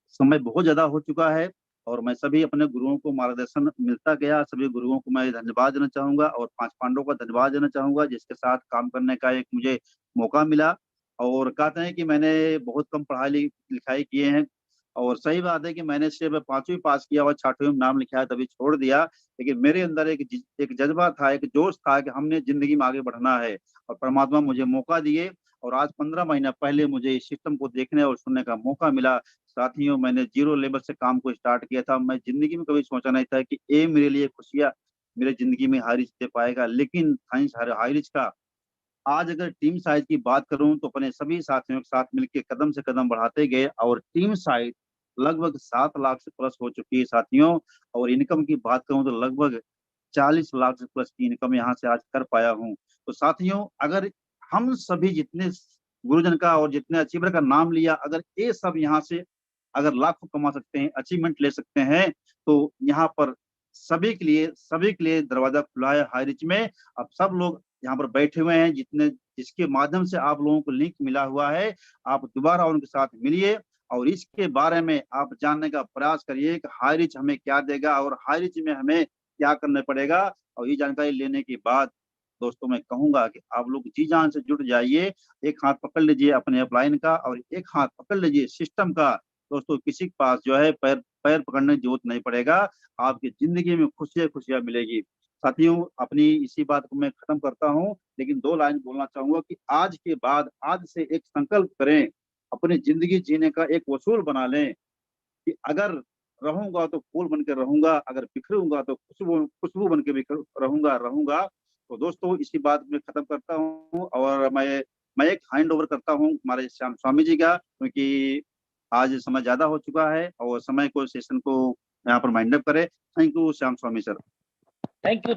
समय बहुत ज्यादा हो चुका है और मैं सभी अपने गुरुओं को मार्गदर्शन मिलता गया, सभी गुरुओं को मैं धन्यवाद देना चाहूंगा और 5 पांडवों का धन्यवाद देना चाहूंगा जिसके साथ काम करने का एक मुझे मौका मिला। और कहते हैं कि मैंने बहुत कम पढ़ाई लिखाई किए हैं और सही बात है कि मैंने सिर्फ 5वीं पास किया और 6वीं में नाम लिखाया तभी छोड़ दिया। लेकिन मेरे अंदर एक जज्बा था, एक जोश था कि हमने जिंदगी में आगे बढ़ना है और परमात्मा मुझे मौका दिए। और आज 15 महीना पहले मुझे इस सिस्टम को देखने और सुनने का मौका मिला। साथियों, मैंने 0 लेवल से काम को स्टार्ट किया था। मैं जिंदगी में कभी सोचा नहीं था कि ये मेरे लिए खुशियां मेरे जिंदगी में हारिज दे पाएगा। लेकिन थैंक्स हारिज का, आज अगर टीम साइज की बात करूं तो अपने सभी साथियों के साथ मिलकर कदम से कदम बढ़ाते गए और टीम साइज लगभग 7 लाख से प्लस हो चुकी है साथियों। और इनकम की बात करूं तो लगभग 40 लाख से प्लस की इनकम यहाँ से आज कर पाया हूं। तो साथियों, अगर हम सभी जितने गुरुजन का और जितने अचीवर का नाम लिया, अगर ये सब यहाँ से अगर लाखों कमा सकते हैं, अचीवमेंट ले सकते हैं, तो यहाँ पर सभी के लिए दरवाजा खुला है हाईरिच में। अब सब लोग यहाँ पर बैठे हुए हैं, जिसके माध्यम से आप लोगों को लिंक मिला हुआ है। आप दोबारा उनके साथ मिलिए और इसके बारे में आप जानने का प्रयास करिए कि हाईरिच हमें क्या देगा और हाईरिच में हमें क्या करना पड़ेगा। और ये जानकारी लेने के बाद दोस्तों मैं कहूंगा कि आप लोग जी जान से जुट जाइए। एक हाथ पकड़ लीजिए अपने अपलाइन का और एक हाथ पकड़ लीजिए सिस्टम का। दोस्तों किसी के पास जो है पैर पकड़ने की जरूरत नहीं पड़ेगा, आपकी जिंदगी में खुशियां मिलेगी। साथियों, अपनी इसी बात को मैं खत्म करता हूं, लेकिन 2 लाइन बोलना चाहूंगा कि आज के बाद, आज से एक संकल्प करें, अपनी जिंदगी जीने का एक वसूल बना लें कि अगर रहूंगा तो फूल बनकर रहूंगा, अगर बिखरूंगा तो खुशबू बन के रहूंगा। तो दोस्तों इसी बात में खत्म करता हूँ और मैं एक हैंड ओवर करता हूँ हमारे श्याम स्वामी जी का, क्योंकि आज समय ज्यादा हो चुका है और समय को सेशन को यहाँ पर माइंड अप करे। Thank you Shyam Swami sir. Thank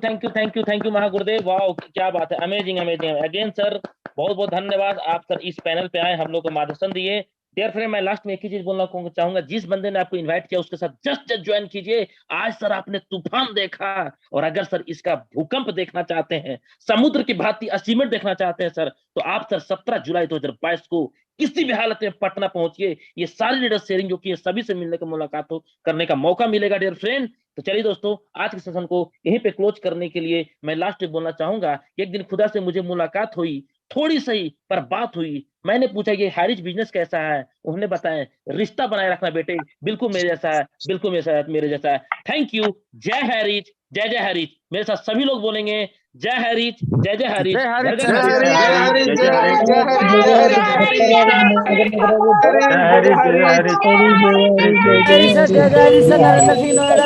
you Mahagurudev. वाह, क्या बात है, अमेजिंग अगेन सर, बहुत बहुत धन्यवाद। आप सर इस पैनल पे आए, हम लोग को मार्गदर्शन दिए। डियर फ्रेंड, मैं लास्ट में एक ही चीज बोलना चाहूंगा, जिस बंदे ने आपको इनवाइट किया उसके साथ जस्ट ज्वाइन कीजिए। आज सर आपने तूफान देखा, और अगर सर इसका भूकंप देखना चाहते हैं, समुद्र की भांति अचीवमेंट देखना चाहते हैं सर, तो आप सर 17 जुलाई 2022 को किसी भी हालत में पटना पहुंचिए। ये सारी लीडर शेयरिंग जो की सभी से मिलने का मुलाकात करने का मौका मिलेगा डियर फ्रेंड। तो चलिए दोस्तों, आज के सेशन को यहीं पे क्लोज करने के लिए मैं लास्ट में बोलना चाहूंगा, एक दिन खुदा से मुझे मुलाकात हुई, थोड़ी सही पर बात हुई। मैंने पूछा ये हारिज बिजनेस कैसा है, उन्होंने बताया रिश्ता बनाए रखना बेटे, बिल्कुल मेरे जैसा है, बिल्कुल मेरे जैसा है। Thank you. जय हारिज, जय जय हारिज। मेरे साथ सभी लोग बोलेंगे जय हारिज, जय जय हारिज, जय हारिज, जय हारिज, जय हारिज, जय हारिज, जय हारिज।